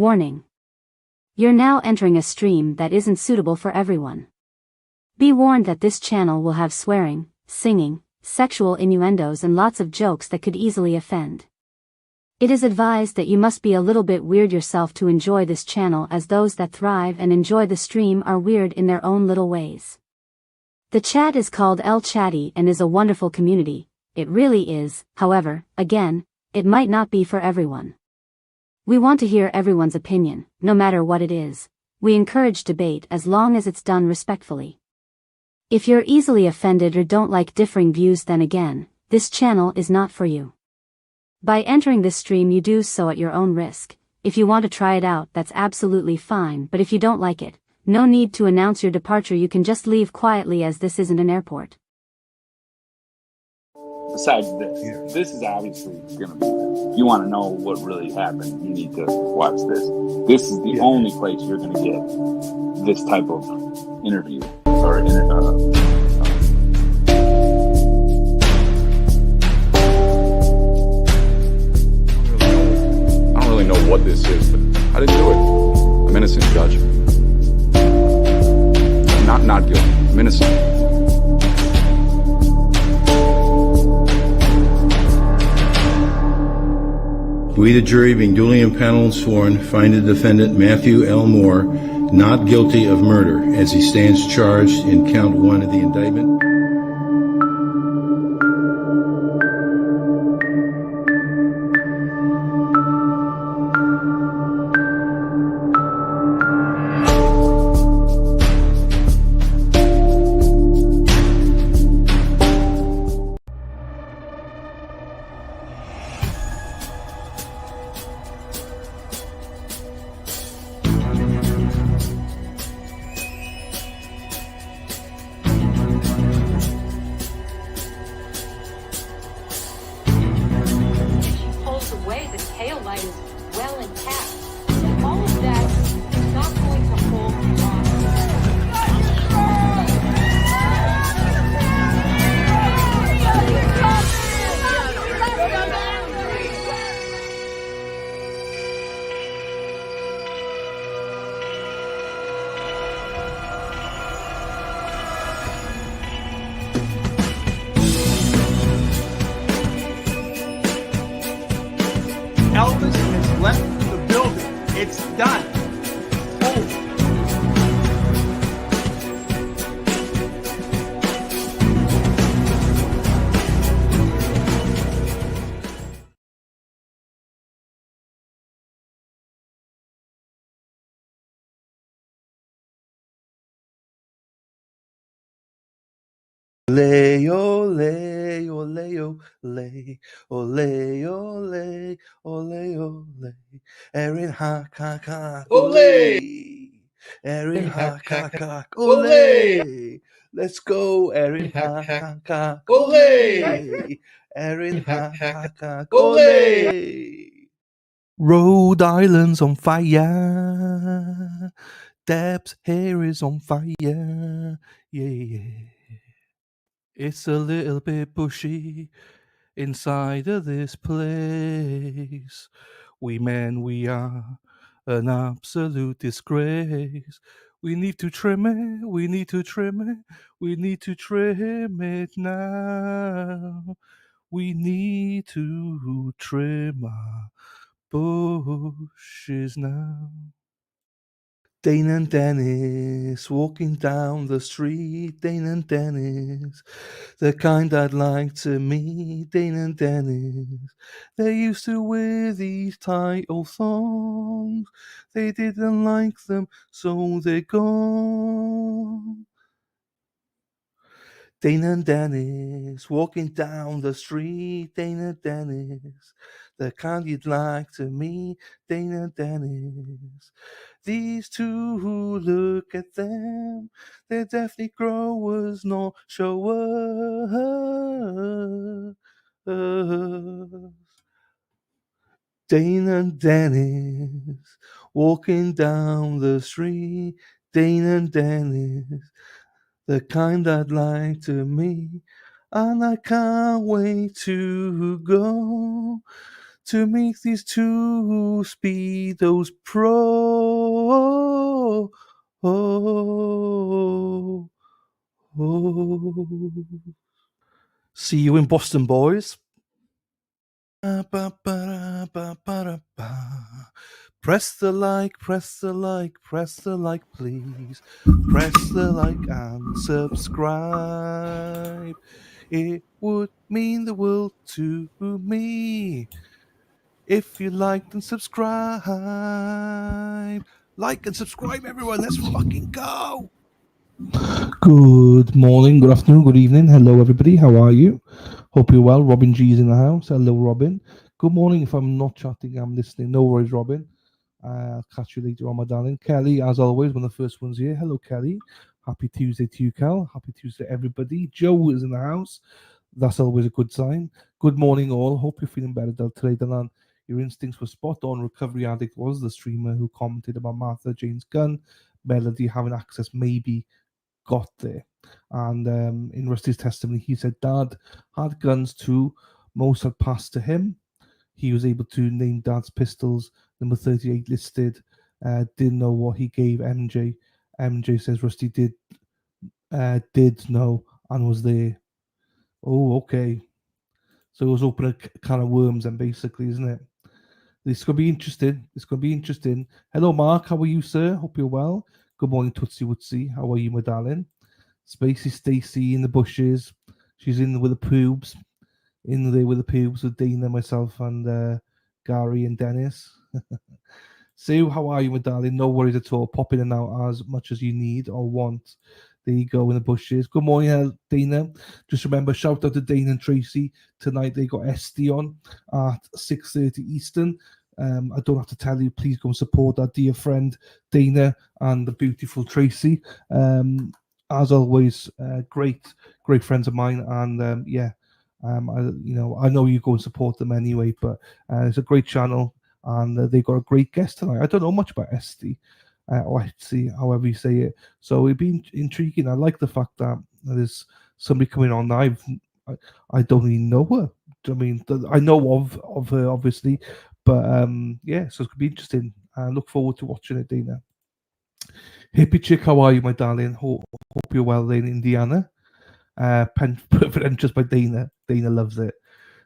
Warning. You're now entering a stream that isn't suitable for everyone. Be warned that this channel will have swearing, singing, sexual innuendos and lots of jokes that could easily offend. It is advised that you must be a little bit weird yourself to enjoy this channel, as those that thrive and enjoy the stream are weird in their own little ways. The chat is called El Chatty and is a wonderful community. It really is. However, again, it might not be for everyone. We want to hear everyone's opinion, no matter what it is. We encourage debate as long as it's done respectfully. If you're easily offended or don't like differing views, then again, this channel is not for you. By entering this stream you do so at your own risk. If you want to try it out, that's absolutely fine, but if you don't like it, no need to announce your departure, you can just leave quietly, as this isn't an airport. Besides this, this is obviously going to be, if you want to know what really happened, you need to watch this. This is the only place you're going to get this type of interview or I don't really know what this is, but I didn't do it. I'm innocent, Judge. I'm not guilty. I'm innocent. We, the jury, being duly impaneled and sworn, find the defendant Matthew L. Moore not guilty of murder, as he stands charged in count 1 of the indictment. Elvis has left the building. It's done. Ole, ole, ole, ole, ole, ole, ole, ole, Erin hack, hack, hack, ole, Erin hack, hack, hack, ole, let's go, Erin hack, hack, hack, ole, Erin hack, hack, hack, ole. Rhode Island's on fire, Deb's hair is on fire, yeah. It's a little bit bushy inside of this place. We men, we are an absolute disgrace. We need to trim it, we need to trim it, we need to trim it now. We need to trim our bushes now. Dane and Dennis walking down the street. Dane and Dennis, the kind I'd like to meet. Dane and Dennis, they used to wear these tight old thongs. They didn't like them, so they're gone. Dane and Dennis walking down the street. Dane and Dennis, the kind you'd like to meet. Dane and Dennis, these two who look at them, they're definitely growers, not showers. Dane and Dennis walking down the street. Dane and Dennis, the kind I'd like to meet, and I can't wait to go to make these two speedos pro. See you in Boston, boys. Press the like, please. Press the like and subscribe. It would mean the world to me if you liked and subscribe. Like and subscribe, everyone. Let's fucking go. Good morning, good afternoon, good evening. Hello, everybody. How are you? Hope you're well. Robin G is in the house. Hello, Robin. Good morning. If I'm not chatting, I'm listening. No worries, Robin. I'll catch you later on, my darling. Kelly, as always, one of the first ones here. Hello, Kelly. Happy Tuesday to you, Cal. Happy Tuesday, everybody. Joe is in the house. That's always a good sign. Good morning, all. Hope you're feeling better today, Dylan. Your instincts were spot on. Recovery Addict was the streamer who commented about Martha Jane's gun. Melody having access maybe got there. And in Rusty's testimony, he said Dad had guns too. Most had passed to him. He was able to name Dad's pistols, number 38 listed. Didn't know what he gave MJ. MJ says Rusty did know and was there. Oh, okay. So it was opening a can of worms then, basically, isn't it? This could be interesting. Hello, Mark. How are you, sir? Hope you're well. Good morning, Tootsie Wootsie. How are you, my darling? Spacey Stacy in the bushes. She's in with the poobs. In there with the poobs with Dana, myself, and Gary and Dennis. Sue, how are you, my darling? No worries at all. Pop in and out as much as you need or want. There you go in the bushes. Good morning, Dana. Just remember, shout out to Dana and Tracy. Tonight they got SD on at 6:30 Eastern. I don't have to tell you, please go and support our dear friend Dana and the beautiful Tracy. As always, great friends of mine, and I know you go and support them anyway. But it's a great channel, and they got a great guest tonight. I don't know much about SD or SD, however you say it. So it'd be intriguing. I like the fact that there's somebody coming on. I don't even know her. I mean, I know of her obviously, but so it's gonna be interesting. I look forward to watching it, Dana. Hippie chick, how are you, my darling? Hope you're well there in Indiana. Perfect entrance by Dana. Dana loves it.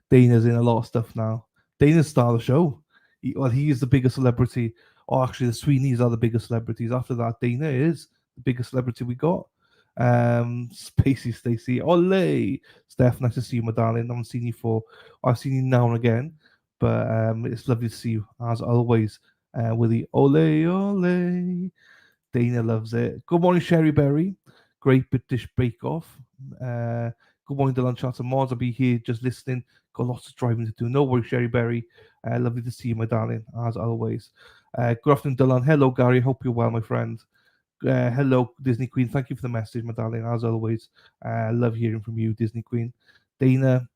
Dana's in a lot of stuff now. Dana's star of the show. He is the biggest celebrity. Or actually, the Sweeneys are the biggest celebrities. After that, Dana is the biggest celebrity we got. Spacey Stacy. Ole! Steph, nice to see you, my darling. I haven't seen you I've seen you now and again. But it's lovely to see you, as always, with the ole, ole. Dana loves it. Good morning, Sherry Berry. Great British Bake Off. Good morning, Dylan Chats and Mods. I'll be here just listening. Got lots of driving to do. No worries, Sherry Berry. Lovely to see you, my darling, as always. Good afternoon, Dylan. Hello, Gary. Hope you're well, my friend. Hello, Disney Queen. Thank you for the message, my darling, as always. Love hearing from you, Disney Queen. Dana,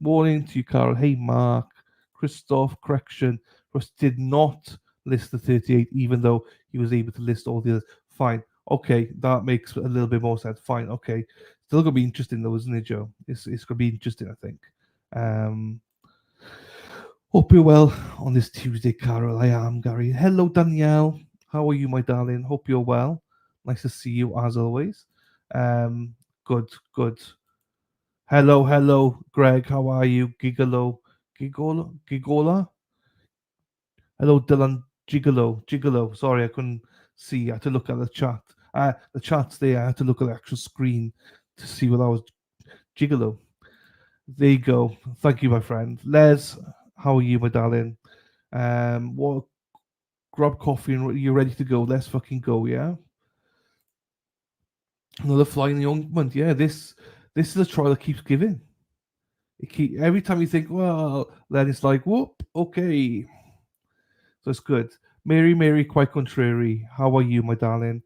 morning to you, Carol. Hey, Mark. Christoph, correction. Russ did not list the 38, even though he was able to list all the others. Fine. Okay, that makes a little bit more sense. Fine. Okay. Still going to be interesting, though, isn't it, Joe? It's going to be interesting, I think. Hope you're well on this Tuesday, Carol. I am, Gary. Hello, Danielle. How are you, my darling? Hope you're well. Nice to see you, as always. Good. Hello, Greg. How are you? Gigola? Hello, Dylan. Gigolo. Sorry, I couldn't see. I had to look at the chat. The chat's there. I had to look at the actual screen to see what I was. Gigolo. There you go. Thank you, my friend. Les, how are you, my darling? Grab coffee and you're ready to go. Let's fucking go, yeah? Another fly in the ointment. Yeah, this is a trial that keeps giving. Every time you think, well, then it's like, whoop, okay. So it's good. Mary, quite contrary. How are you, my darling?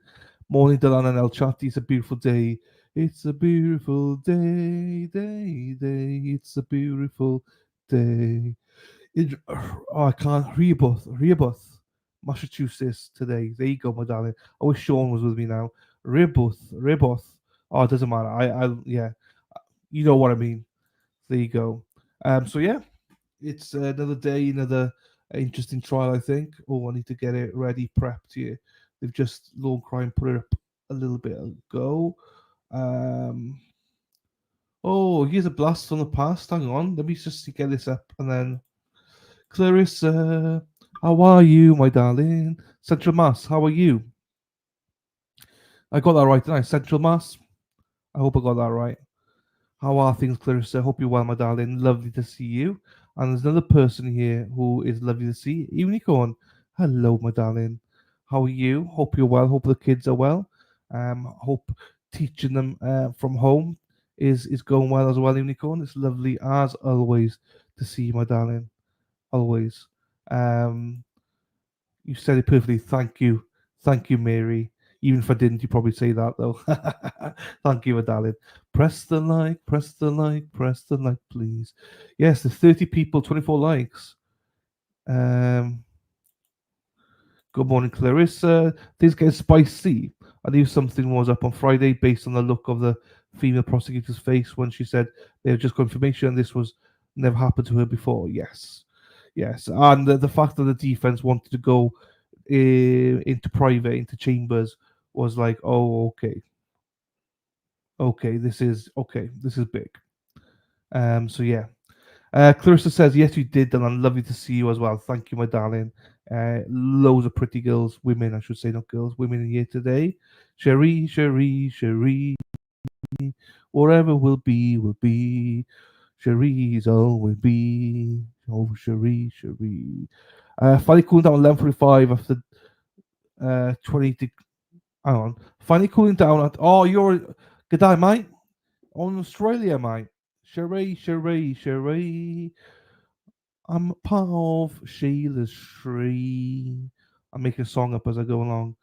Morning, Dylan and El Chatti. It's a beautiful day. It's a beautiful day. It's a beautiful day. I can't. Rehoboth, Massachusetts today. There you go, my darling. I wish Sean was with me now. Rehoboth. Oh, it doesn't matter. Yeah. You know what I mean. There you go. So yeah. it's another day, another interesting trial, I think. Oh, I need to get it ready, prepped here. They've just law crime put it up a little bit ago. Oh, here's a blast from the past. Hang on, let me just get this up, and then Clarissa, how are you, my darling? Central Mass, how are you? I got that right, didn't I? Central Mass. I hope I got that right. How are things, Clarissa? Hope you're well, my darling. Lovely to see you. And there's another person here who is lovely to see. Unicorn. Hello, my darling. How are you? Hope you're well. Hope the kids are well. Hope teaching them from home is going well as well, Unicorn. It's lovely as always to see you, my darling. Always. Um, you said it perfectly. Thank you. Thank you, Mary. Even if I didn't, you probably say that though. Thank you, my darling. Press the like, press the like, press the like, please. Yes, there's 30 people, 24 likes. Good morning, Clarissa. Things get spicy. I knew something was up on Friday based on the look of the female prosecutor's face when she said they had just confirmation this was never happened to her before. Yes. Yes. And the fact that the defense wanted to go into private, into chambers, was like, oh, okay. Okay, this is big. So yeah. Clarissa says, yes, you did, and I'm lovely to see you as well. Thank you, my darling. Loads of pretty girls, women, I should say, not girls, women in here today. Cherie, Cherie, Cherie. Whatever will be, will be. Cherie's always be. Oh, Cherie, Cherie. Finally cooling down 11:45 after 20. Hang on. Finally cooling down at. Oh, you're. Good day, mate. On Australia, mate. Cherie, Cherie, Cherie. I'm part of Sheila's tree. I'm making a song up as I go along.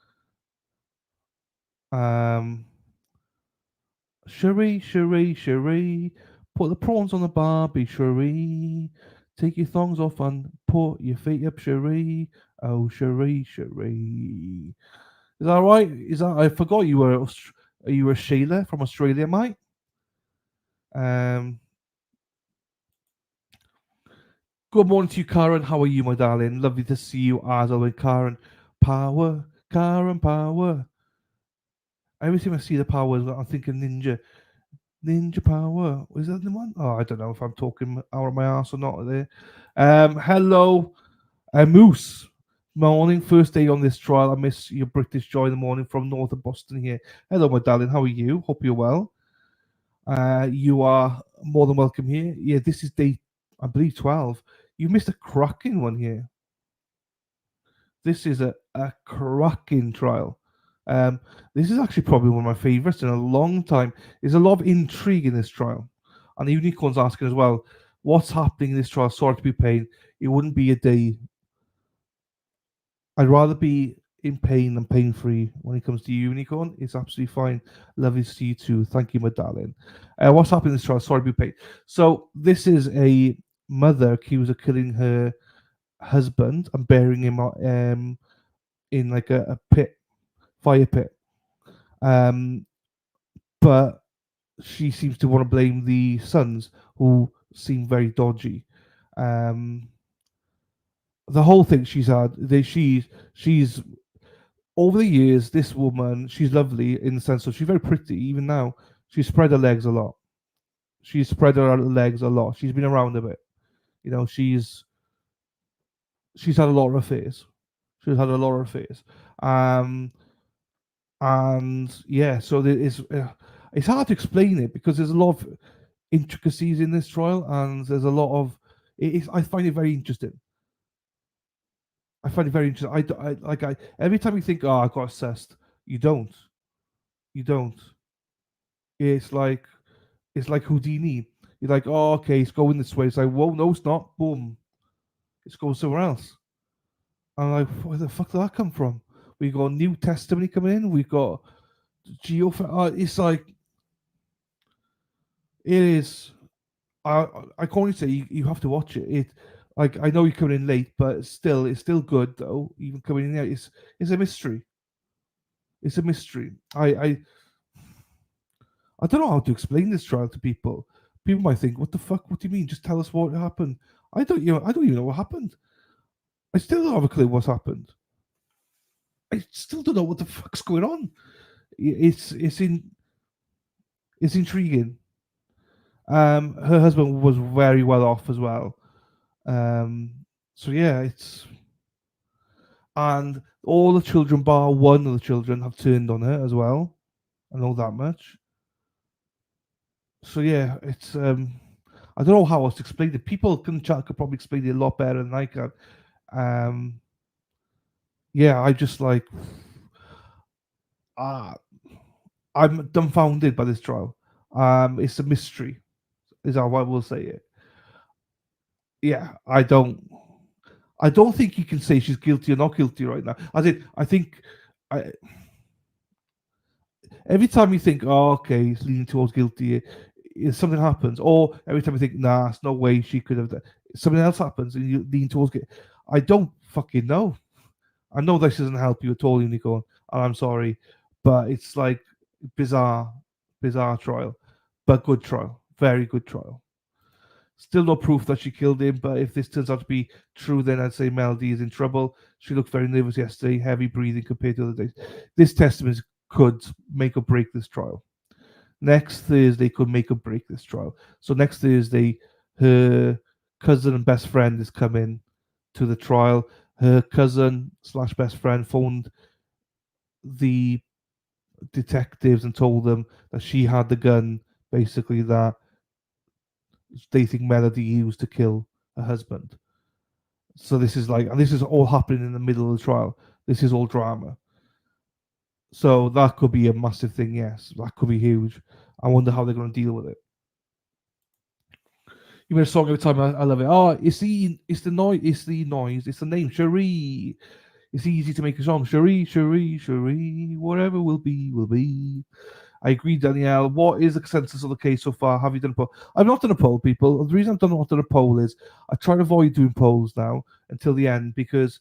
Cherie, Cherie, Cherie. Put the prawns on the barbie, Cherie. Take your thongs off and put your feet up, Cherie. Oh, Cherie, Cherie. Is that right? Is that? I forgot you were Sheila from Australia, mate. Good morning to you, Karen. How are you, my darling? Lovely to see you as always, Karen. Power, Karen, power. Every time I see the powers, I'm thinking ninja. Ninja power. Was that the one? Oh, I don't know if I'm talking out of my ass or not there. Hello, Moose. Morning, first day on this trial. I miss your British joy in the morning from north of Boston here. Hello, my darling. How are you? Hope you're well. You are more than welcome here. Yeah, this is day, I believe, 12. You missed a cracking one here. This is a cracking trial. This is actually probably one of my favourites in a long time. There's a lot of intrigue in this trial. And the Unicorn's asking as well, what's happening in this trial? Sorry to be pain. It wouldn't be a day. I'd rather be in pain than pain free when it comes to Unicorn. It's absolutely fine. Lovely to see you too. Thank you, my darling. What's happening in this trial? Sorry to be pain. So this is a mother accused of killing her husband and burying him in like a pit, fire pit. But she seems to want to blame the sons, who seem very dodgy. The whole thing she's had, she's over the years, this woman, she's lovely in the sense of she's very pretty. Even now, she's spread her legs a lot. She's spread her legs a lot. She's been around a bit. You know, she's had a lot of affairs. She's had a lot of affairs. And yeah, so it's hard to explain it because there's a lot of intricacies in this trial, and there's a lot of. I find it very interesting. I find it very interesting. Every time you think, oh, I got assessed, you don't. You don't. It's like Houdini. You're like, oh, okay, it's going this way. It's like, whoa, no, it's not. Boom, it's going somewhere else. I'm like, where the fuck did that come from? We got New Testament coming in. We got it's like it is. I can only say you have to watch it. Like I know you're coming in late, but it's still good though. Even coming in late, it's a mystery. It's a mystery. I don't know how to explain this trial to people, people might think, "What the fuck? What do you mean? Just tell us what happened." I don't even know what happened. I still don't have a clue what's happened. I still don't know what the fuck's going on. It's intriguing. Her husband was very well off as well. So yeah, and all the children, bar one of the children, have turned on her as well. I know that much. So yeah, it's I don't know how else to explain it. People could probably explain it a lot better than I can. Yeah, I just like I'm dumbfounded by this trial. It's a mystery, is how I will say it. Yeah, I don't think you can say she's guilty or not guilty right now. I think every time you think, oh, okay, it's leaning towards guilty, something happens, or every time you think, nah, there's no way she could have done, something else happens and you lean towards guilty. I don't fucking know. I know this doesn't help you at all, Unicorn, and I'm sorry, but it's like bizarre trial, but good trial, very good trial. Still no proof that she killed him, but if this turns out to be true, then I'd say Melody is in trouble. She looked very nervous yesterday, heavy breathing compared to other days. This testimony could make or break this trial. Next Thursday could make or break this trial. So next Thursday, her cousin and best friend is coming to the trial. Her cousin / best friend phoned the detectives and told them that she had the gun, basically that they think Melody used to kill her husband. So this is all happening in the middle of the trial. This is all drama. So that could be a massive thing, yes. That could be huge. I wonder how they're going to deal with it. You made a song every time. I love it. Oh, it's the noise. It's the name. Cherie. It's easy to make a song. Cherie. Whatever will be, will be. I agree, Danielle. What is the consensus of the case so far? Have you done a poll? I've not done a poll, people. The reason I've not done a poll is I try to avoid doing polls now until the end because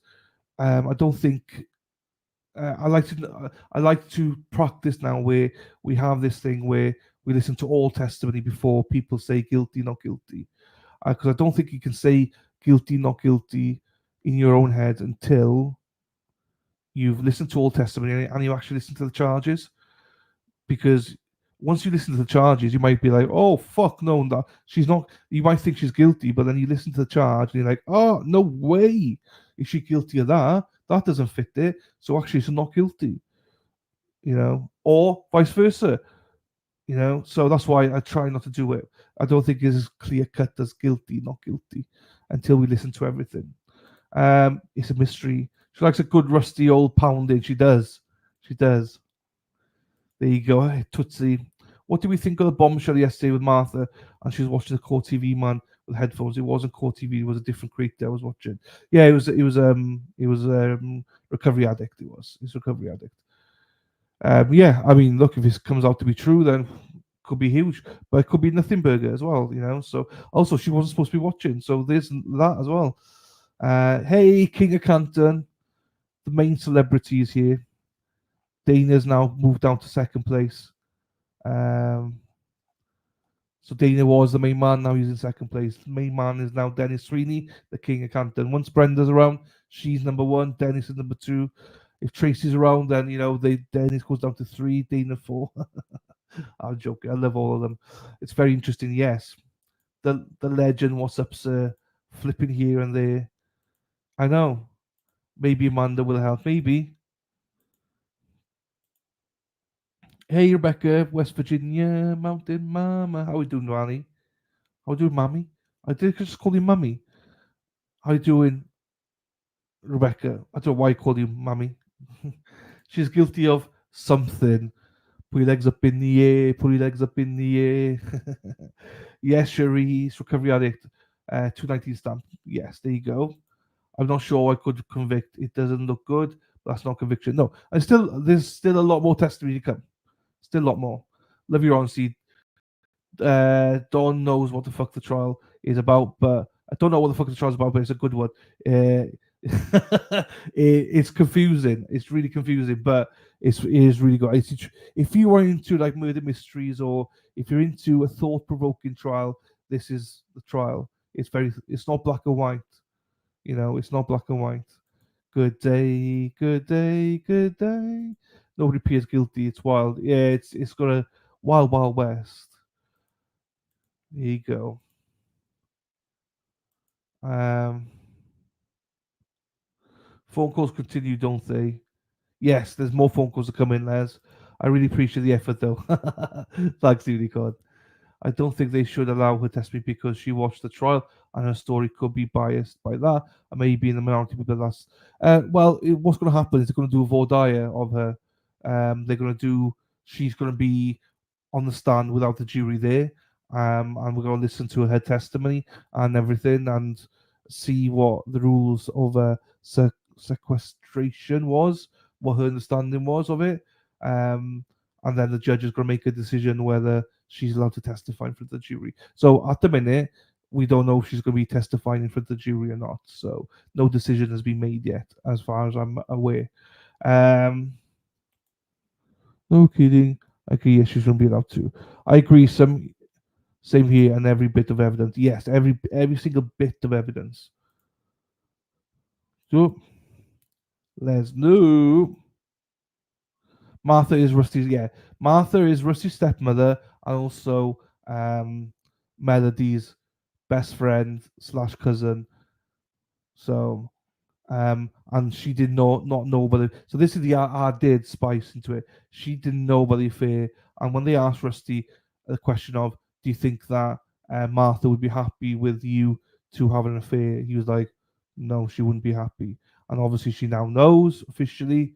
I don't think I like to practice now where we have this thing where we listen to all testimony before people say guilty, not guilty. Because I don't think you can say guilty, not guilty in your own head until you've listened to all testimony and you actually listen to the charges. Because once you listen to the charges, you might be like, oh, fuck, no, she's not. You might think she's guilty, but then you listen to the charge and you're like, oh, no way. Is she guilty of that? That doesn't fit it. So actually, she's not guilty. Or vice versa. So that's why I try not to do it. I don't think it's as clear cut as guilty, not guilty, until we listen to everything. It's a mystery. She likes a good rusty old pounding. She does. There you go. Hey, Tootsie. What do we think of the bombshell yesterday with Martha? And she was watching the Court TV man with headphones. It wasn't Court TV. It was a different creator I was watching. Yeah, it was Recovery Addict. It's Recovery Addict. Yeah, I mean, look, if this comes out to be true, then it could be huge, but it could be nothing burger as well, So also, she wasn't supposed to be watching, so there's that as well. Hey, King of Canton, the main celebrity is here. Dana's now moved down to second place. So Dana was the main man, now he's in second place. The main man is now Dennis Sweeney, the King of Canton. Once Brenda's around, she's number one, Dennis is number two. If Tracy's around, then Dennis goes down to 3, Dana 4. I'm joking. I love all of them. It's very interesting. Yes, the legend, what's up, sir? Flipping here and there. I know. Maybe Amanda will help. Maybe. Hey, Rebecca, West Virginia, Mountain Mama. How are you doing, Ronnie? How are you doing, Mommy? I did just call you Mummy. How you doing, Rebecca? I don't know why I call you Mummy. She's guilty of something. Put your legs up in the air. Put your legs up in the air. Yes, Cherie's Recovery Addict. 219 stamp. Yes, there you go. I'm not sure I could convict. It doesn't look good. That's not conviction. No, there's still a lot more testimony to come. Still a lot more. Love your honesty. Dawn knows what the fuck the trial is about, but I don't know what the fuck the trial is about, but it's a good one. It's confusing. It's really confusing, but it is really good. If you were into like murder mysteries, or If you're into a thought-provoking trial, this is the trial. It's not black and white. It's not black and white. Good day, good day, good day. Nobody appears guilty. It's wild. Yeah, it's got a wild, wild west. There you go. Phone calls continue, don't they? Yes, there's more phone calls to come in, Les. I really appreciate the effort, though. Thanks, Unicorn. I don't think they should allow her testimony because she watched the trial and her story could be biased by that. And maybe in the minority people that's what's going to happen is they're going to do a voir dire of her. She's going to be on the stand without the jury there, and we're going to listen to her testimony and everything and see what the rules of sequestration was, what her understanding was of it, and then the judge is going to make a decision whether she's allowed to testify in front of the jury. So at the minute, we don't know if she's going to be testifying in front of the jury or not. So no decision has been made yet, as far as I'm aware. No kidding. Okay, yes, she's going to be allowed to. I agree. Same here, and every bit of evidence. Yes, every single bit of evidence. So let's know. Martha is Rusty's. Yeah, Martha is Rusty's stepmother, and also Melody's best friend / cousin. So and she did not know about it. So this is the added spice into it. She didn't know about the affair, and when they asked Rusty the question of, "Do you think that Martha would be happy with you to have an affair?" He was like, "No, she wouldn't be happy." And obviously, she now knows officially,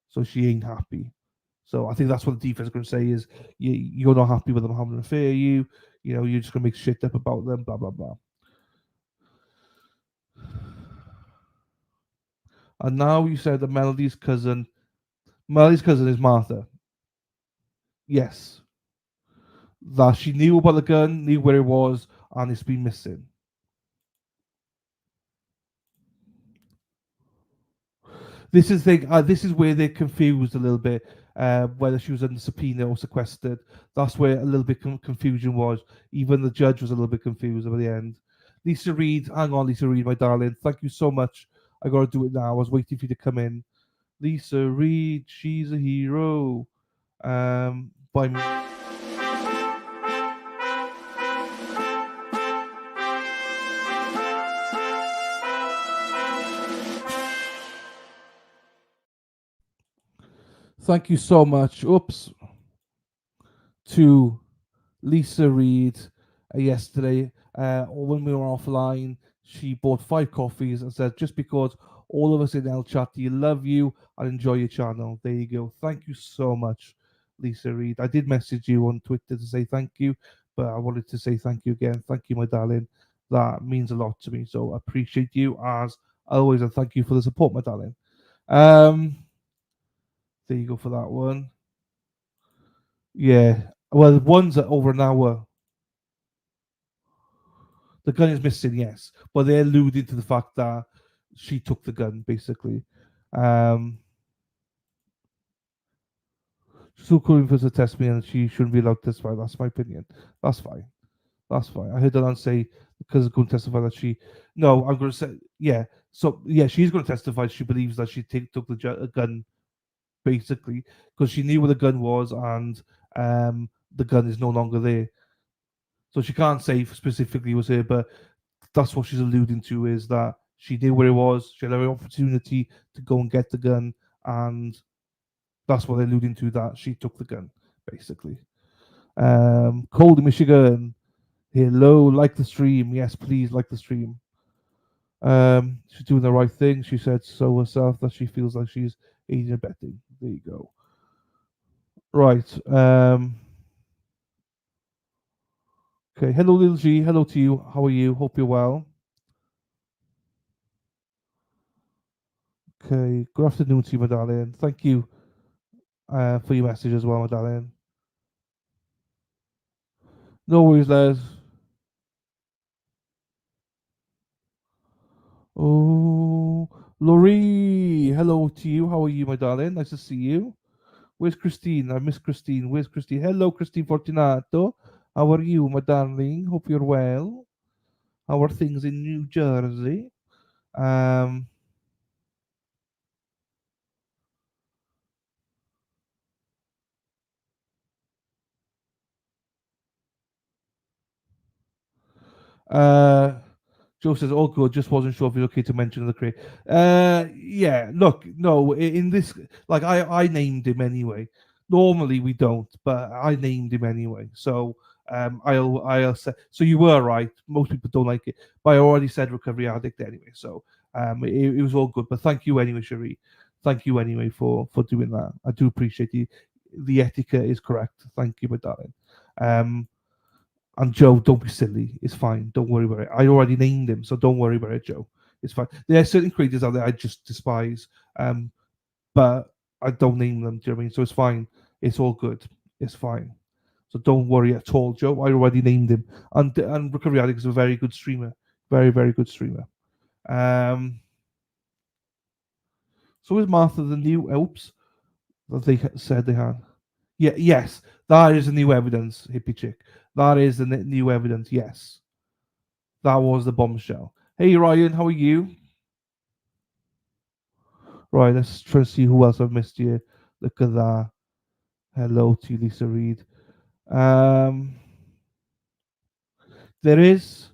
so she ain't happy. So I think that's what the defense is going to say is, you're not happy with them having an affair. You're just going to make shit up about them. Blah blah blah. And now you said that Melody's cousin is Martha. Yes. That she knew about the gun, knew where it was, and it's been missing. This is where they're confused a little bit, whether she was under subpoena or sequestered. That's where a little bit confusion was. Even the judge was a little bit confused at the end. Lisa Reed, hang on, Lisa Reed, my darling. Thank you so much. I got to do it now. I was waiting for you to come in. Lisa Reed, she's a hero. By me. Thank you so much. Oops. To Lisa Reed yesterday, when we were offline, she bought 5 coffees and said, "Just because all of us in El Chatty love you and enjoy your channel." There you go. Thank you so much, Lisa Reed. I did message you on Twitter to say thank you, but I wanted to say thank you again. Thank you, my darling. That means a lot to me. So I appreciate you as always, and thank you for the support, my darling. There you go for that one. Yeah. Well, one's at over an hour. The gun is missing, yes, but they're alluding to the fact that she took the gun, basically. Still calling for the testimony, and she shouldn't be allowed to testify. That's my opinion. That's fine. That's fine. I heard Alan say because going to testify that she. No, I'm going to say yeah. So yeah, she's going to testify. She believes that she took the gun, basically, because she knew where the gun was, and the gun is no longer there. So she can't say specifically it was her, but that's what she's alluding to, is that she knew where it was. She had every opportunity to go and get the gun, and that's what they're alluding to, that she took the gun, basically. Cold in Michigan. Hello, like the stream. Yes, please like the stream. She's doing the right thing. She said so herself, that she feels like she's aiding and abetting. There you go. Right. Okay. Hello, Lil G. Hello to you. How are you? Hope you're well. Okay. Good afternoon to you, my darling. Thank you for your message as well, my darling. No worries, Les. Oh, Laurie. Hello to you. How are you, my darling? Nice to see you. Where's Christine? I miss Christine. Where's Christine? Hello, Christine Fortunato. How are you, my darling? Hope you're well. How are things in New Jersey? Um, Joe says, all good, just wasn't sure if it's okay to mention the crate. Yeah, look, no, in this, like, I named him anyway. Normally we don't, but I named him anyway. So, I'll say, so you were right. Most people don't like it, but I already said recovery addict anyway. So, it was all good. But thank you anyway, Cherie. Thank you anyway for doing that. I do appreciate you. The etiquette is correct. Thank you, my darling. And Joe, don't be silly. It's fine. Don't worry about it. I already named him, so don't worry about it, Joe. It's fine. There are certain creators out there I just despise, but I don't name them. Do you know what I mean? So it's fine. It's all good. It's fine. So don't worry at all, Joe. I already named him. And Recovery Addict is a very good streamer. Very, very good streamer. So is Martha the new Oops that they said they had? Yeah, yes, that is the new evidence, hippie chick. That is the new evidence, yes. That was the bombshell. Hey, Ryan, how are you? Right, let's try to see who else I've missed here. Look at that. Hello to you, Lisa Reed. There is,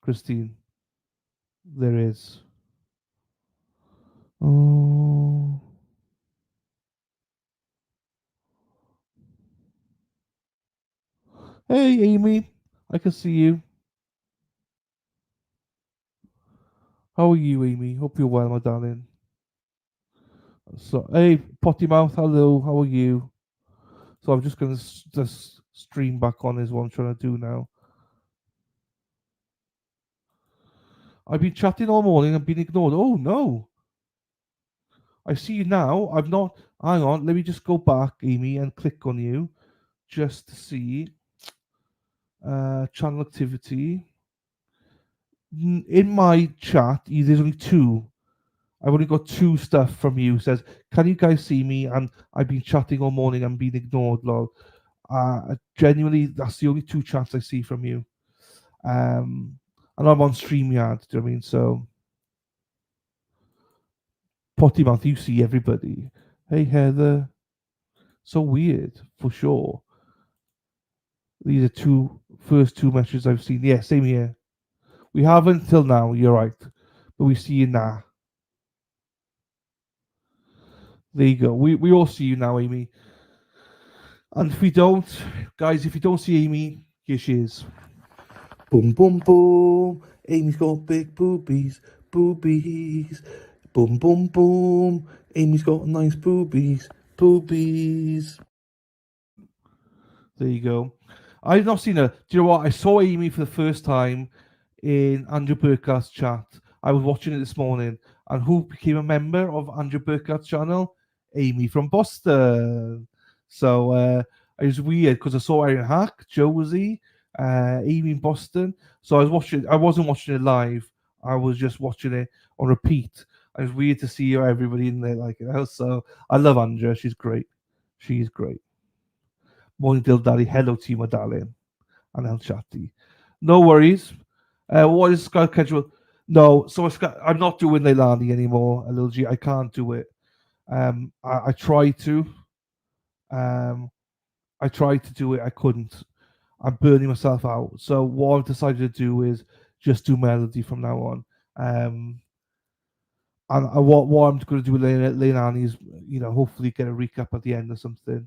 Christine. There is. Oh. Hey, Amy. I can see you. How are you, Amy? Hope you're well, my darling. So, hey, Potty Mouth, hello. How are you? So I'm just going to just stream back on is what I'm trying to do now. I've been chatting all morning and been ignored. Oh, no. I see you now. I've not. Hang on. Let me just go back, Amy, and click on you just to see. Channel activity. In my chat, there's only two. I've only got two stuff from you. It says, can you guys see me? And I've been chatting all morning and been ignored, lol. Genuinely, that's the only two chats I see from you. And I'm on StreamYard, do you know what I mean? So, Potty Mouth, you see everybody. Hey, Heather. So weird, for sure. These are first two messages I've seen. Yeah, same here. We haven't till now, you're right. But we see you now. There you go. We all see you now, Amy. And if we don't, guys, if you don't see Amy, here she is. Boom, boom, boom. Amy's got big boobies, boobies. Boom, boom, boom. Amy's got nice boobies, boobies. There you go. I've not seen her. Do you know what? I saw Amy for the first time in Andrew Burkhart's chat. I was watching it this morning. And who became a member of Andrew Burkhart's channel? Amy from Boston. So it was weird because I saw Aaron Hack, Josie, Amy in Boston. So I wasn't watching it live. I was just watching it on repeat. It was weird to see everybody in there like it. So I love Andrea. She's great. She's great. Morning, Dill Daddy. Hello to you, my darling. And El Chatty. No worries. What is Sky Casual? No, so I'm not doing Leilani anymore, Lil G. I can't do it. I tried to. I tried to do it. I couldn't. I'm burning myself out. So what I've decided to do is just do melody from now on. And what I'm going to do with Leilani is, hopefully get a recap at the end or something.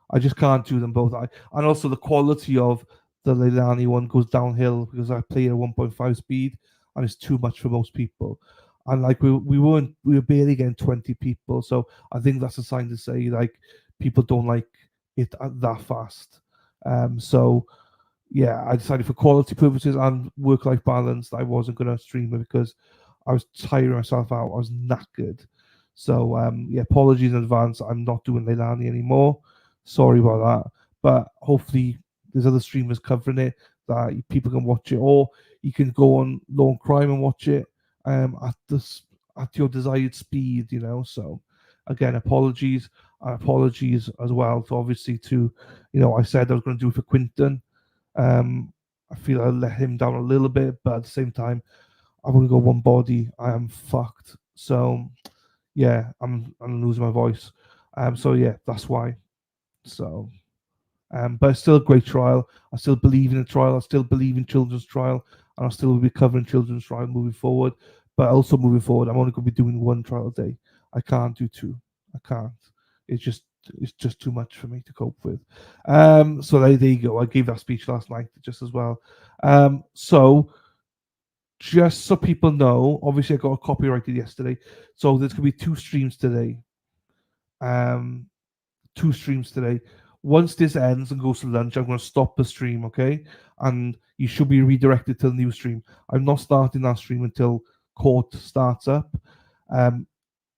I just can't do them both. And also the quality of the Leilani one goes downhill because I play at 1.5 speed and it's too much for most people. And like we were barely getting 20 people, so I think that's a sign to say like people don't like it that fast. So yeah, I decided for quality purposes and work-life balance that I wasn't going to stream it because I was tiring myself out. I was knackered. So yeah, apologies in advance. I'm not doing Leilani anymore. Sorry about that. But hopefully there's other streamers covering it that people can watch it, or you can go on Law and Crime and watch it at your desired speed, So again, apologies as well. So obviously I said I was going to do it for Quinton. I feel I let him down a little bit, but at the same time, I'm going to go one body. I am fucked. So yeah, I'm losing my voice. So yeah, that's why. So. But it's still a great trial. I still believe in the trial. I still believe in children's trial, and I still will be covering children's trial moving forward. But also moving forward, I'm only going to be doing one trial a day. I can't do two. I can't. It's just too much for me to cope with. So there you go. I gave that speech last night just as well. So just so people know, obviously I got a copyrighted yesterday, so there's going to be two streams today. Once this ends and goes to lunch, I'm going to stop the stream, okay? And you should be redirected to the new stream. I'm not starting that stream until court starts up.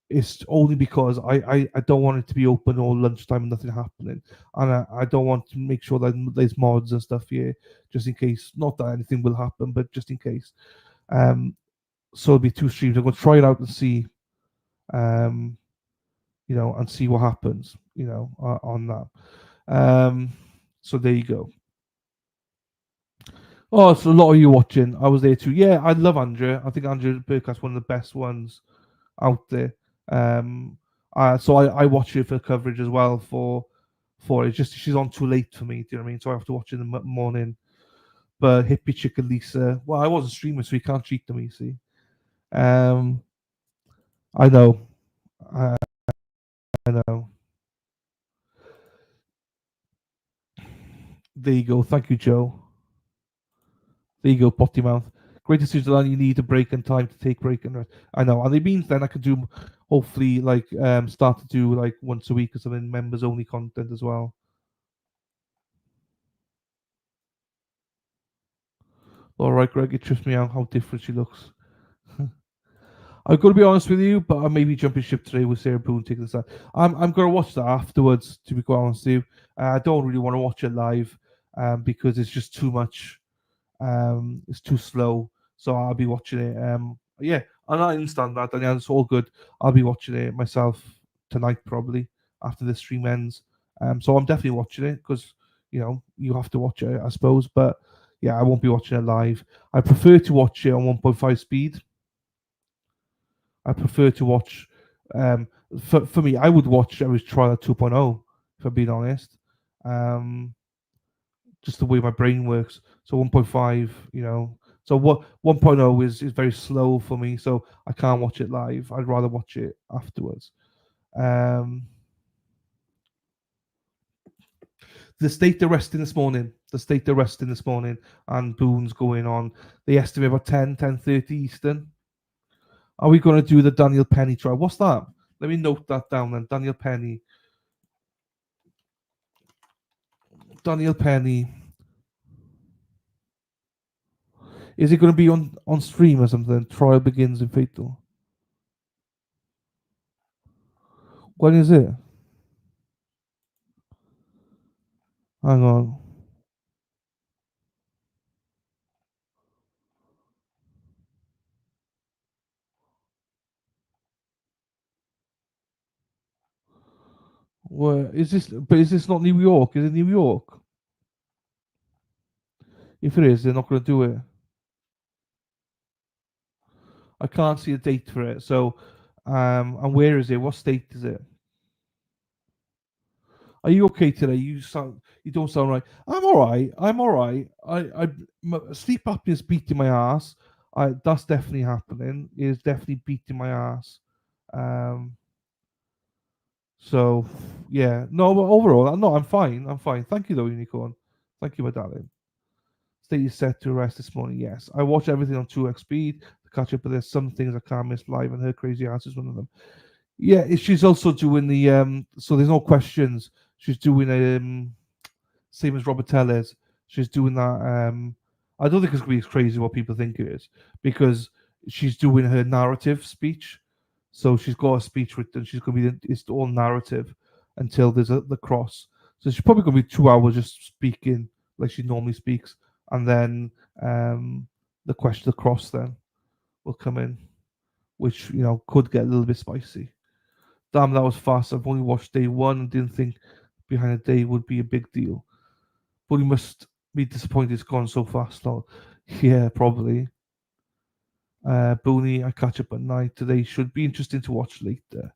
It's only because I don't want it to be open all lunchtime and nothing happening. And I don't want to make sure that there's mods and stuff here, just in case. Not that anything will happen, but just in case. So it'll be two streams. I'm going to try it out and see, and see what happens, on that. So there you go. Oh, so a lot of you watching. I was there too. Yeah, I love Andrea. I think Andrea Burkhart's one of the best ones out there. So I watch it for coverage as well for it. Just she's on too late for me. Do you know what I mean? So I have to watch it in the morning. But Hippie Chicken Lisa. Well, I wasn't streaming, so you can't cheat to me. See. I know. I know. There you go. Thank you, Joe. There you go, potty mouth. Great decision, you need a break and time to take break and rest. I know, and it means then I can do, hopefully, start to do like once a week or something, members only content as well. All right, Greg, it trips me out how different she looks. I've got to be honest with you, but I may be jumping ship today with Sarah Boone taking this out. I'm going to watch that afterwards, to be quite honest with you. I don't really want to watch it live because it's just too much. It's too slow, so I'll be watching it. Yeah, and I understand that, and it's all good. I'll be watching it myself tonight, probably after the stream ends. So I'm definitely watching it because you have to watch it, I suppose. But yeah, I won't be watching it live. I prefer to watch it on 1.5 speed. I prefer to watch. For me, I would watch every trial at 2.0, if I'm being honest. Just the way my brain works. So 1.5, so what 1.0 is very slow for me, so I can't watch it live. I'd rather watch it afterwards. The state arresting this morning. And Boone's going on. They estimate about 10:30 Eastern. Are we going to do the Daniel Penny trial? What's that? Let me note that down then. Daniel Penny. Is it going to be on stream or something? Trial begins in Fatal. When is it? Hang on. Where is this? But is this not New York? Is it New York? If it is, they're not going to do it. I can't see a date for it. So, and where is it? What state is it? Are you okay today? You don't sound right. I'm all right. Sleep apnea is beating my ass. That's definitely happening. It is definitely beating my ass. So yeah, no, but overall, no, I'm fine. Thank you though, Unicorn. Thank you, my darling. State is set to rest this morning. Yes, I watch everything on 2x speed to catch up, but there's some things I can't miss live, and her crazy ass is one of them. Yeah, she's also doing the so there's no questions. She's doing same as Robert Tellez. She's doing that. I don't think it's gonna be as crazy as what people think it is, because she's doing her narrative speech. So she's got a speech written. She's gonna be it's all narrative until there's the cross. So she's probably gonna be 2 hours just speaking like she normally speaks, and then the question across then will come in, which could get a little bit spicy. Damn, that was fast. I've only watched day one and didn't think Behind a Day would be a big deal. But you must be disappointed it's gone so fast. Though. Yeah, probably. Booney, I catch up at night today. Should be interesting to watch later.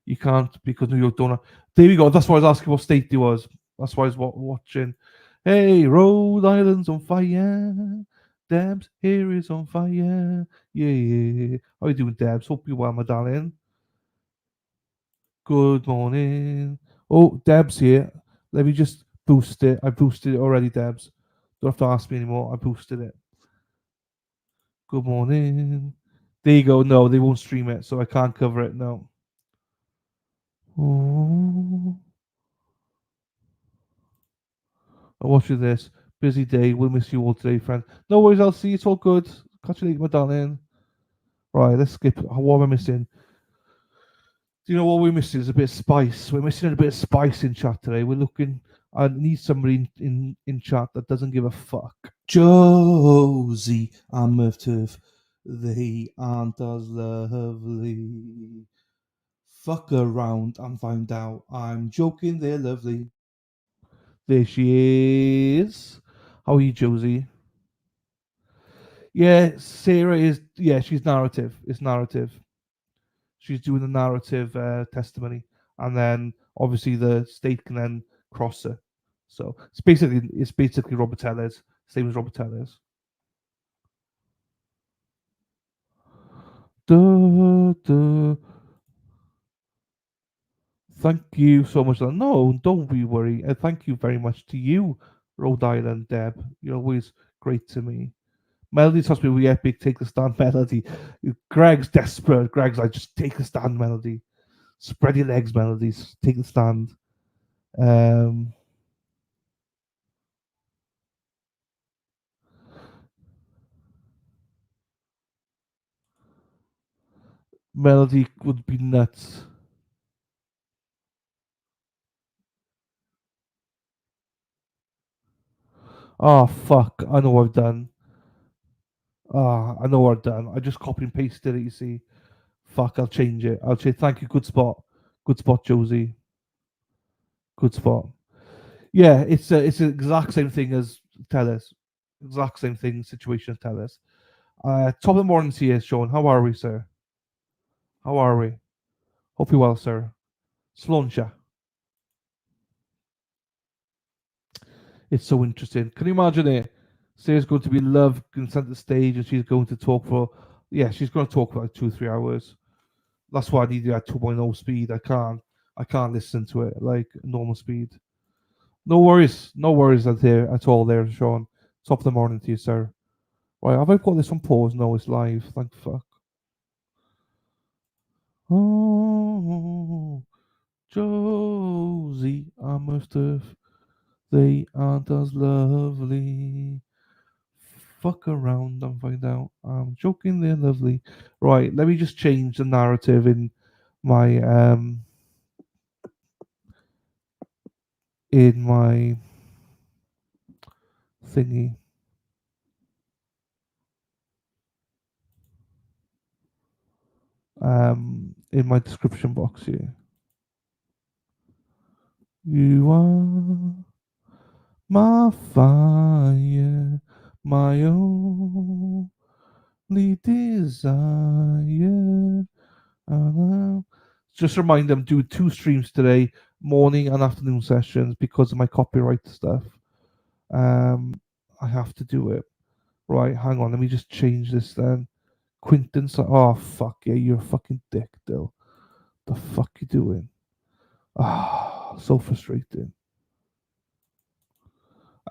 You can't because New York don't. There we go. That's why I was asking what state he was. That's why I was watching. Hey, Rhode Island's on fire. Debs here is on fire. Yeah. How you doing, Debs? Hope you're well, my darling. Good morning. Oh, Debs here. Let me just boost it. I boosted it already, Debs. Don't have to ask me anymore. I boosted it. Good morning. There you go. No, they won't stream it, so I can't cover it. No. Oh. I'll watch you this. Busy day. We'll miss you all today, friend. No worries, I'll see you. It's all good. Catch you later, my darling. Right, let's skip. What am I missing? Do you know what we're missing? Is a bit of spice. We're missing a bit of spice in chat today. We're looking. I need somebody in chat that doesn't give a fuck. Josie and Murph Turf, they aren't as lovely. Fuck around and find out. I'm joking, they're lovely. There she is. How are you, Josie? Yeah, Sarah is. Yeah, she's narrative. It's narrative. She's doing the narrative testimony, and then obviously the state can then cross her. So it's basically Robert Teller's, same as Robert Teller's. Duh, duh. Thank you so much. No, don't be worried. Thank you very much to you, Rhode Island Deb. You're always great to me. Melody's supposed to be epic. Take the stand, Melody. Greg's desperate. Greg's like, just take the stand, Melody. Spread your legs, Melodies. Take the stand. Melody would be nuts. Oh, fuck. I know what I've done. I know what I've done. I just copy and pasted it, you see. Fuck, I'll change it. I'll say thank you, good spot. Good spot, Josie. Good spot. Yeah, it's the exact same thing as Tellus. Exact same thing, situation as Tellus. Top of the morning to you, Sean. How are we, sir? How are we? Hope you're well, sir. Sloncha. It's so interesting. Can you imagine it? Sarah's going to be in love, going to center stage, and she's going to talk for. Yeah, she's going to talk for like 2-3 hours. That's why I need that 2.0 speed. I can't listen to it like normal speed. No worries at all there, Sean. Top of the morning to you, sir. Right, have I got this on pause? No, it's live. Thank fuck. Oh, Josie, I must have. They aren't as lovely. Fuck around and find out. I'm joking, they're lovely. Right, let me just change the narrative in my thingy. In my description box here. You are my fire, my only desire. Just remind them, do 2 streams today, morning and afternoon sessions, because of my copyright stuff. I have to do it. Right, hang on, let me just change this then. Quinton, oh fuck yeah, you're a fucking dick, Dill. The fuck you doing? So frustrating.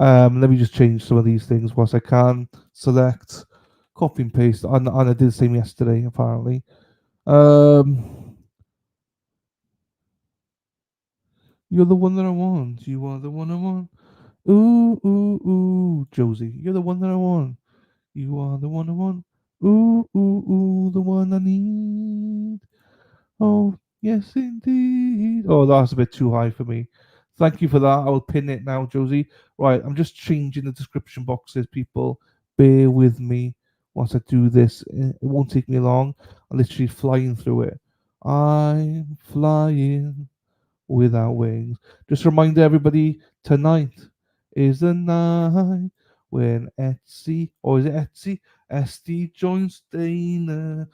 Let me just change some of these things whilst I can. Select, copy and paste, and I did the same yesterday apparently. You're the one that I want. You are the one I want. Ooh, ooh, ooh, Josie, you're the one that I want. You are the one I want. Ooh, ooh, ooh, the one I need. Oh, yes, indeed. Oh, that's a bit too high for me. Thank you for that. I will pin it now, Josie. Right, I'm just changing the description boxes, people. Bear with me once I do this. It won't take me long. I'm literally flying through it. I'm flying without wings. Just remind everybody, tonight is the night when Etsy, or is it Etsy? SD joins Dana.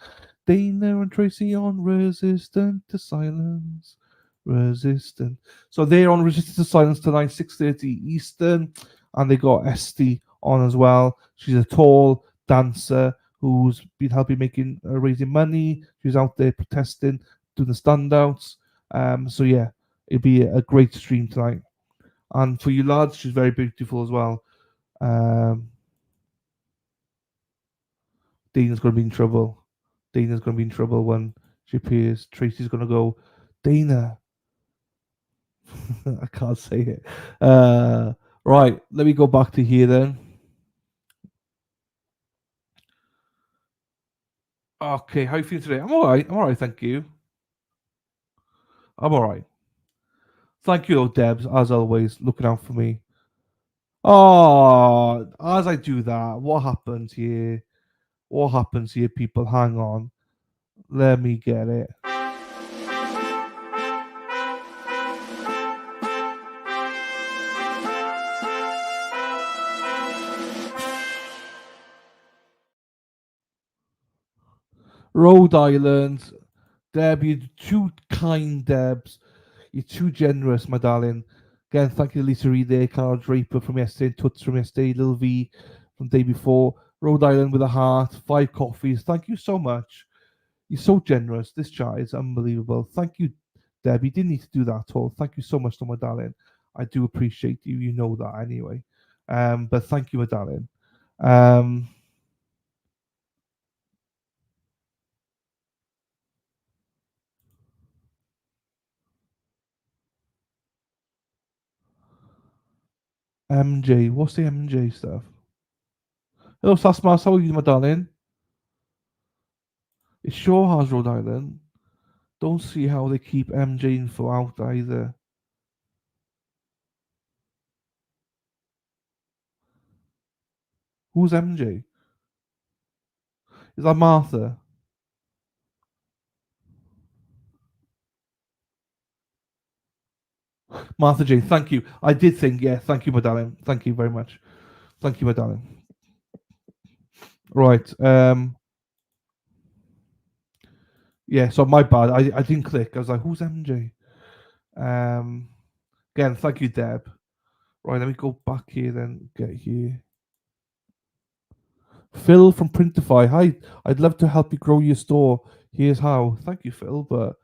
Dana and Tracy on Resistant to Silence. Resistant. So they're on Resistant to Silence tonight, 6:30 Eastern. And they got SD on as well. She's a tall dancer who's been helping making raising money. She's out there protesting, doing the standouts. So yeah, it'll be a great stream tonight. And for you lads, she's very beautiful as well. Dana's going to be in trouble. Dana's going to be in trouble when she appears. Tracy's going to go, Dana. I can't say it. Right, let me go back to here then. Okay, how you feeling today? I'm all right. I'm all right, thank you. I'm all right. Thank you, though, Debs, as always, looking out for me. Oh, as I do that, what happens here? What happens here, people? Hang on. Let me get it. Rhode Island. Deb, you're too kind, Debs. You're too generous, my darling. Again, thank you to Lisa Reed there, Carl Draper from yesterday, Toots from yesterday, Lil V from the day before, Rhode Island with a heart, 5 coffees. Thank you so much. You're so generous. This chat is unbelievable. Thank you, Deb. You didn't need to do that at all. Thank you so much, my darling. I do appreciate you. You know that anyway. But thank you, my darling. MJ, what's the MJ stuff? Hello, Sasmas. How are you, my darling? It sure has Rhode Island. Don't see how they keep MJ info out either. Who's MJ? Is that Martha? Martha Jane, thank you. I did think, yeah, thank you, my darling. Thank you very much. Thank you, my darling. Right. Yeah, so my bad. I didn't click. I was like, who's MJ? Again, thank you, Deb. Right, let me go back here then. Get here. Phil from Printify. Hi, I'd love to help you grow your store. Here's how. Thank you, Phil, but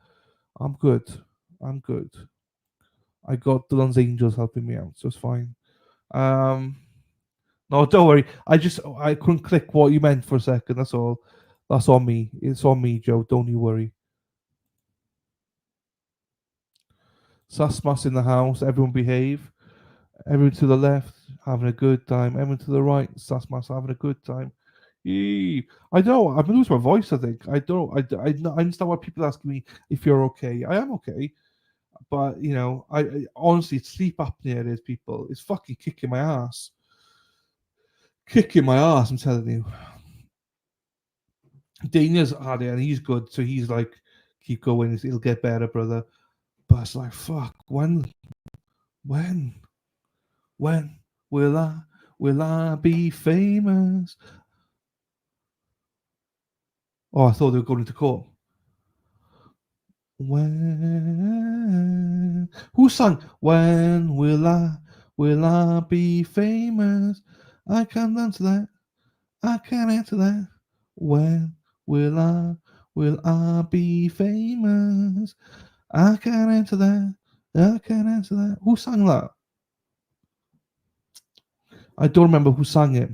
I'm good. I'm good. I got Dylan's Angels helping me out, so it's fine. No, don't worry. I couldn't click what you meant for a second. That's all. That's on me. It's on me, Joe. Don't you worry. Sasmas in the house. Everyone behave. Everyone to the left having a good time. Everyone to the right. Sasmas having a good time. Yee. I don't. I've losing my voice. I think. I don't. I understand why people asking me if you're okay. I am okay, but you know, I honestly sleep apnea. It is people. It's fucking kicking my ass. Kicking my ass. I'm telling you. Dana's had it and he's good, so he's like, keep going. It'll get better, brother. But it's like, fuck. When will I be famous? Oh, I thought they were going to court. When who sang When will I be famous? I can't answer that. I can't answer that. When will I be famous? I can't answer that. I can't answer that. Who sang that? I don't remember who sang it.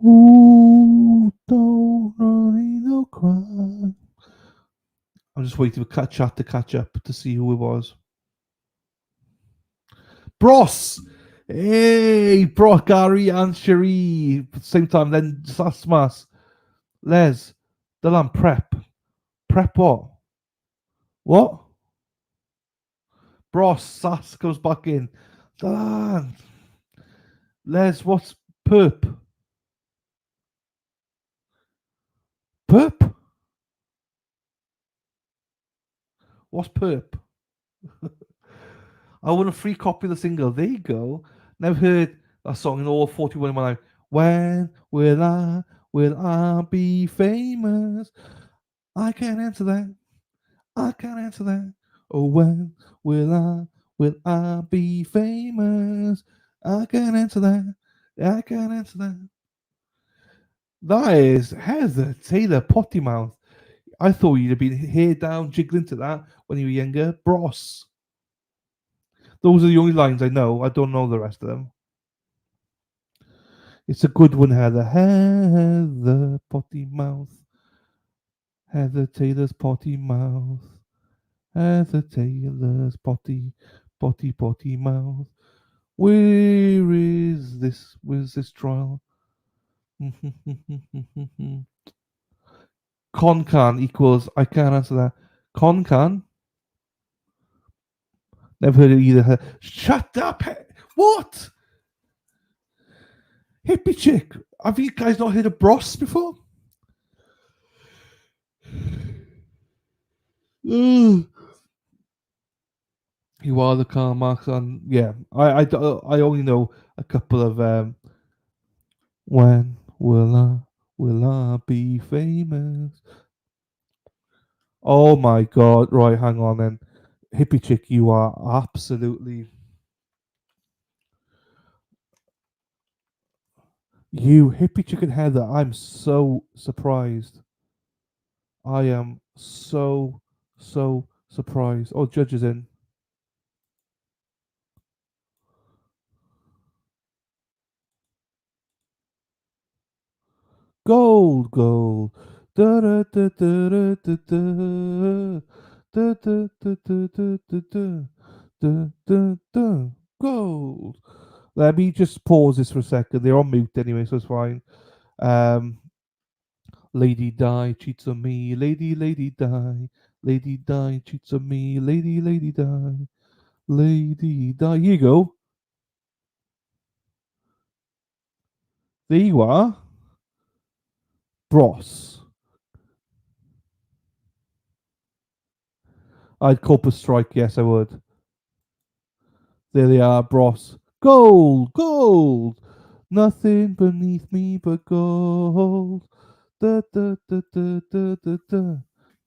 Ooh, don't really no cry. I'm just waiting for chat to catch up to see who it was. Bros! Hey, Bro, Gary and Cherie. At the same time, then Sasmas. Les. Dylan, prep. Prep what? What? Bros, Sass comes back in. Dan. Les, what's perp? Perp? What's perp? I want a free copy of the single. There you go. Never heard that song in all 41 of my life. When will I be famous? I can't answer that. I can't answer that. Oh, when will I be famous? I can't answer that. I can't answer that. That is Heather Taylor Potty Mouth. I thought you'd have been hair down jiggling to that when you were younger. Bros. Those are the only lines I know. I don't know the rest of them. It's a good one, Heather. Heather Potty Mouth. Heather Taylor's Potty Mouth. Heather Taylor's potty mouth. Where is this? Where's this trial? Concan equals. I can't answer that. Concan. Never heard it either. Shut up! What? Hippie chick. Have you guys not heard of Bros before? You are the Karl Marx on. Yeah, I only know a couple of. When will I be famous? Oh my God! Right, hang on then. Hippie chick, you are absolutely. You hippie chicken Heather, I'm so surprised. I am so surprised. Oh, Judge is in. Gold, gold. Da da da da da da da da da da da da da da da da gold. Let me just pause this for a second. They're on mute anyway, so it's fine. Lady Di cheats on me. Lady Di. Lady Di cheats on me. Lady Di. Lady Di. Here you go. There you are. Bros. I'd Corpus Strike, yes I would. There they are, Bros. Gold, gold. Nothing beneath me but gold. Da da da da da da da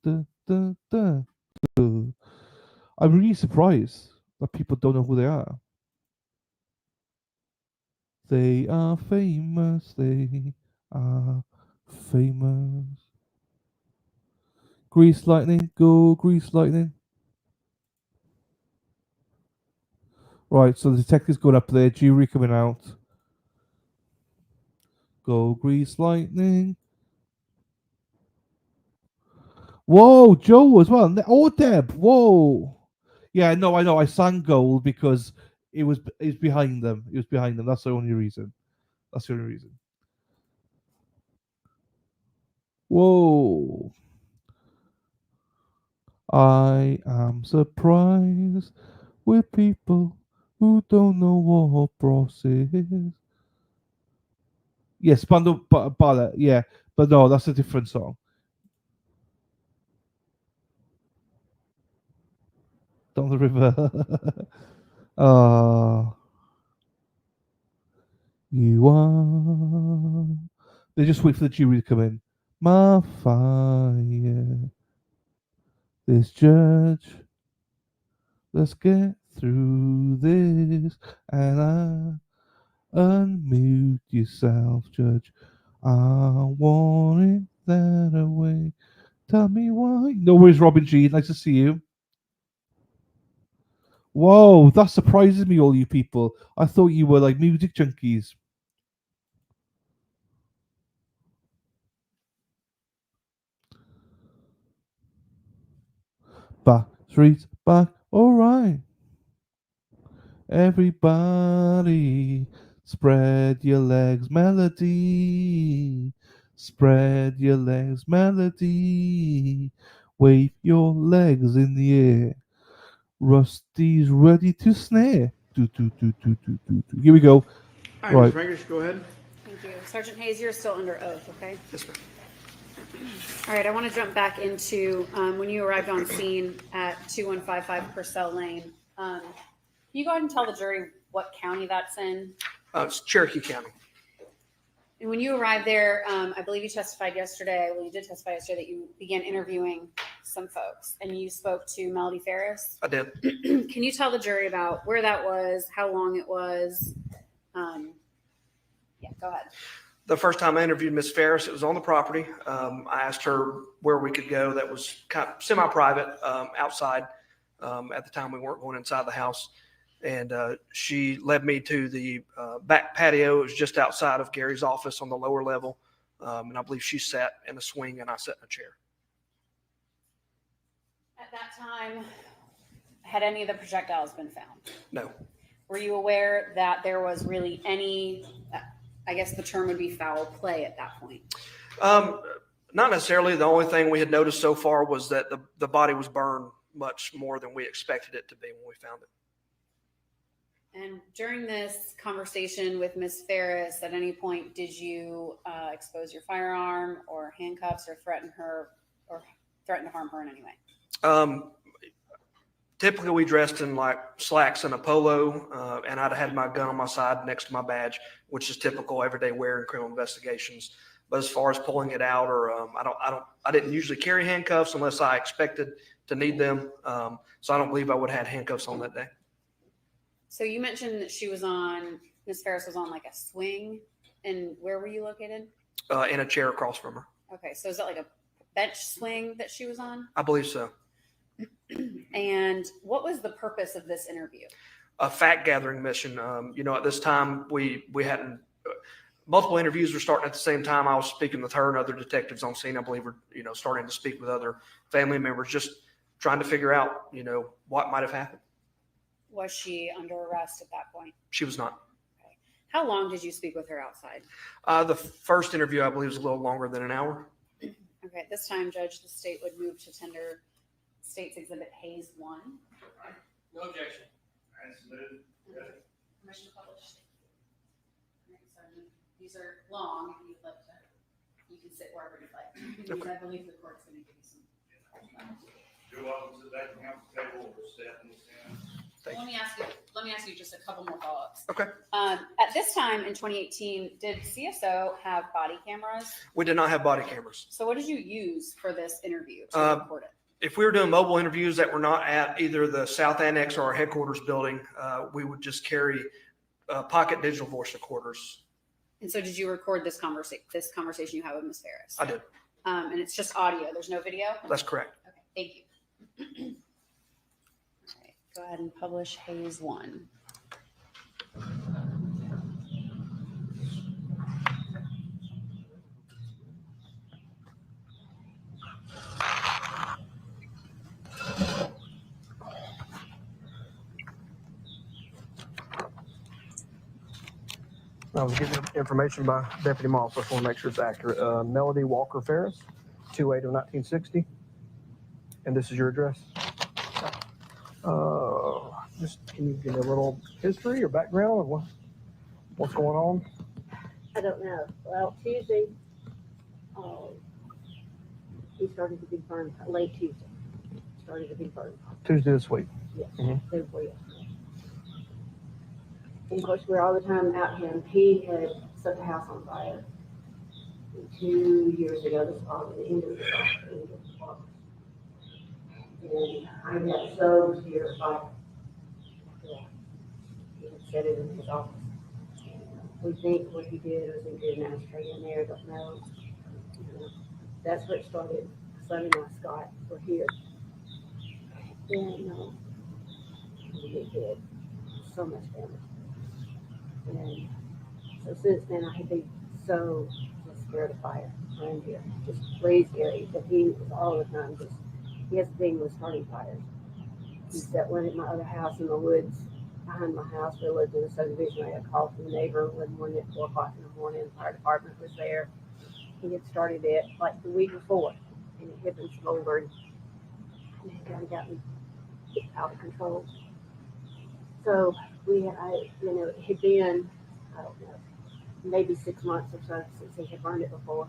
da da da. I'm really surprised that people don't know who they are. They are famous. They are famous. Grease lightning, go grease lightning. Right, so the detective's going up there, jury coming out. Go grease lightning. Whoa, Joe as well. Oh, Deb. Whoa. Yeah, no, I know. I sang gold because it was behind them. It was behind them. That's the only reason. That's the only reason. Whoa. I am surprised with people who don't know what bros is. Yes, Bundle Ballet, yeah. But no, that's a different song. Down the river. You are. They just wait for the jury to come in. My fire. This judge. Let's get through this. And unmute yourself, Judge. I want it that away. Tell me why. No worries, Robin G. Nice to see you. Whoa, that surprises me, all you people. I thought you were like music junkies. Back streets back, alright. Everybody, spread your legs, melody. Spread your legs, melody. Wave your legs in the air. Rusty's ready to snare. Do, do, do, do, do, do, do. Here we go. All right, Ms. Rankish, go ahead. Thank you. Sergeant Hayes, you're still under oath, okay? Yes, ma'am. All right, I want to jump back into when you arrived on scene at 2155 Purcell Lane. Can you go ahead and tell the jury what county that's in? It's Cherokee County. And when you arrived there, I believe you testified yesterday, well, you did testify yesterday that you began interviewing some folks and you spoke to Melody Farris. I did. Can you tell the jury about where that was, how long it was? Yeah, go ahead. The first time I interviewed Ms. Farris, it was on the property. I asked her where we could go that was kind of semi-private outside. At the time, we weren't going inside the house. And she led me to the back patio. It was just outside of Gary's office on the lower level. And I believe she sat in a swing and I sat in a chair. At that time, had any of the projectiles been found? No. Were you aware that there was really any, I guess the term would be foul play at that point? Not necessarily. The only thing we had noticed so far was that the body was burned much more than we expected it to be when we found it. And during this conversation with Ms. Farris, at any point did you expose your firearm or handcuffs or threaten to harm her in any way? Typically, we dressed in like slacks and a polo, and I'd had my gun on my side next to my badge, which is typical everyday wear in criminal investigations. But as far as pulling it out, or I didn't usually carry handcuffs unless I expected to need them. So I don't believe I would have had handcuffs on that day. So you mentioned that Ms. Farris was on like a swing, and where were you located? In a chair across from her. Okay, so is that like a bench swing that she was on? I believe so. And what was the purpose of this interview? A fact gathering mission. At this time we hadn't multiple interviews were starting at the same time. I was speaking with her and other detectives on scene. I believe we're starting to speak with other family members, just trying to figure out what might have happened. Was she under arrest at that point? She was not. Okay. How long did you speak with her outside? The first interview, I believe, was a little longer than an hour. Okay. At this time, Judge, the state would move to tender State's Exhibit Hayes 1. No objection. Permission to publish. So these are long. If you'd like to, you can sit wherever you'd like. Because I believe the court's going to give you some. You're welcome to sit back and have the table or sit in the stand. Let me ask you just a couple more follow-ups. Okay. At this time in 2018, did CSO have body cameras? We did not have body cameras. So what did you use for this interview to record it? If we were doing mobile interviews that were not at either the South Annex or our headquarters building, we would just carry pocket digital voice recorders. And so did you record this conversation you had with Ms. Farris? I did. And it's just audio. There's no video? That's correct. Okay, thank you. All right, go ahead and publish Hayes 1. I was given information by Deputy Moss. I just want to make sure it's accurate. Melody Walker Farris, 2/8 of 1960. And this is your address? Just can you give me a little history or background of what's going on? I don't know. Well, Tuesday, he started to be burned. Late Tuesday, started to be burned. Tuesday this week. Yes, Mhm. day before yesterday. And of course, we're all the time out him. He had set the house on fire 2 years ago. This August, the end of August. And I got so terrified. Yeah, he had set it in his office. We think what he did was he did an ashtray in there. Don't know. That's where it started. Sonny and I, Scott, were here. And it did so much damage. And so since then, I have been so just scared of fire around here. Just crazy scary. But he was all the time just, his thing was starting fires. He set one at my other house in the woods behind my house. We lived in a subdivision. I got a call from the neighbor one morning at 4 o'clock in the morning. The fire department was there. He had started it like the week before, and it had been smoldered and had kind of gotten out of control. So it had been, I don't know, maybe 6 months or so since he had burned it before.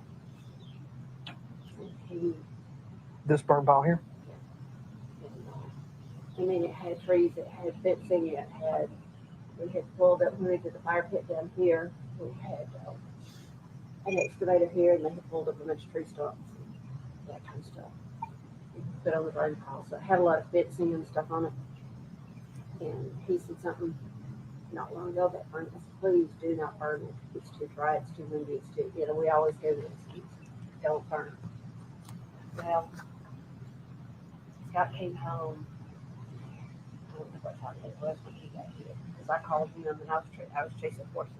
And This burn pile here? I mean, it had trees, it had fencing, we had pulled up, when we did the fire pit down here, we had an excavator here, and they had pulled up a bunch of tree stumps, and that kind of stuff. Put on the burn pile, so it had a lot of fencing and stuff on it. And he said something not long ago about burning. I said, please do not burn it. It's too dry, it's too windy, it's too, we always go to the excuse. Don't burn it. Well, Scott came home. I don't know what time it was when he got here, because I called him and I was chasing horses.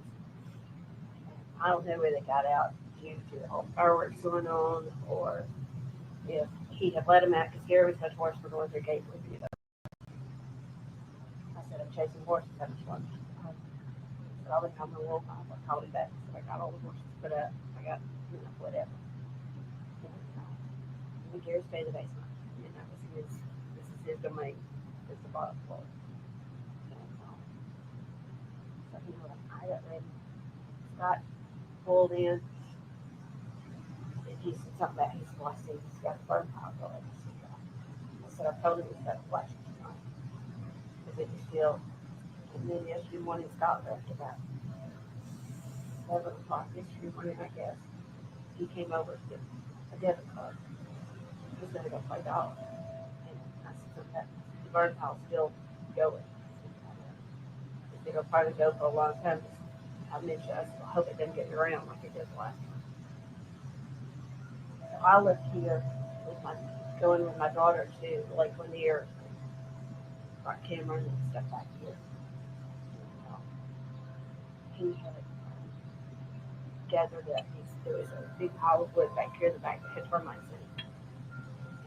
I don't know where they got out due to all fireworks going on, or if he had let him out, because Gary was much worse for going through gate with you. I said, I'm chasing horses. How much fun? So I went home and woke up. I called him back. So I got all the horses put up. I got, whatever. And Gary stayed in the basement. And that was this is his domain. It's the bottom floor. So I got ready. Scott pulled in. And he said something about his blessing. He's got a burn pile going. I said, I told him he's got a blessing tonight. Because it was still. And then yesterday morning, Scott left about 7 o'clock yesterday morning, I guess. He came over to get a debit card. He was going to go play golf. And I said, that the burn pile's still going. It'll probably go for a long time. I mentioned, I hope it doesn't get around like it did last time. So I left here going with my daughter to Lake Lanier, brought Cameron and stuff back here. He had gathered up. There was a big pile of wood back here in the back that had termites in it.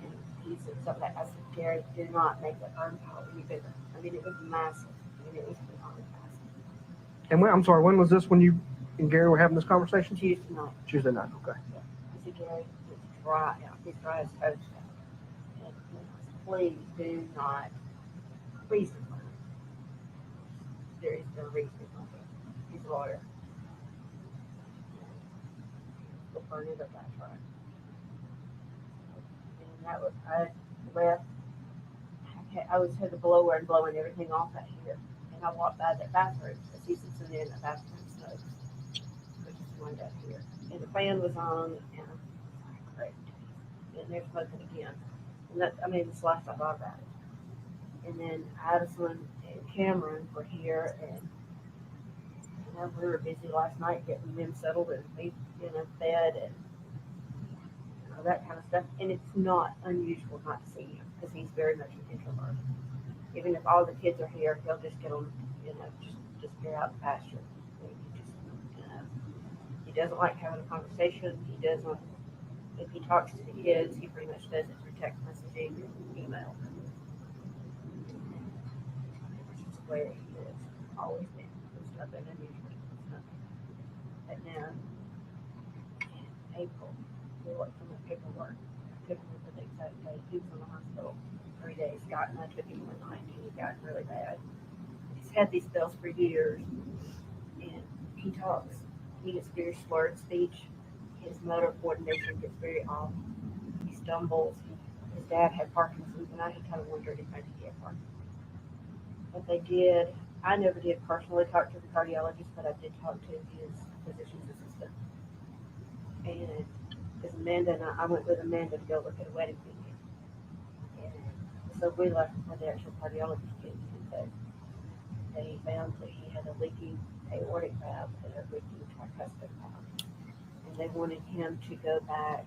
And he said something like, I said, Gary, do not make that burn pile any bigger. I mean, it was massive. I mean, it was beyond massive. And I'm sorry, when was this when you and Gary were having this conversation? Tuesday night. Tuesday night, okay. Yeah. I said, Gary, it's dry out. It's dry as toast out. And please do not, please do not. There is no reason to do it. He's a lawyer. We'll burn it up that right. And that was, I left. I was had the blower and blowing everything off out here. And I walked by that bathroom. I see something in the bathroom smoke, which is one down here. And the fan was on, and I'm like, great. And they're smoking again. And that, I mean, it's the last I thought about it. And then Addison and Cameron were here, and we were busy last night getting them settled and me in a bed and that kind of stuff. And it's not unusual not to see him because he's very much an introvert. Even if all the kids are here, he'll just get on, just disappear out in the pasture. He doesn't like having a conversation. He doesn't. If he talks to the kids, he pretty much does it through text messaging and email. Which is where he is. Always been. There's nothing unusual. But now, in April, we worked on the paperwork. I took him for the exact day. He was in the hospital 3 days. Scott and I took him one night, and he got really bad. He's had these spells for years, and he talks. He gets very slurred speech. His motor coordination gets very off. He stumbles. His dad had Parkinson's, and I had kind of wondered if maybe he had Parkinson's. But they did. I never did personally talk to the cardiologist, but I did talk to his physician's assistant. And because Amanda and I went with Amanda to go look at a wedding venue. And so we left before the actual cardiologist came in, but they found that he had a leaking aortic valve and a leaking tricuspid valve. And they wanted him to go back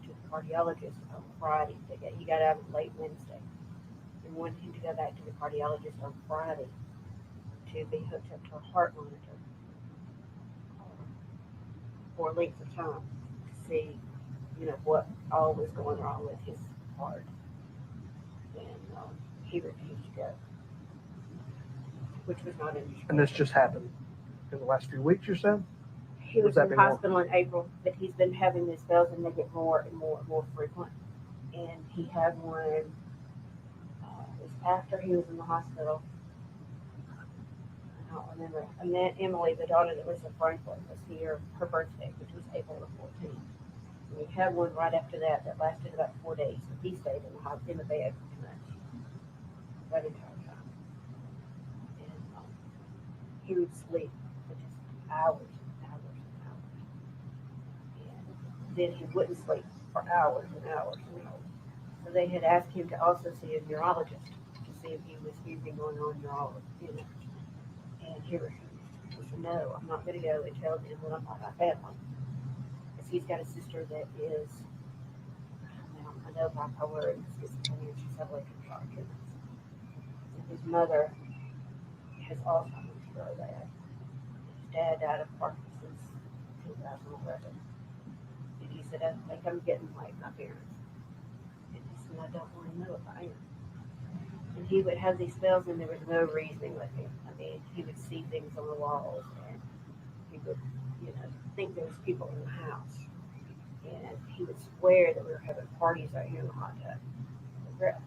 to the cardiologist on Friday. He got out late Wednesday. They wanted him to go back to the cardiologist on Friday to be hooked up to a heart monitor for a length of time to see, what all was going wrong with his heart. And he refused to go, which was not unusual. And this just happened in the last few weeks, you said? He was in the hospital in April, but he's been having these spells, and they get more and more and more frequent. And he had one after he was in the hospital, I don't remember. And then Emily, the daughter that lives in Franklin, was here, her birthday, which was April the 14th. And we had one right after that that lasted about 4 days. And he stayed in the bed pretty much that entire time. And he would sleep for just hours and hours and hours. And then he wouldn't sleep for hours and hours and hours. So they had asked him to also see a neurologist to see if he was anything going on neurology. And he refused. He said, no, I'm not going to go and tell them that I'm not my family. Because he's got a sister that is, I know bipolar and schizophrenia, she's heavily controlled. And his mother has Alzheimer's really bad. His dad died of Parkinson's in 2011. And he said, I think I'm getting like my parents. And he said, I don't really know if I am. And he would have these spells and there was no reasoning with him. I mean, he would see things on the walls and he would, think there was people in the house. And he would swear that we were having parties out here in the hot tub.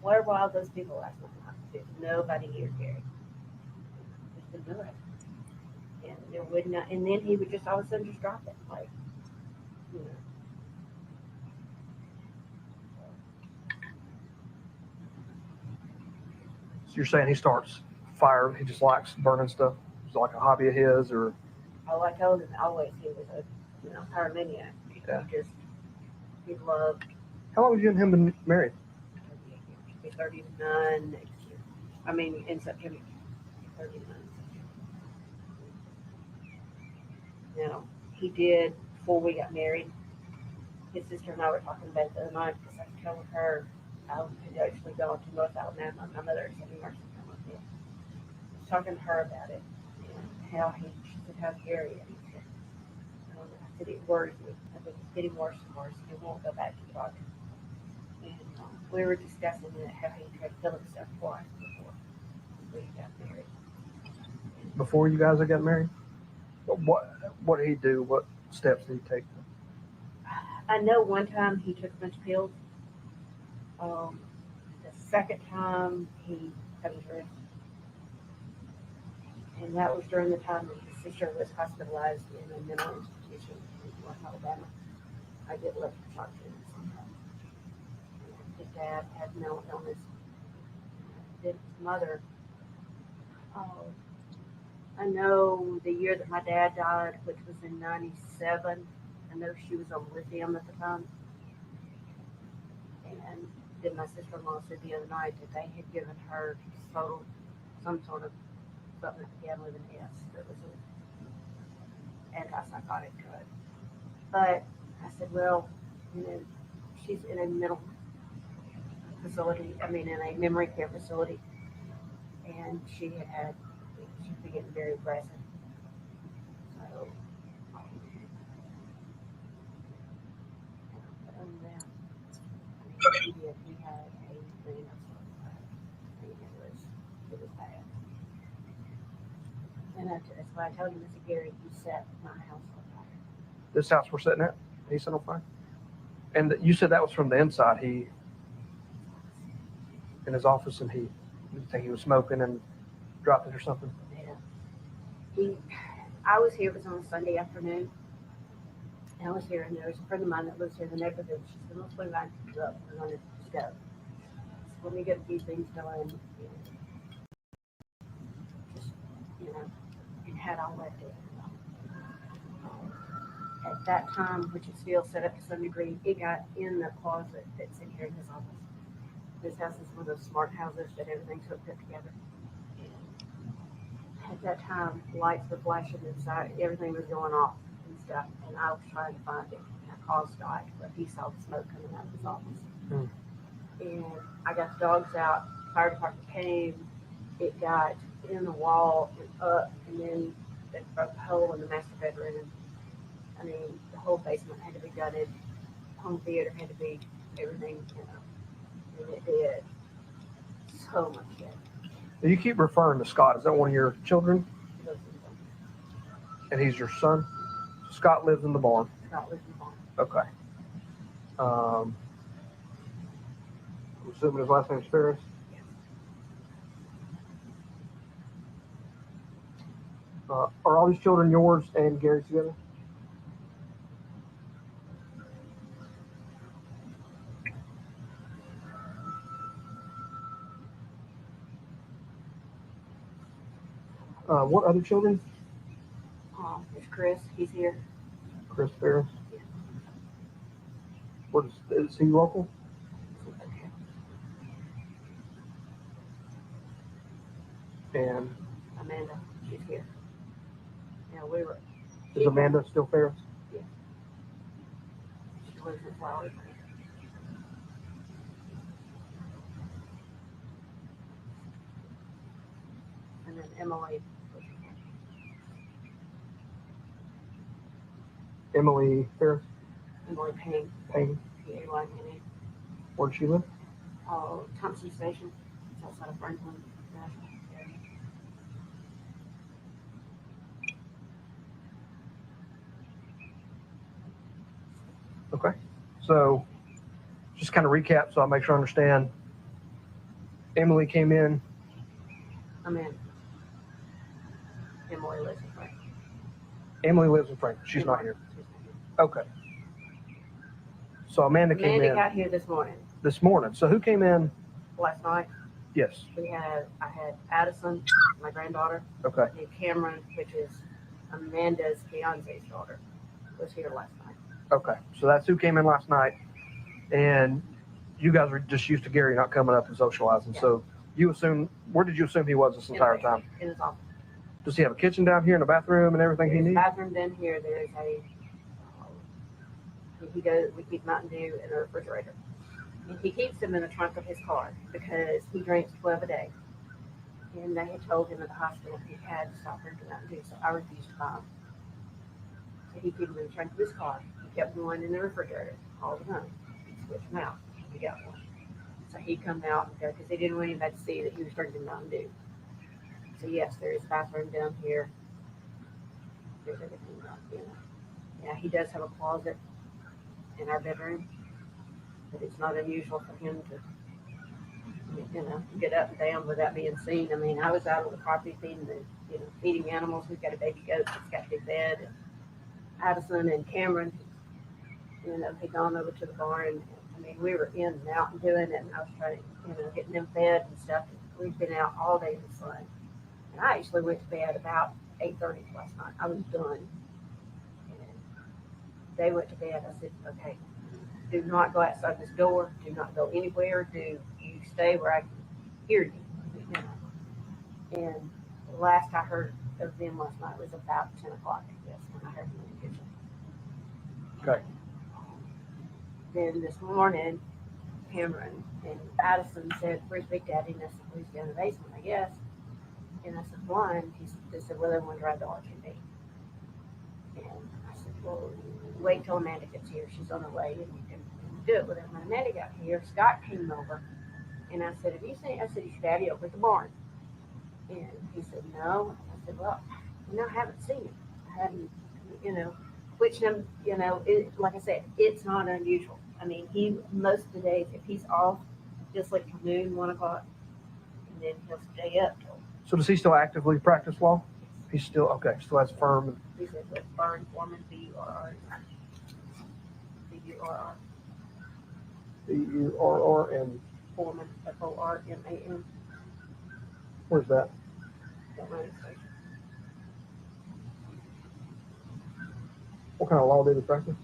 Where were all those people last night? There's nobody here, Gary. There's been nobody. And there would not, and then he would just all of a sudden just drop it, like, So you're saying he starts fire, he just likes burning stuff? It's like a hobby of his, or? Oh, I told him always he was a, pyromaniac. Yeah. He loved. How long have you and him been married? 38 years. He'll be 39 next year. I mean, in September. 39. Now, he did, before we got married, his sister and I were talking about it the other night because I was telling her I had actually gone to North Alabama. My mother is in nursing home with me. I was talking to her about it and how she said, how Gary is. I said, it worries me. I think it's getting worse and worse. He won't go back to the doctor. And we were discussing how he tried to kill himself twice before we got married. Before you guys got married? What did he do? What steps did he take? I know one time he took a bunch of pills. The second time he cut his wrist. And that was during the time that his sister was hospitalized in a mental institution in North Alabama. I get electroshock treatment sometimes. His dad had mental illness. Then his mother, I know the year that my dad died, which was in 97, I know she was on lithium at the time. And then my sister-in-law said the other night that they had given her some sort of something that began with an S that was an antipsychotic drug. But I said, well, she's in a mental facility, in a memory care facility, and she's been getting very aggressive. So, other than that, we had a million it was bad. And that's why I told him, Mr. Gary, you set my house on fire. This house we're sitting at, he set on fire? And you said that was from the inside. He, in his office, and you think he was smoking and dropped it or something? Yeah. I was here, it was on a Sunday afternoon. And I was here, and there was a friend of mine that lives here in the neighborhood. She said, let's swing back to the we're going to just go. So let me get a few things done. And had all that done. At that time, which is still set up to some degree, it got in the closet that's in here in his office. This house is one of those smart houses that everything's hooked up together. And at that time, lights were flashing inside, everything was going off and stuff, and I was trying to find it. And I called Scott, but he saw the smoke coming out of his office. And I got the dogs out, fire department came, it got in the wall and up, and then they broke a hole in the master bedroom. The whole basement had to be gutted. Home theater had to be everything, and it did so much damage. You keep referring to Scott. Is that one of your children? And he's your son? Scott lives in the barn. Scott lives in the barn. Okay. I'm assuming his last name's Farris? Yes. Are all these children yours and Gary's together? What other children? There's Chris. He's here. Chris Farris. Is he local? And Amanda. She's here. Yeah, is Amanda still Farris? Yeah. She lives in Flowers. And then Emily. Emily Farris? Emily Payne. Payne. P-A-Y-N-E. Where does she live? Thompson Station. It's outside of Franklin. National area. Okay. So just kind of recap so I make sure I understand. Emily came in. Amanda. Emily lives in Franklin. Emily lives in Franklin. She's not here. Okay. So Amanda came in got here this morning. this morning. So who came in? Last night, Yes. I had Addison, my granddaughter, Okay. and Cameron, which is Amanda's fiance's daughter, was here last night. Okay. So that's who came in last night. And you guys were just used to Gary not coming up and socializing. Yeah. So where did you assume he was this entire time? In his office. Does he have a kitchen down here and a bathroom and everything he There's a needs? bathroom down here. There's we keep Mountain Dew in the refrigerator. And he keeps them in the trunk of his car because he drinks 12 a day. And they had told him at the hospital he had to stop drinking Mountain Dew, so I refused to buy them. So he kept them in the trunk of his car. He kept one in the refrigerator all the time. He'd switch them out. He got one. So he'd come out and go, because he didn't want anybody to see that he was drinking Mountain Dew. So yes, there is a bathroom down here. There's everything down here. Yeah, he does have a closet in our bedroom, but it's not unusual for him to, get up and down without being seen. I mean, I was out on the property feeding animals. We've got a baby goat that's got his bed. And Addison and Cameron, had gone over to the barn. I mean, we were in and out and doing it, and I was trying to, getting them fed and stuff. We've been out all day in the sun. And I actually went to bed about 8:30 last night. I was done. And they went to bed. I said, okay, do not go outside this door. Do not go anywhere. Do you stay where I can hear you. And the last I heard of them last night was about 10 o'clock, I guess, when I heard them in the kitchen. Okay. Then this morning, Cameron and Addison said, where's Big Daddy? And I said, well, he's down in the basement, I guess. And I said, why? They said, well, they want to ride the RTV. And I said, well, wait till Amanda gets here. She's on her way, and you can do it with her. When Amanda got here, Scott came over, and I said, have you seen? I said, is your daddy over at the barn? And he said, no. I said, well, I haven't seen him. I haven't, which, like I said, it's not unusual. I mean, most of the days, if he's off, just like till noon, 1 o'clock, and then he'll stay up till. So does he still actively practice law? He's still, okay, still has firm. He says that's Burn Foreman, B-U-R-R. B-U-R-R. B-U-R-R and Foreman, F-O-R-M-A-N. where's that? What kind of law did he practice?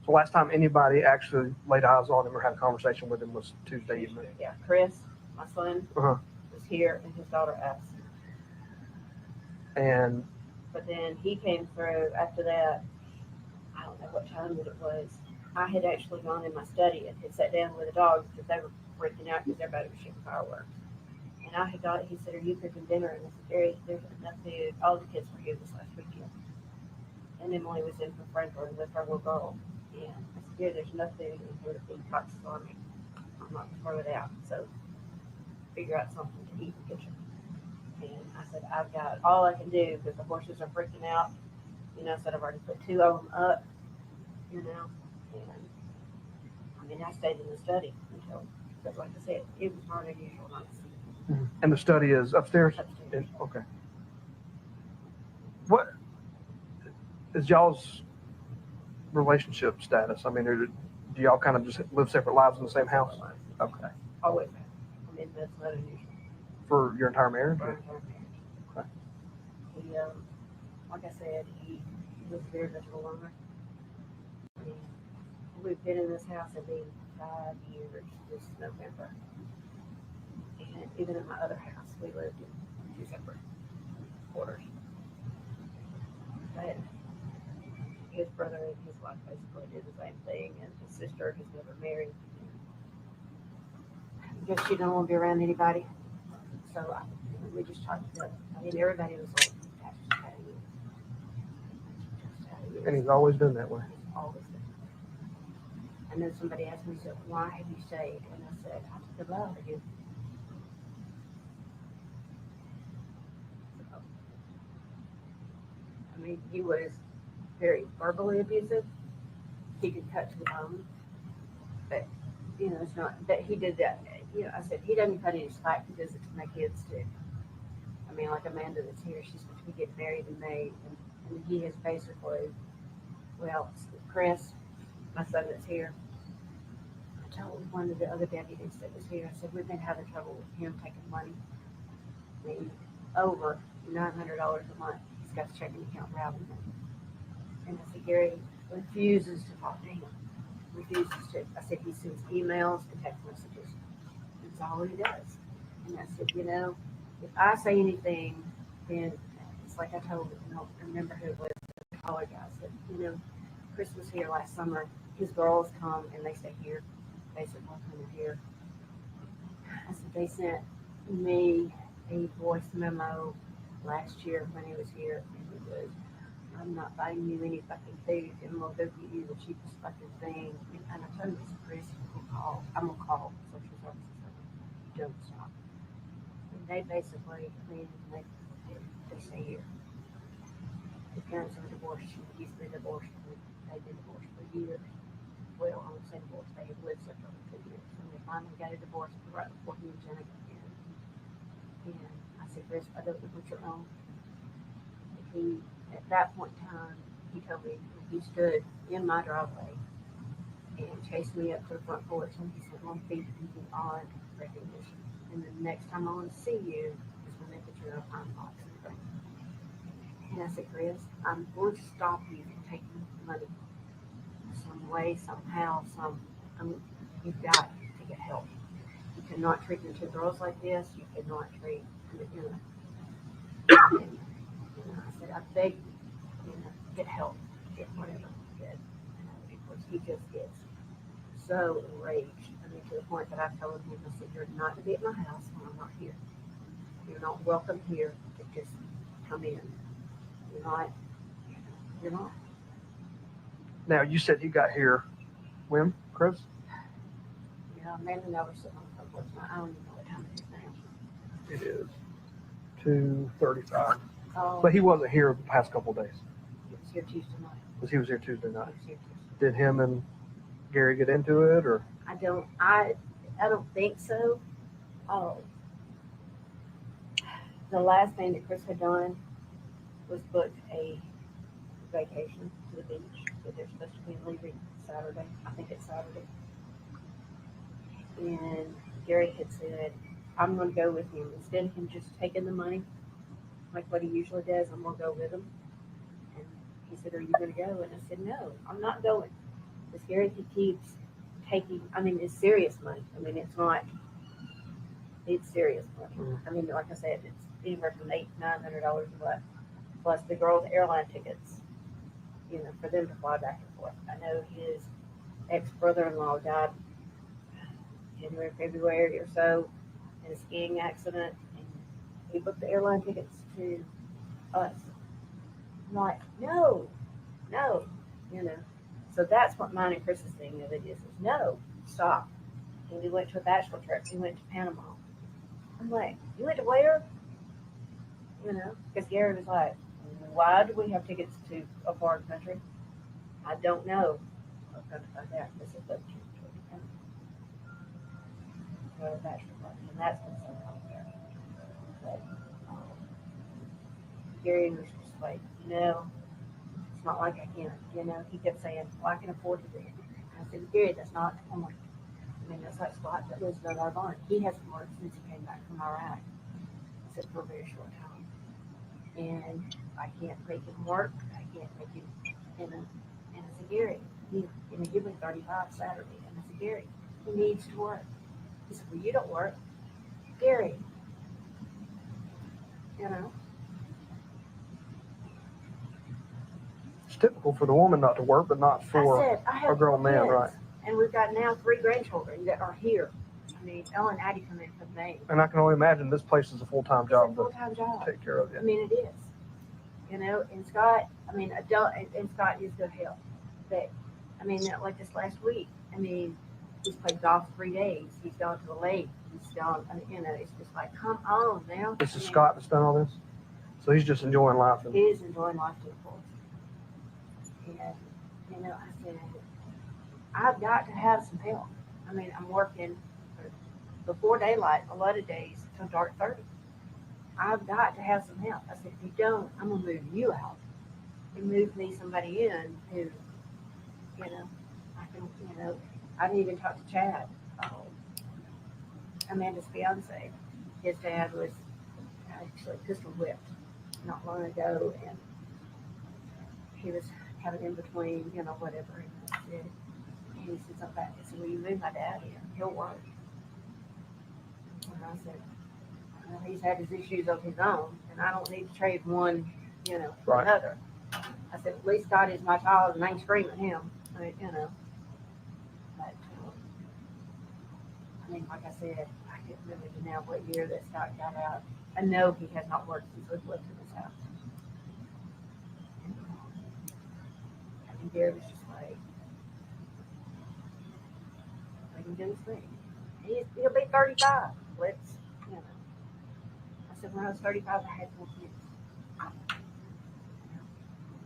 So last time anybody actually laid eyes on him or had a conversation with him was Tuesday evening. Yeah, Chris, my son, Uh-huh. was here, and his daughter Addison. And But then he came through after that. I don't know what time it was. I had actually gone in my study and had sat down with the dogs because they were freaking out because everybody was shooting fireworks. And I had got, he said, are you cooking dinner? And I said, Gary, there's enough food. All the kids were here this last weekend. And Emily was in from Franklin with her little girl. And I said, Gary, there's enough food in here to feed Cox's Army. I'm not going to throw it out. So figure out something to eat in the kitchen. And I said, I've got all I can do because the horses are freaking out. So I've already put 2 of them up, and I mean, I stayed in the study until, but like I said, it was not unusual nights. And the study is upstairs? Upstairs. Okay. What is y'all's relationship status? I mean, do y'all kind of just live separate lives in the same house? Okay. Always have. I mean, that's not unusual. For your entire marriage? For our entire marriage. Okay. He, like I said, he was very much a loner. I mean, we've been in this house, it'll be 5 years this November. And even in my other house, we lived in 2 separate quarters. But his brother and his wife basically did the same thing, and his sister who's never married. I guess she don't want to be around anybody. So we just talked to, I mean, everybody was like, "That's just how he is. Just how he is." And he's always been that way. He's always been. And then somebody asked me, said, "Why have you stayed?" And I said, "I took the love of you." So, I mean, he was very verbally abusive. He could cut to the bone, but it's not that he did that. I said he doesn't cut any slack. He does it to my kids too. I mean, like Amanda that's here, she's going to get married in May, and he has basically, well, Chris, my son that's here, I told one of the other deputies that was here, I said, we've been having trouble with him taking money. I mean, over $900 a month. He's got a checking account routing. And I said, Gary refuses to talk to him. Refuses to. I said, he sends emails and text messages. That's all he does. And I said, if I say anything, then it's like I told him, I don't remember who it was, the college guy. I said, Chris was here last summer. His girls come and they stay here. They said, "Well, come here." I said, they sent me a voice memo last year when he was here, and it was, "I'm not buying you any fucking food, and we'll go get you the cheapest fucking thing." And I told him, Chris, I'm gonna call social services. Don't stop. And they basically, they stay here. The parents are divorced. He's been divorced. They've been divorced for years. Well, I would say divorced. They have lived separately for 2 years. And they finally got a divorce right before he and Jenna got married. And I said, Chris, I don't know what you're on. At that point in time, he told me he stood in my driveway and chased me up to the front porch, and he said, "I'm feeding you beyond recognition. And the next time I want to see you is when they put you in a pine box and bring you." And I said, Chris, I'm going to stop you from taking money some way, somehow, you've got to get help. You cannot treat your 2 girls like this. You cannot treat, and, I said, I beg you, get help, get whatever, get. Because he just gets so enraged. I mean, to the point that I've told him, I said, you're not to be at my house when I'm not here. You're not welcome here. Just come in. You're not. Now, you said he got here when, Chris? Amanda and I were sitting on the front porch. I don't even know what time it is now. It is 2:35. Oh, But he wasn't here the past couple of days. he was here Tuesday night. Because he was here Tuesday night. He was here Tuesday. Did him and Gary get into it, or? I don't think so. Oh, the last thing that Chris had done was book a vacation to the beach that they're supposed to be leaving Saturday. I think it's Saturday. And Gary had said, I'm going to go with him. Instead of him just taking the money, like what he usually does, I'm going to go with him. And he said, are you going to go? And I said, no, I'm not going. Because Gary, he keeps taking, it's serious money. It's serious money. Mm-hmm. Like I said, it's anywhere from $800-900 a month, plus the girls' airline tickets, for them to fly back and forth. I know his ex-brother-in-law died January, February or so in a skiing accident, and he booked the airline tickets to us. I'm like, no. So that's what mine and Chris's thing of it is no, stop. And we went to a bachelor trip. We went to Panama. I'm like, you went to where? Because Gary was like, Why do we have tickets to a foreign country? I don't know. I've got to find out. This is the bachelor party, and that's been so out there. But Gary was just like, it's not like I can't. He kept saying, well, I can afford to do it. I said, Gary, that's not the point. I mean, that's like Scott that lives in our barn. He hasn't worked since he came back from Iraq. I said, for a very short time. And I can't make him work. I can't make him, and I said, Gary, give me 35 Saturday. And I said, Gary, he needs to work. He said, well, you don't work. Gary, It's typical for the woman not to work, but not for I said, I have a grown man, kids, right? And we've got now 3 grandchildren that are here. I mean, Ella and Addie come in from Maine. And I can only imagine this place is a full-time job to Full-time job. take care of you. I mean, it is. And Scott, and Scott is good help. But, like this last week, he's played golf 3 days. He's gone to the lake. He's gone, it's just like, come on now. This is Scott that's done all this? So he's just enjoying life. He is enjoying life to the fullest. And, I said, I've got to have some help. I'm working before daylight a lot of days till dark 30. I've got to have some help. I said, if you don't, I'm going to move you out and move me somebody in who, I can, I didn't even talk to Chad, Amanda's fiance. His dad was actually pistol whipped not long ago, and he was having in between, whatever. And he said something back. He said, will you move my dad in? He'll work. And I said, well, he's had his issues of his own, and I don't need to trade one, for another. I said, at least God is my child, and I ain't screaming at him, but, like I said, I can't remember now what year that Scott got out. I know he has not worked since we've lived in this house. And Gary was just like, I can do this thing. He'll be 35. Let's, I said, when I was 35, I had 4 kids.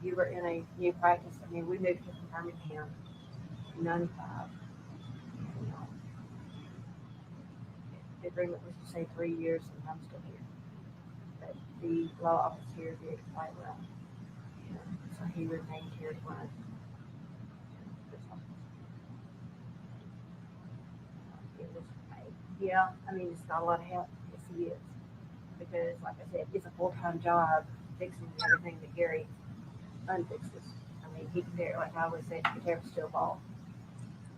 You were in a new practice. We moved to Birmingham in 95. The agreement was to say 3 years, and I'm still here. But the law office here did quite well. So he remained here to run. It was, it's not a lot of help. Yes, he is. Because, like I said, it's a full-time job fixing everything that Gary unfixes. He can tear, like I always said, he can tear a steel ball.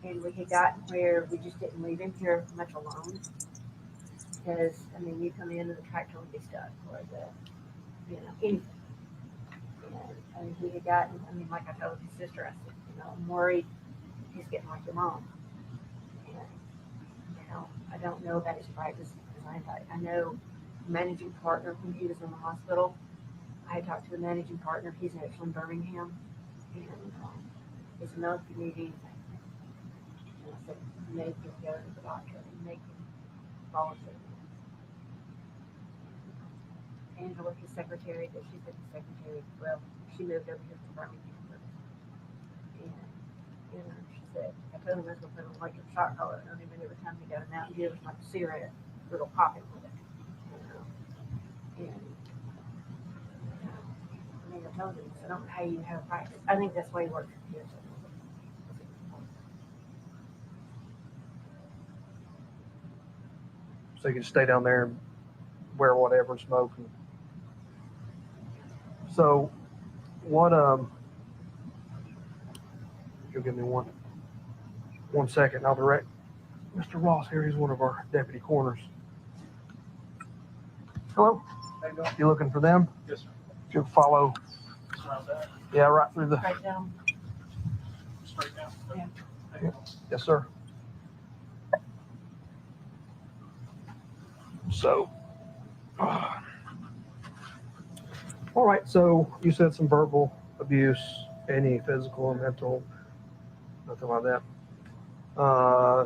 And we had gotten where we just didn't leave him here much alone. Because, you come in and the tractor would be stuck, or anything. And he had gotten, like I told his sister, I said, I'm worried he's getting like your mom. And, I don't know about his practice. I know the managing partner when he was in the hospital. I had talked to the managing partner. He's actually in Birmingham. And he said, no, if you need anything. And I said, make him go to the doctor and make him volunteer. Angela, his secretary, that she's been the secretary, well, she moved over here from Birmingham. And, she said, I told him I was going to put an electric shock collar on him, and every time he got an out, he was like a cigarette, little popping with it. And, I told him, I don't know how you have practice. I think that's why he works here. So you can stay down there and wear whatever and smoke. So, what, you'll give me one second. I'll direct Mr. Ross here. He's one of our deputy coroners. Hello? You looking for them? Yes, sir. You follow? Yeah, right through the. Right down. Straight down. Yeah. Yes, sir. So, all right. So you said some verbal abuse, any physical and mental, nothing like that.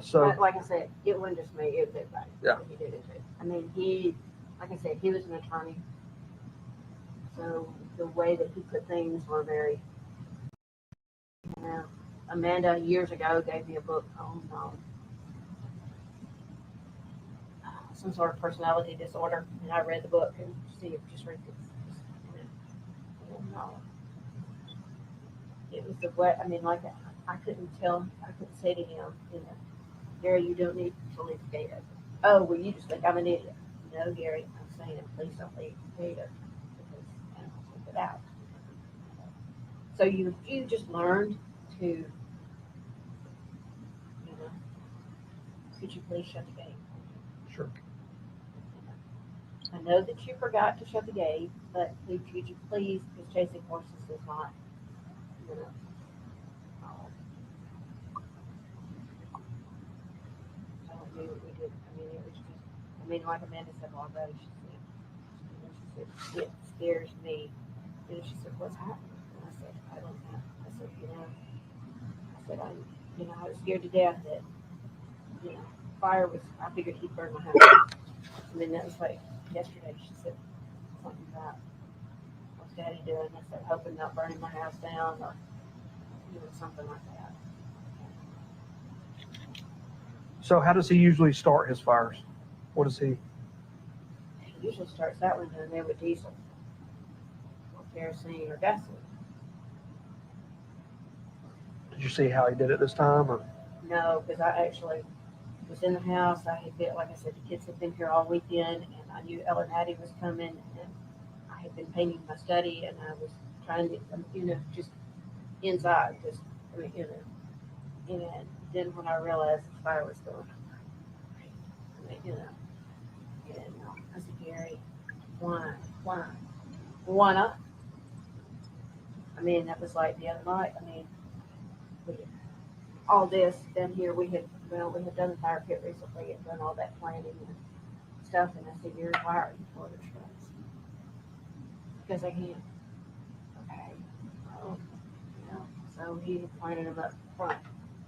So, like I said, it wasn't just me; it was everybody. Yeah. He did it too. He, like I said, he was an attorney, so the way that he put things were very, you know, Amanda years ago gave me a book on some sort of personality disorder, and I read the book and just read this. And, it was the way. I mean, like I couldn't say to him, you know, Gary, you don't need to leave the gate open. Oh, well, you just think I'm an idiot. No, Gary, I'm saying, please don't leave the gate open because animals will get out. So you just learned to, you know, could you please shut the gate? Sure. I know that you forgot to shut the gate, but could you please, because chasing horses is not, you know. So we did. I mean, it was just. I mean, like Amanda said already, she said, it scares me. And she said, what's happening? And I said, I don't know. I said, you know, I was scared to death that, you know, fire was. I figured he'd burn my house. And then that was like yesterday. She said something about what's Daddy doing? I said, hoping not burning my house down or, you know, something like that. So how does he usually start his fires? What does he? He usually starts that one down there with diesel or kerosene or gasoline. Did you see how he did it this time? Or? No, because I actually was in the house. I had been, like I said, the kids had been here all weekend, and I knew Ella and Addie was coming, and I had been painting my study, and I was trying to, you know, just inside, just, I mean, you know. And then when I realized the fire was going, I mean, you know, and I said, Gary, why not? I mean, that was like the other night. I mean, all this down here, we had done the fire pit recently and done all that planning and stuff. And I said, Gary, why are you pulling the strings? Because I can't. Okay. Well, you know, so he had planted them up front.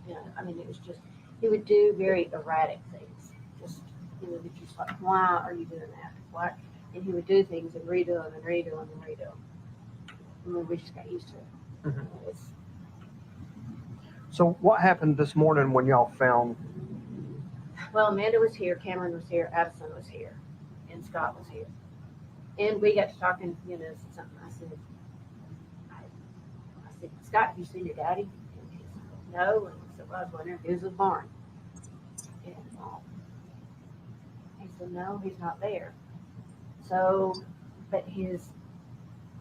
You know, I mean, it was just, he would do very erratic things. Just, you know, that just like, why are you doing that? Why? And he would do things and redo them and redo them and redo them. I mean, we just got used to it. Mm-hmm. It's, So what happened this morning when y'all found? well, Amanda was here, Cameron was here, Addison was here, and Scott was here. And we got to talking, you know, something. I said, Scott, have you seen your daddy? And he said, no. And I said, well, I was wondering if he was at the barn. And he said, no, he's not there. So, but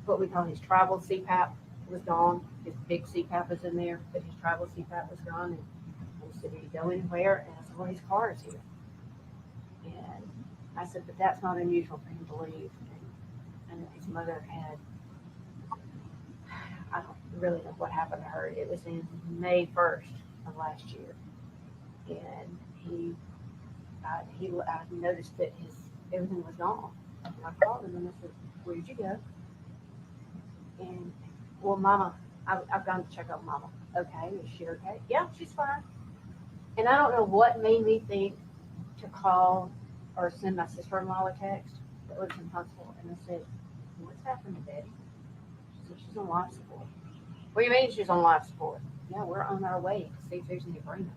what we call his tribal CPAP was gone. His big CPAP was in there, but his tribal CPAP was gone. And I said, did he go anywhere? And I said, well, his car is here. And I said, but that's not unusual for him to leave. And his mother had, I don't really know what happened to her. It was in May 1st of last year. And I noticed that everything was gone. And I called him and I said, where'd you go? And, well, Mama, I've gone to check on Mama. Okay, is she okay? Yeah, she's fine. And I don't know what made me think to call or send my sister-in-law a text that lives in Huntsville. And I said, what's happened to Betty? She said, she's on life support. What do you mean she's on life support? Yeah, we're on our way to see if there's any brain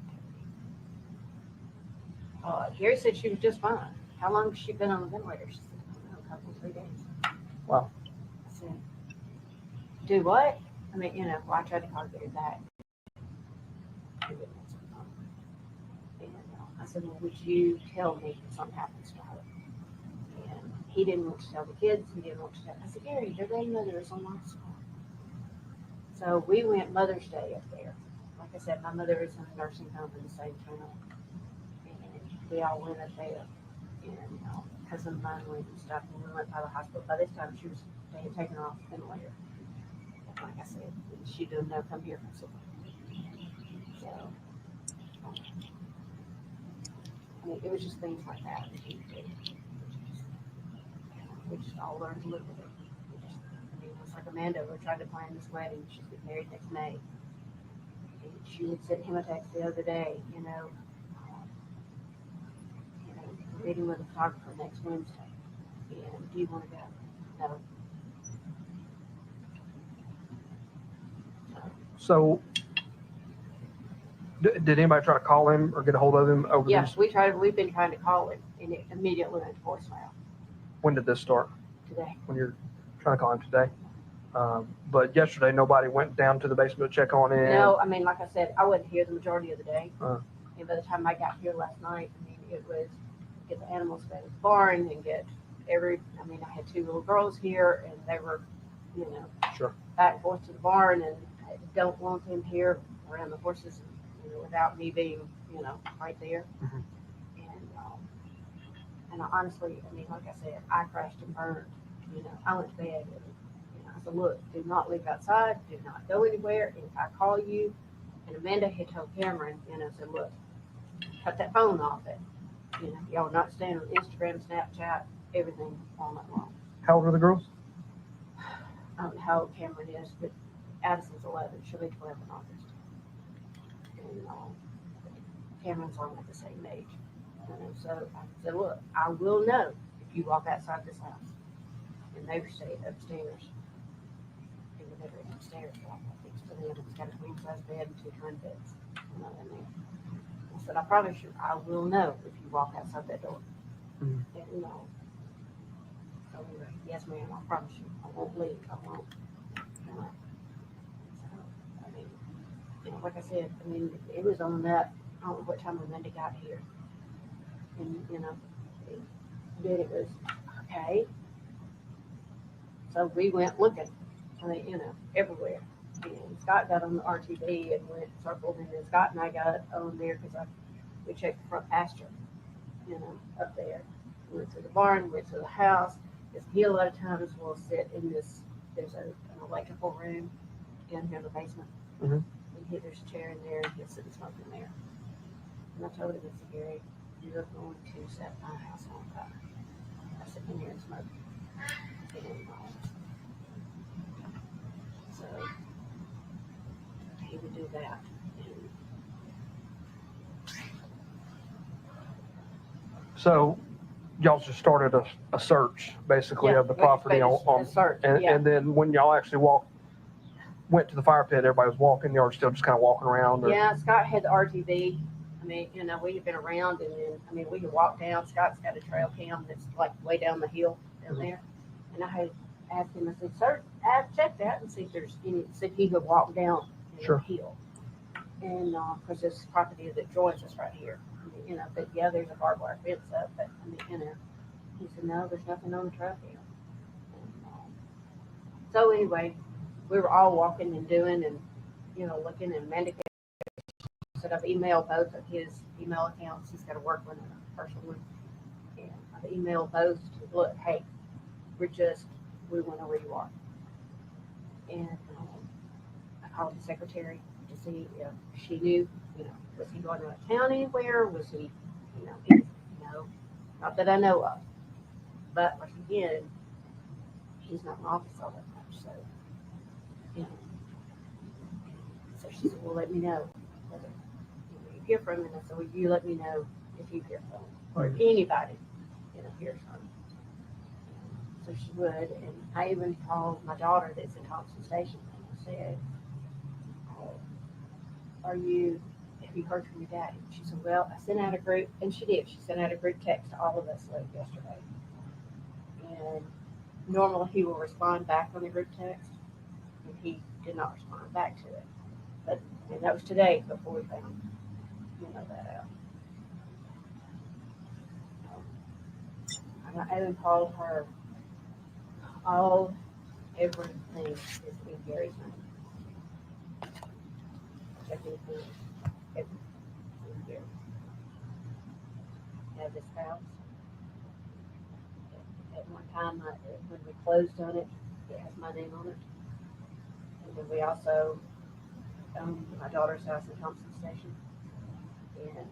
activity. Gary said she was just fine. How long has she been on the ventilator? She said, I don't know, a couple, 3 days. Wow. I said, do what? I mean, you know, well, I tried to call Gary back. And I said, well, would you tell me if something happens to her? And he didn't want to tell the kids. He didn't want to tell. I said, Gary, their grandmother is on life support. So we went Mother's Day up there. Like I said, my mother is in a nursing home in the same town. And we all went up there. And cousin of mine went and stuff. And we went by the hospital. By this time, they had taken her off the ventilator. Like I said, she didn't know come here from somewhere. So, I mean, it was just things like that that he did. We just all learned to live with it. I mean, it's like Amanda, we're trying to plan this wedding. She's getting married next May. And she had sent him a text the other day, we're meeting with a photographer next Wednesday. And do you want to go? No. So, did anybody try to call him or get a hold of him over Yes, these? we've been trying to call him, and it immediately went to voicemail When did this start? today. When you're trying to call him today? But yesterday, nobody went down to the basement to check on him. No, I mean, like I said, I wasn't here the majority of the day. Uh. And by the time I got here last night, I mean, it was get the animals fed at the barn and get I had 2 little girls here, and they were, Sure. back and forth to the barn, and I don't want them here around the horses, without me being, right there. Mhm. And honestly, I mean, like I said, I crashed and burned. I went to bed and, I said, look, do not leave outside, do not go anywhere. If I call you, and Amanda had told Cameron, said, look, cut that phone off it. Y'all are not staying on Instagram, Snapchat, everything all night long. How old are the girls? I don't know how old Cameron is, but Addison's 11. She'll be 12 in August. And Cameron's almost the same age. So I said, look, I will know if you walk outside this house. And they stay upstairs. In the bedroom upstairs, next to them. It's got a queen size bed and 2 twin beds. In there. I said, I promise you, I will know if you walk outside that door. Mhm. And so anyway, yes, ma'am, I promise you, I won't leave. I won't. So, I mean, like I said, I mean, it was on that. I don't know what time Amanda got here. And then it was okay. So we went looking, I mean, everywhere. And Scott got on the RTV and went circled, and then Scott and I got on there because we checked the front pasture, up there. We went to the barn, went to the house. Because he a lot of times will sit in this. There's an electrical room down here in the basement. Mhm. And there's a chair in there, and he'll sit and smoke in there. And I told him, it's Gary, you're going to set my house on fire. I sit in here and smoke. And, so he would do that. And So, y'all just started a search, basically, Yeah, of the we property just on a search, and, yeah. and then when y'all actually went to the fire pit, everybody was walking, y'all were still just kind of walking around? Or? Yeah, Scott had the RTV. I mean, we had been around, and then, we could walk down. Scott's got a trail cam that's like way down the hill down there. And I had asked him, I said, sir, check that and see if there's any, see if he could walk down Sure. the hill. And, because this property that joins us right here, but yeah, there's a barbed wire fence up, but he said, no, there's nothing on the trail cam. And, so anyway, we were all walking and doing and, looking, and Amanda said I've emailed both of his email accounts. He's got a work one and a personal one. And I've emailed both to look, hey, we want to know where you are. And I called the secretary to see if she knew, was he going out of town anywhere? Was he, no, not that I know of. But like again, he's not in office all that much, so, So she said, well, let me know whether you hear from him. And I said, well, you let me know if you hear from him or if anybody, hears from him. So she would. And I even called my daughter that's in Thompson Station and I said, have you heard from your daddy? She said, well, I sent out a group, and she did. She sent out a group text to all of us late yesterday. And normally he will respond back on the group text, and he did not respond back to it. And that was today before we found, that out. I even called her. Everything is in Gary's name. Everything in Gary. Have this house. At one time, when we closed on it, it has my name on it. And then we also own my daughter's house in Thompson Station. And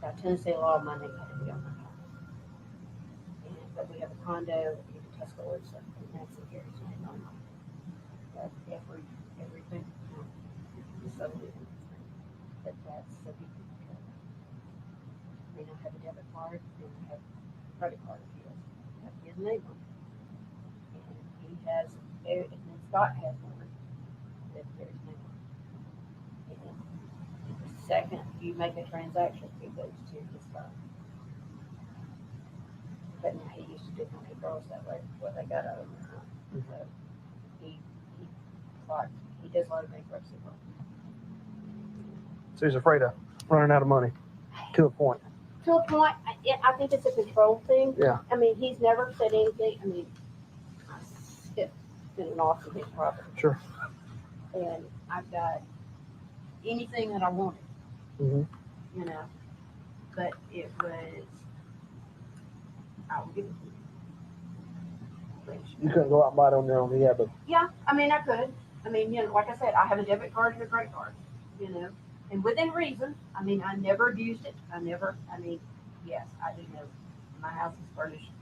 by Tennessee law, my name had to be on my house. But we have a condo in Tuscaloosa, and that's in Gary's name on it. But everything is so legal. But that's so he can I have a debit card, and I have a credit card of his. I have his name on it. And he has, and then Scott has one. That's Gary's name on it. second you make a transaction, it goes to his phone. But now he used to do when he girls that way, what they got out of him. So he does a lot of bankruptcy work. So he's afraid of running out of money to a point. To a point, I think it's a control thing. Yeah. I mean, he's never said anything. I mean, it's been an awesome big property. Sure. And I've got anything that I wanted, Mm-hmm. you know. But it was, I will give it to you. You couldn't go out and buy it on your own. Yeah, but Yeah, I mean, I could. I mean, you know, like I said, I have a debit card and a credit card, you know, and within reason. I mean, I never abused it. Yes, I do know my house is furnished,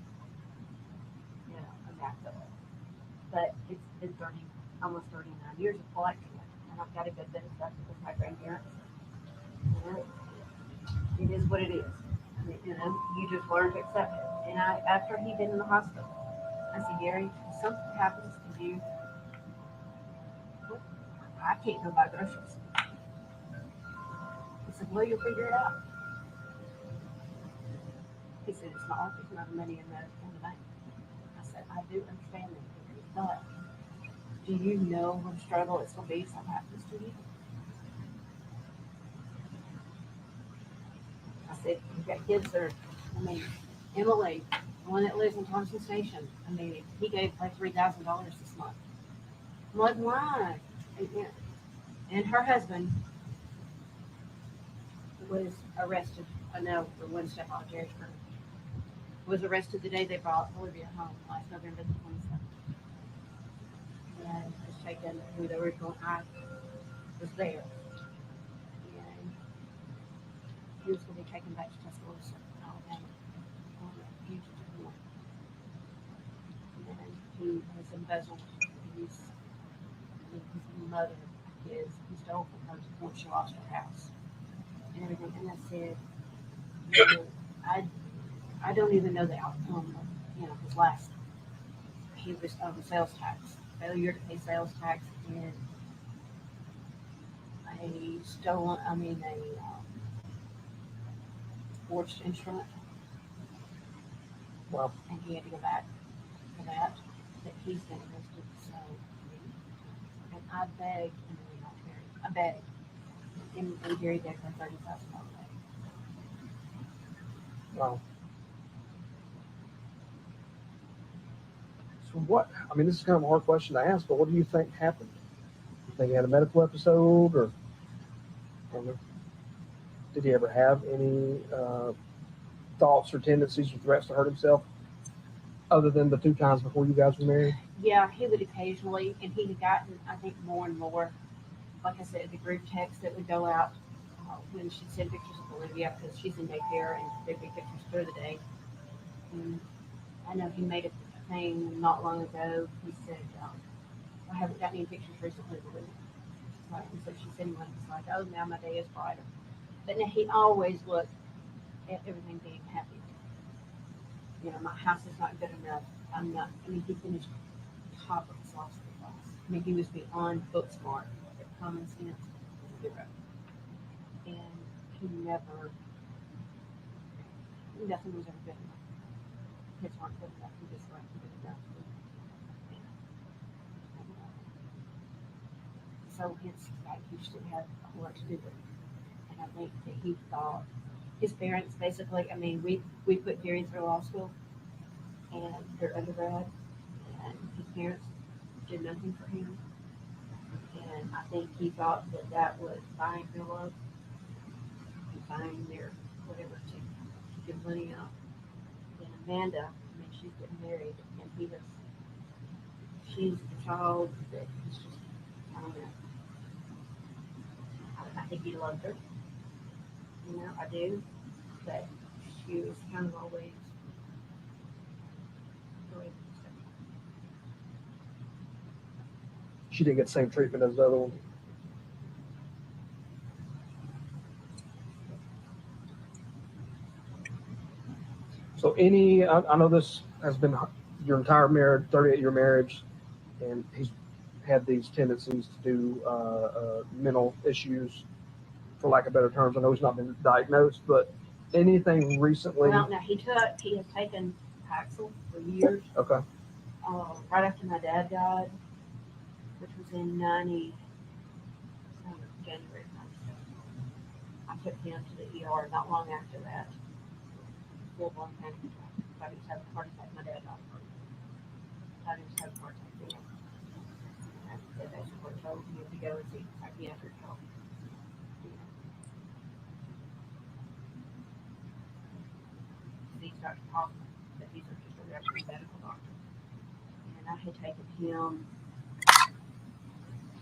you know, immaculate. But it's been almost 39 years of collecting it, and I've got a good bit of stuff with my grandparents. You know, it is what it is. I mean, you know, you just learn to accept it. And after he'd been in the hospital, I said, Gary, if something happens to you, I can't go buy groceries. He said, well, you'll figure it out. He said, it's not like there's not money in the bank. I said, I do understand that, but do you know what a struggle it's going to be if something happens to you? I said, you've got kids that are, I mean, Emily, the one that lives in Thompson Station, I mean, he gave like $3,000 this month. I'm like, why? And her husband was arrested, for one step on Jerry'sburg. Was arrested the day they brought Olivia home last November the 27th. And was taken who they were going, I was there. And he was going to be taken back to Tuscaloosa, Alabama, on a fugitive warrant. And he was embezzled his mother, he stole from her before she lost her house. And everything. And I said, you know, I don't even know the outcome of, you know, his last. He was on sales tax, failure to pay sales tax, and a forged instrument. wow. And he had to go back for that. That he's been arrested. So, and I begged, I begged, and Gary begged for $30,000. Wow. So what? I mean, this is kind of a hard question to ask, but what do you think happened? You think he had a medical episode, or did he ever have any thoughts or tendencies or threats to hurt himself, other than the 2 times before you guys were married? Yeah, he would occasionally, and he had gotten, I think, more and more. Like I said, the group text that would go out when she'd send pictures of Olivia, because she's in daycare, and there'd be pictures through the day. And I know he made a thing not long ago. He said, I haven't gotten any pictures recently with Olivia. Like, and so she sent one. It's like, oh, now my day is brighter. But now he always looked at everything being happy. You know, my house is not good enough. He finished top of his law school class. I mean, he was beyond book smart, but common sense, 0. And he nothing was ever good enough. Kids weren't good enough. He just weren't good enough. So hence, like, he still had a whole lot to do with it. And I think that he thought his parents basically, I mean, we put Gary through law school and their undergrad, and his parents did nothing for him. And I think he thought that was buying their love and buying their whatever to give money out. And Amanda, I mean, she's getting married, and she's the child that he's just, I don't know. I think he loved her. You know, I do. But she was kind of always really. She didn't get the same treatment as the other one. So I know this has been your entire marriage, 38-year marriage, and he's had these tendencies to do mental issues. for lack of better terms. I know he's not been diagnosed, but anything recently? Well, now he has taken Paxil for years. Okay. Right after my dad died, which was in January 97. I took him to the ER not long after that. Full-blown panic attack. Thought he was having a heart attack. My dad died. Thought he was having a heart attack. And they basically told him to go and see psychiatric help. These Dr. Hoffman, but these are just a regular medical doctor. And I had taken him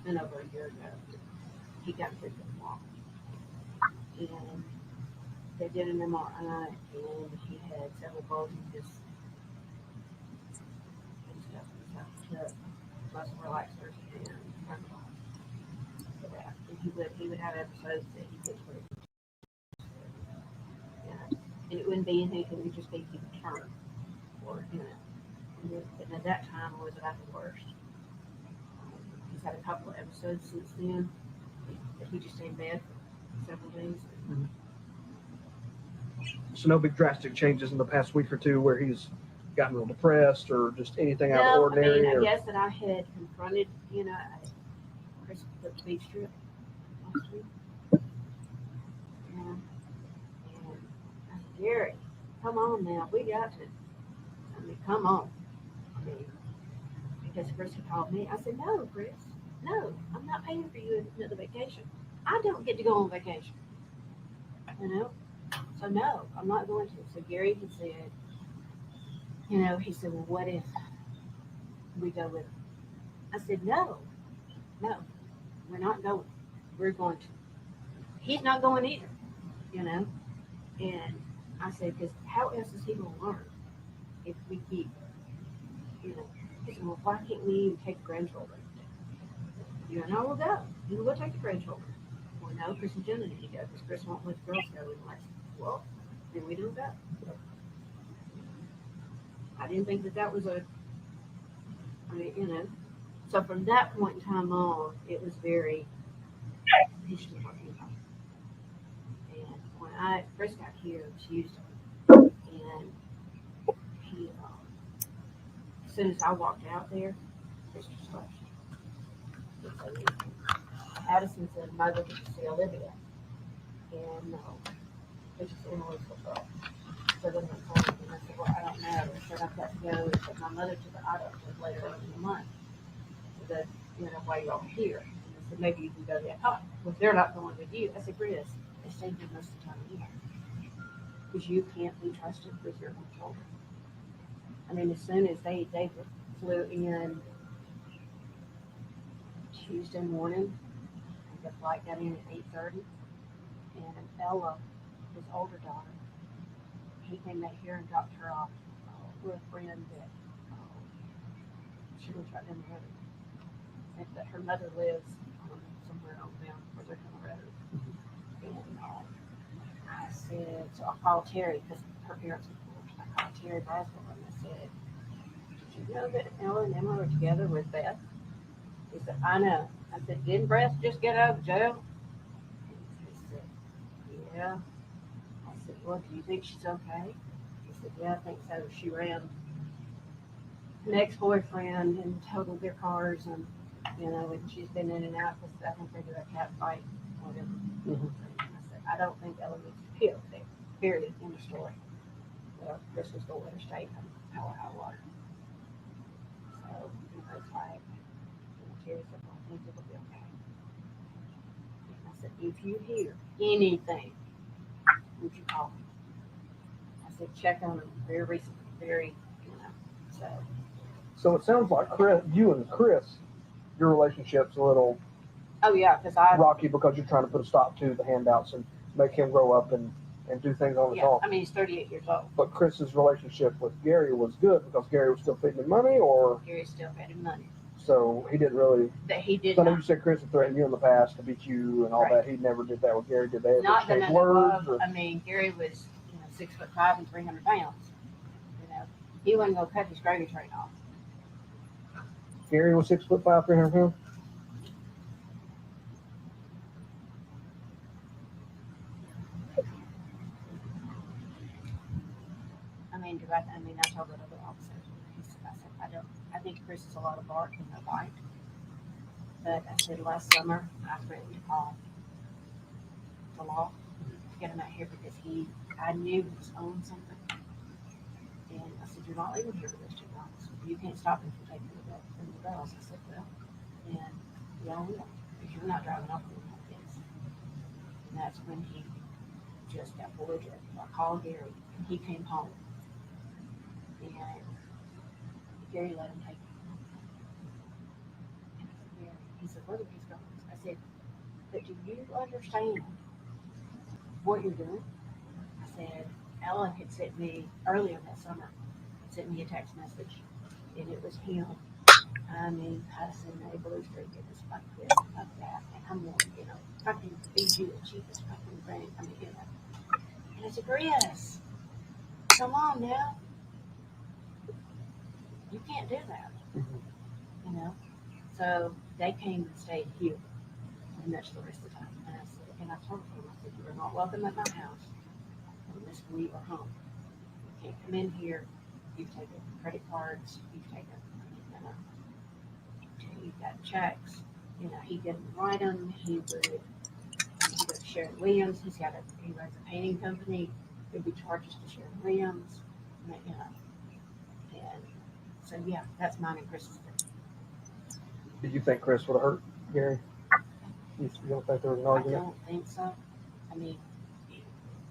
over a year ago. He got pretty good walk. And they did an MRI, and he had several bulges and stuff. So he took muscle relaxers and for that. And he would have episodes that he couldn't breathe. And it wouldn't be anything, it would just be he would turn or, And at that time, I was at the worst. He's had a couple of episodes since then. That he just stayed in bed for several days. Mm-hmm. So no big drastic changes in the past week or two where he's gotten real depressed or just anything out of the ordinary? I guess that I had confronted, Chris put the beach trip last week. And I said, Gary, come on now, we got to. Come on. Because Chris had called me. I said, no, Chris, no, I'm not paying for you another vacation. I don't get to go on vacation. So no, I'm not going to. So Gary had said, he said, well, what if we go with him? I said, no, we're not going. We're going to. He's not going either, And I said, because how else is he going to learn if we keep, He said, well, why can't we even take the grandchildren? You and I will go. You will take the grandchildren. Well, no, Chris and Jenna need to go because Chris won't let the girls go. And like, well, then we don't go. I didn't think that was So from that point in time on, it was very, he should work in time. And when I first got here, Tuesday, and he, as soon as I walked out there, Chris just left. Addison said, Mother, did you see Olivia? And no, it's just Emily's girl. So then I told him, and I said, well, I don't know. I said, I've got to go and take my mother to the auto later on in the month. So that, while you're all here. And I said, maybe you can go there. Oh, well, if they're not going with you. I said, Chris, they stay here most of the time anyway. Because you can't be trusted with your own children. As soon as they flew in Tuesday morning, the flight got in at 8:30, and Ella, his older daughter, he came out here and dropped her off with a friend that she lives right down the road. And that her mother lives somewhere on down where they're down the road. And I said, so I called Terry because her parents were cool. I called Terry Braswell and I said, did you know that Ella and Emma are together with Beth? He said, I know. I said, didn't Bress just get out of jail? He said, yeah. I said, well, do you think she's okay? He said, yeah, I think so. She ran an ex-boyfriend and totaled their cars and, and she's been in and out because I think they do a cat fight or whatever. Mm-hmm. I said, I don't think Ella needs to be over there. Period. End of story. Well, Chris was going to let her stay from high water. So, it's like, Terry said, well, I think it'll be okay. And I said, if you hear anything, would you call me? I said, check on him very recently, So it sounds like you and Chris, your relationship's a little rocky because you're trying to put a stop to the handouts and make him grow up and do things on his own. He's 38 years old. But Chris's relationship with Gary was good because Gary was still feeding him money, or Gary's still feeding money. So he didn't really. That he did. I know you said Chris had threatened you in the past to beat you and all that. He never did that with Gary. Did they ever Not exchange words? Gary was 6'5" and 300 pounds. He wasn't gonna cut his gravy train off. Gary was 6'5", 300 pounds. But I said last summer, I threatened to call the law to get him out here because I knew he was owing something. And I said, you're not leaving here with those $2. You can't stop him from taking the bills. I said, well, and yeah, I will, because you're not driving off with my kids. And that's when he just got belligerent. I called Gary, and he came home. And Gary let him take it. And I said, Gary, he said, where did these go? I said, but do you understand what you're doing? I said, Ellen had sent me earlier that summer, sent me a text message, and it was him. I mean, cussing, they blue streak, it was fuck this, fuck that, and I'm going, fucking feed you the cheapest fucking thing. I mean, And I said, Chris, come on now. You can't do that. So they came and stayed here, and that's the rest of the time. And I said, and I told them, I said, you're not welcome at my house unless we are home. You can't come in here. You've taken credit cards. You've taken, you've got checks. He didn't write them. He would go to Sharon Williams. He runs a painting company. There'd be charges to Sharon Williams. And so yeah, that's mine and Chris's thing. Did you think Chris would have hurt Gary? You don't think there was an argument? I don't think so. I mean,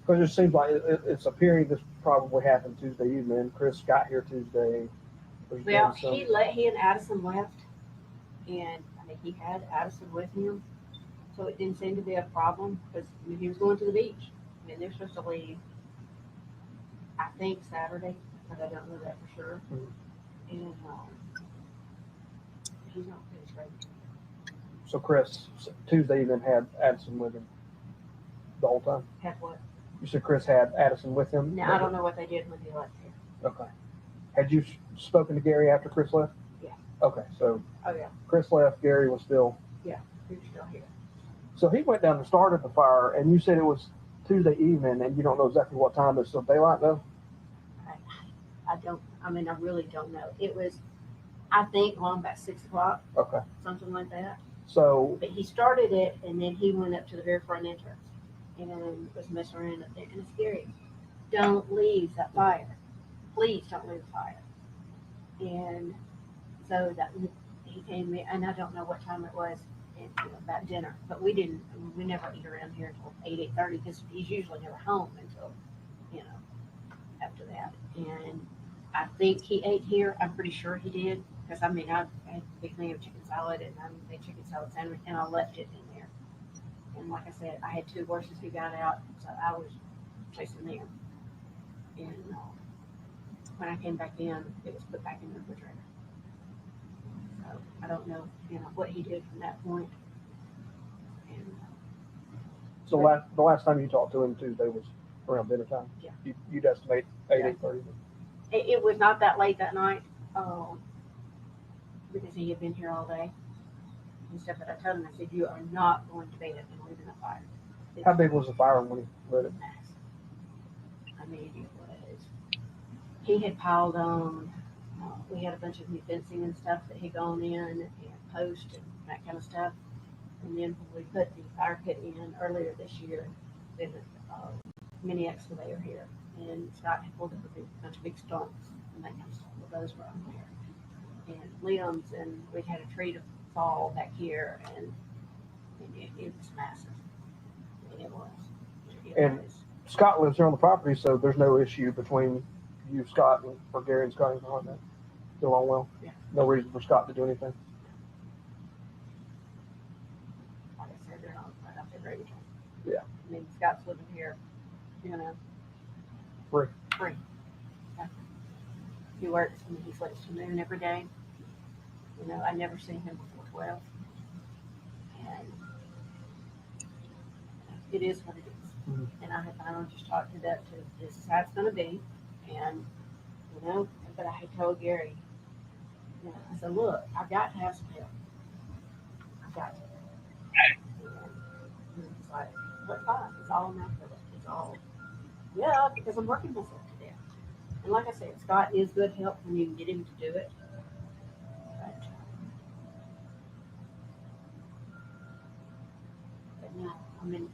because it seems like it's appearing this probably happened Tuesday evening. Chris got here Tuesday. Well, he and Addison left, and I mean he had Addison with him, so it didn't seem to be a problem because he was going to the beach. I mean they're supposed to leave, I think Saturday, but I don't know that for sure. And he's not finished ready. So Chris Tuesday evening had Addison with him the whole time. Had what? You said Chris had Addison with him? No, I don't know what they did when he left here. Okay. Had you spoken to Gary after Chris left? Yeah. Okay, so Oh yeah. Chris left, Gary was still... Yeah, he was still here. So he went down and started the fire, and you said it was Tuesday evening, and you don't know exactly what time. It's still daylight, though? I really don't know. It was, I think, on about 6 o'clock. Okay. Something like that. So... But he started it, and then he went up to the very front entrance and was messing around up there. And it's scary. Don't leave that fire. Please don't leave the fire. And so that he came in, and I don't know what time it was, about dinner. But we never eat around here until 8:30 because he's usually never home until, after that. And I think he ate here. I'm pretty sure he did because I had a big thing of chicken salad and I made chicken salad sandwich and I left it in there. And like I said, I had 2 horses who got out, so I was chasing them. And when I came back in, it was put back in the refrigerator. So I don't know, what he did from that point. And, So the last time you talked to him Tuesday was around dinner time? Yeah. You'd estimate 8:30? It was not that late that night because he had been here all day and stuff. But I told him, I said, you are not going to bed and leaving a fire. How big was the fire when he lit it? Massive. I mean, it was. He had piled on. We had a bunch of new fencing and stuff that had gone in and post and that kind of stuff. And then when we put the fire pit in earlier this year, there was a mini excavator here. And Scott had pulled up a bunch of big stumps and that kind of stuff. Well, those were on there. And limbs, and we had a tree to fall back here, and it was massive. It was. And Scott lives here on the property, so there's no issue between you, Scott, or Gary and Scott on that. Get along well? Yeah. No reason for Scott to do anything? Like I said, they're not right off the Ceredigion. Yeah. I mean, Scott's living here, Free. Yeah. He works, he sleeps till noon every day. I never seen him before 12. And it is what it is. Mm-hmm. And I have finally just talked to that to this is how it's going to be. And, but I had told Gary, I said, look, I've got to have some help. I've got to. And he's like, what fine? It's all enough for it. It's all, yeah, because I'm working myself to death. And like I said, Scott is good help when you can get him to do it. But No, I mean,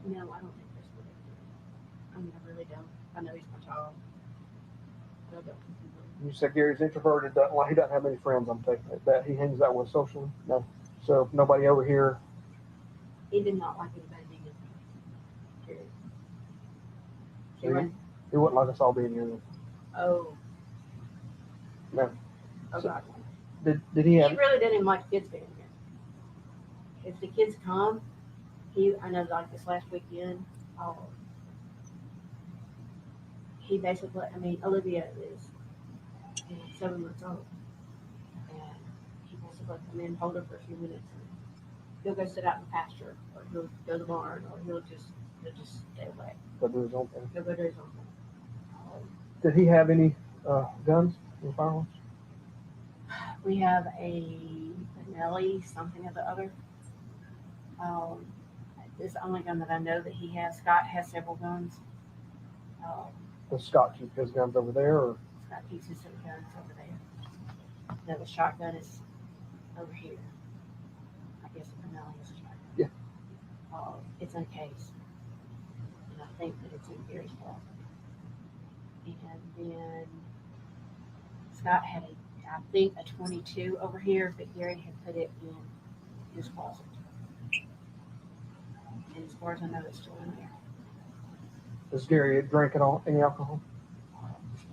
no, I don't think there's what they do. I mean, I really don't. I know he's my child, but I don't think he will. You said Gary's introverted. He doesn't have many friends. I'm taking it that he hangs out with socially. No, so nobody over here. He did not like anybody being in here. So he wouldn't like us all being here. Oh. No. Oh, So, God. did he have? He really didn't like kids being here. If the kids come, I know like this last weekend, he basically, I mean, Olivia is 7 months old. And he basically come in, hold her for a few minutes. And he'll go sit out in the pasture, or he'll go to the barn, or he'll just stay away. Go do his own thing. He'll go do his own thing. Did he have any guns or firearms? We have a Benelli, something or the other. This is the only gun that I know that he has. Scott has several guns. Does Scott keep his guns over there, or? Scott keeps his guns over there. No, the shotgun is over here. I guess the Benelli is a shotgun. Yeah. It's in a case. And I think that it's in Gary's closet. And then Scott had I think a 22 over here, but Gary had put it in his closet. And as far as I know, it's still in there. Does Gary drink at all? Any alcohol?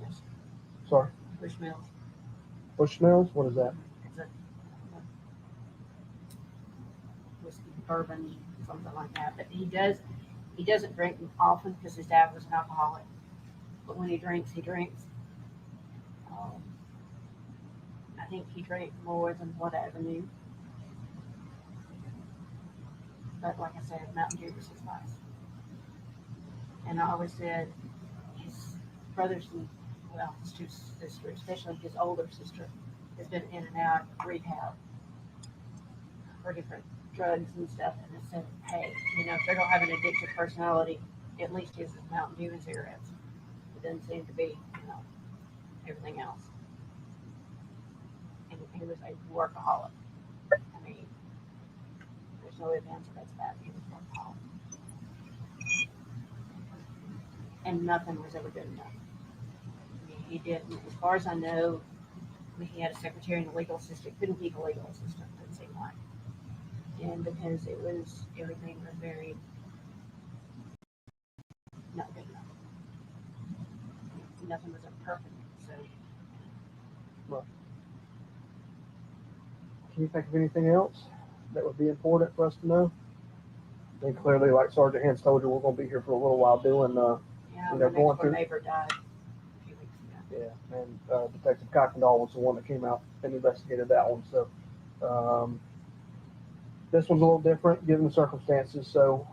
Yes. Sorry. Bushmills. Bushmills? What is that? It's a whiskey, bourbon, something like that. But he doesn't drink often because his dad was an alcoholic. But when he drinks, he drinks. I think he drank more than what I ever knew. But like I said, Mountain Dew was his vice. And I always said his brothers and, well, his two sisters, especially his older sister, has been in and out of rehab for different drugs and stuff. And I said, hey, if they're going to have an addictive personality, at least his is Mountain Dew and cigarettes. It doesn't seem to be, everything else. And he was a workaholic. I mean, there's no ifs, ands, or buts about it. He was a workaholic. And nothing was ever good enough. I mean, he didn't, as far as I know, he had a secretary and a legal assistant. Couldn't keep a legal assistant, didn't seem like. And because everything was very not good enough. Nothing was perfect. So. Well, can you think of anything else that would be important for us to know? And clearly, like Sergeant Hans told you, we're going to be here for a little while doing, my going through. Neighbor died a few weeks ago. Yeah, and Detective Cockendall was the one that came out and investigated that one. So this one's a little different given the circumstances. So,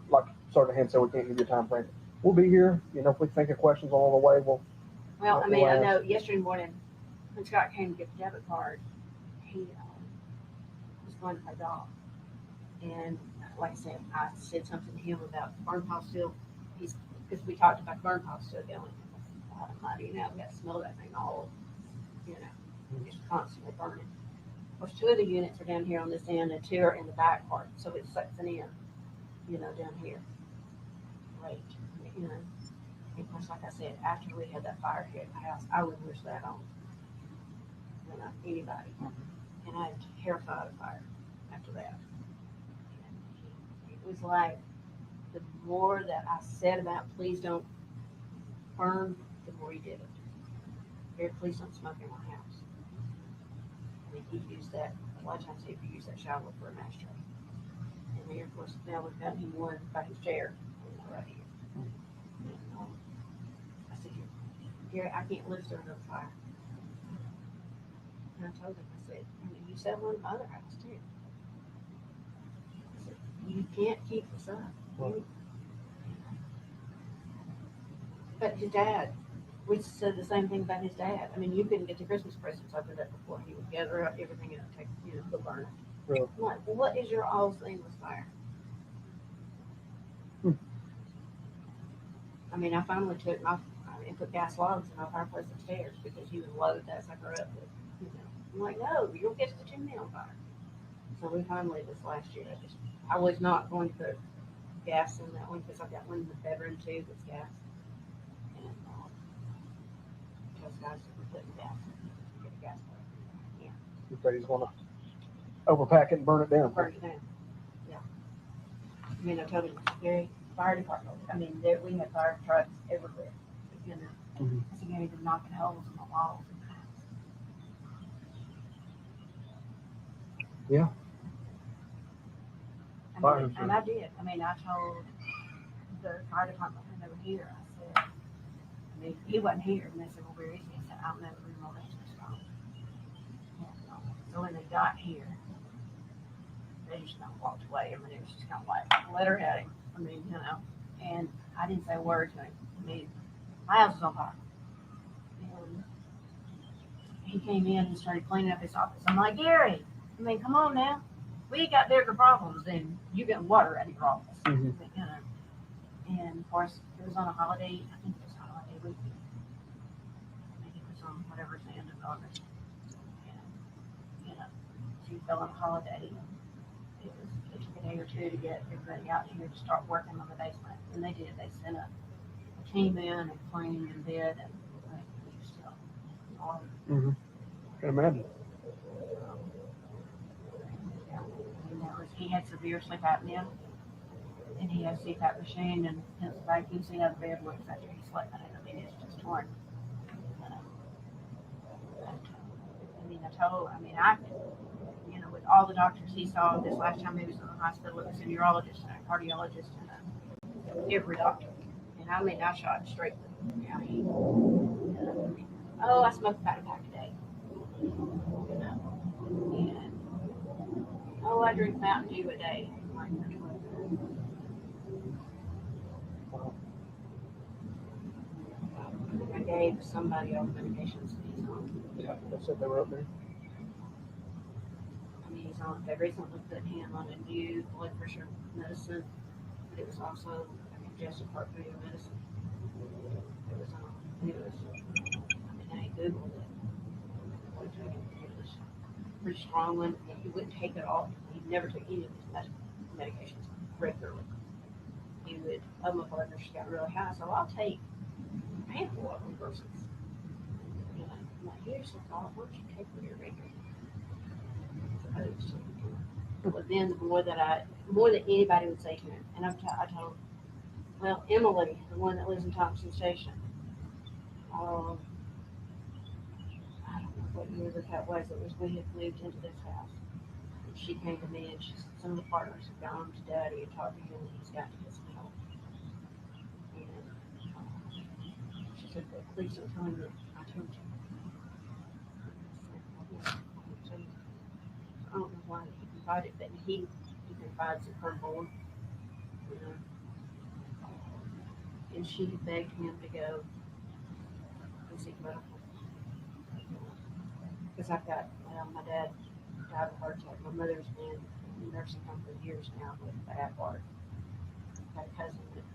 like Sergeant Hans said, we can't give you a time frame. We'll be here. If we think of questions along the way, we'll. Well, I mean, I know yesterday morning when Scott came to get the debit card, he was going to play golf. And like I said something to him about burn pile still. Because we talked about burn pile still going. We got to smell that thing all, just constantly burning. Of course, 2 of the units are down here on this end and 2 are in the back part. So it sucks it in, down here. Right. Of course, like I said, after we had that fire hit the house, I would wish that on anybody. And I was terrified of fire after that. And it was like the more that I said about please don't burn, the more he did it. Here, please don't smoke in my house. I mean, he used that, a lot of times he used that shower for an ashtray. And here, of course, now we've got him one by his chair, right here. I said, Gary, I can't live through another fire. And I told him, I said, you said one in my other house too. I said, you can't keep this up. But his dad, we said the same thing about his dad. I mean, you couldn't get the Christmas presents opened up before he would gather up everything and take, go burn it. Really? I'm like, well, what is your all's thing with fire? I mean, I finally took and put gas logs in my fireplace upstairs because he would load that sucker up with, I'm like, no, you'll get the chimney on fire. So we finally, this last year, I was not going to put gas in that one because I've got one in the bedroom too that's gas. And those guys were putting gas in, get a gas line. Yeah. If they just want to overpack it and burn it down. Burn it down. Yeah. I mean, I told him, Gary, fire department. I mean, we had fire trucks everywhere. You know, I said, Gary, they're knocking holes in the walls. Yeah. And I did. I mean, I told the fire department when they were here, I said, I mean, he wasn't here. And they said, well, where is he? I said, I don't know. The remote entrance phone. So when they got here, they just kind of walked away. I mean, it was just kind of like, let her at him. I mean, you know, and I didn't say a word to him. I mean, my house was on fire. And he came in and started cleaning up his office. I'm like, Gary, I mean, come on now. We got bigger problems than you getting water out of your office. Mm-hmm. You know? And of course, it was on a holiday. I think it was a holiday weekend. I think it was on whatever's the end of August. And, you know, she fell on a holiday. It took a day or two to get everybody out here to start working on the basement. And they did. They sent a team in and cleaned and did. And like, it was still hard. Mm-hmm. Can imagine. And that was, he had severe sleep apnea. And he has a CPAP machine, and his vacuum seat out of the bed looks after he slept in it. I mean, it's just torn. I mean, you know, with all the doctors he saw this last time he was in the hospital, it was a neurologist and a cardiologist and every doctor. And I mean, I shot straight. I mean, oh, I smoked about a pack a day. You know, and oh, I drink Mountain Dew a day. Like, I gave somebody all the medications that he's on. Yeah, they said they were up there. I mean, they recently put him on a new blood pressure medicine, but it was also a congestive heart failure medicine. I mean, I Googled it. It was a pretty strong one. He wouldn't take it all. He'd never took any of his medications regularly. He would, my blood pressure got really high, so I'll take a handful of them versus, you know, I'm like, here's the thought, what you take when you're regular. But then the more that anybody would say to him, and I told, well, Emily, the one that lives in Thompson Station, I don't know what year that was. It was we had moved into this house. And she came to me and she said, some of the partners have gone to Daddy and talked to him and he's got to get some help. And she said, but please don't tell him that I told you. I don't know why he confided, but he confides in her more, you know. And she begged him to go and seek medical. Because I've got, my dad died of a heart attack. My mother's been in nursing home for years now with bad heart. I've got a cousin that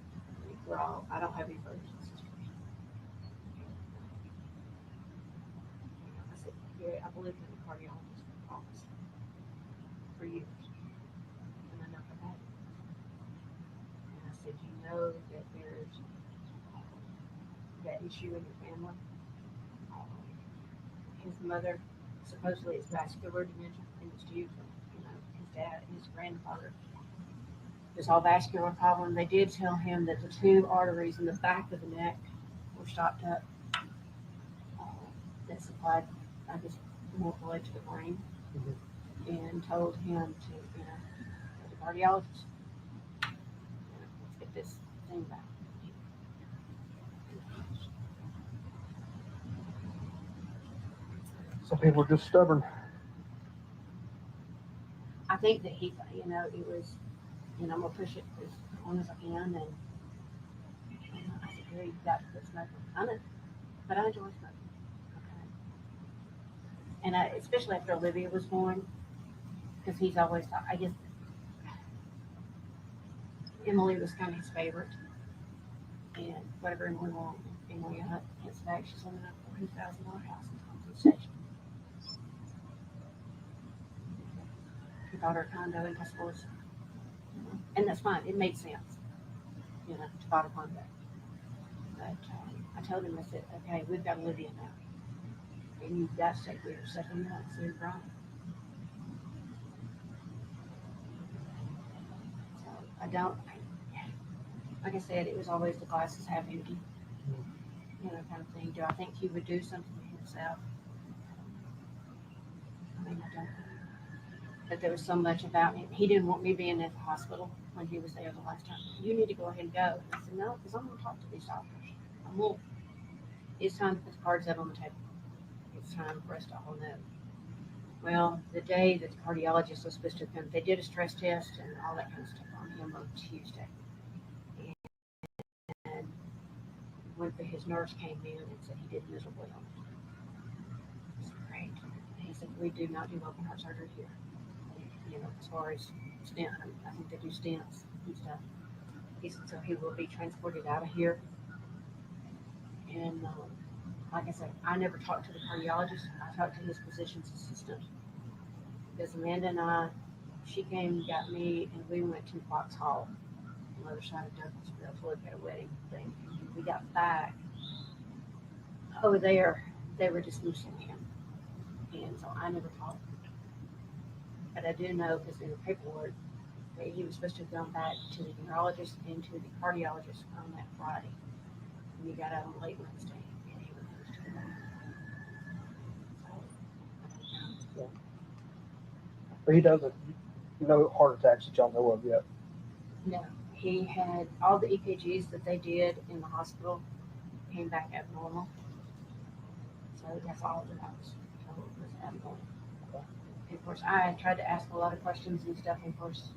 I don't have any brothers and sisters. I said, Gary, I've lived in the cardiologist's office for years. And I never had it. And I said, you know that there's that issue in your family? His mother supposedly is vascular dementia, and it's due to, you know, his dad, his grandfather. It's all vascular problem. They did tell him that the two arteries in the back of the neck were stopped up that supplied, I guess, more blood to the brain, and told him to, you know, go to the cardiologist. You know, let's get this thing back. Some people are just stubborn. I think that he, you know, it was, you know, I'm gonna push it as long as I can, and I said, Gary, you've got to quit smoking. I know, but I enjoy smoking. Okay. And especially after Olivia was born, because he's always, I guess, Emily was kind of his favorite, and whatever Emily wanted, Emily gets back. She's living in a $40,000 house in Thompson Station. daughter condo in Tuscaloosa. And that's fine. It made sense, to buy the condo. But I told him, I said, okay, we've got Olivia now. And you've got to stay with her 7 months. You're right. So I don't, like I said, it was always the glass is half empty, kind of thing. Do I think he would do something to himself? I mean, I don't know. But there was so much about him. He didn't want me being at the hospital when he was there the last time. You need to go ahead and go. And I said, no, because I'm going to talk to these doctors. I won't. It's time to put the cards up on the table. It's time for us to all know. Well, the day that the cardiologist was supposed to come, they did a stress test and all that kind of stuff on him on Tuesday. And when his nurse came in and said he did miserably on it. I said, great. And he said, we do not do open heart surgery here. As far as stent, I think they do stents and stuff. He said, so he will be transported out of here. And like I said, I never talked to the cardiologist. I talked to his physician's assistant. Because Amanda and I, she came and got me, and we went to Fox Hall on the other side of Douglasville to look at a wedding thing. We got back. Over there, they were dismissing him. And so I never talked. But I do know, because in the paperwork, that he was supposed to have gone back to the neurologist and to the cardiologist on that Friday. And he got out on late Wednesday, and he refused to go back. So, Yeah. But he doesn't, no heart attacks that y'all know of yet. no, he had all the EKGs that they did in the hospital came back abnormal. So that's all that I was told was abnormal. And of course, I tried to ask a lot of questions and stuff. And of course,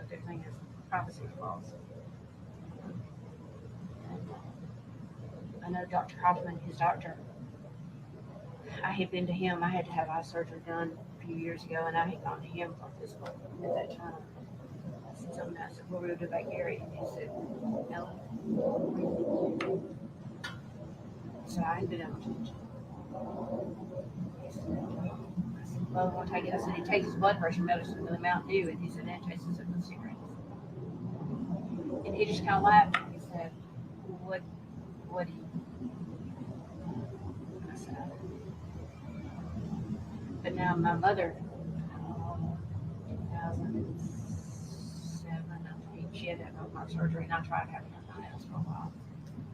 their thing is privacy laws. And I know Dr. Hoffman, his doctor, I had been to him. I had to have eye surgery done a few years ago, and I had gone to him for physical at that time. I said something. I said, "Well, we'll do about Gary," and he said, "No." So I ended up teaching. Well, I'll take it. I said, he takes his blood pressure medicine with a Mountain Dew, and he said, that tastes as if it's cigarettes. And he just kind of laughed. He said, what do you? I said, I don't know. But now my mother, 2007, I think, she had to have open heart surgery, and I tried having her done else for a while.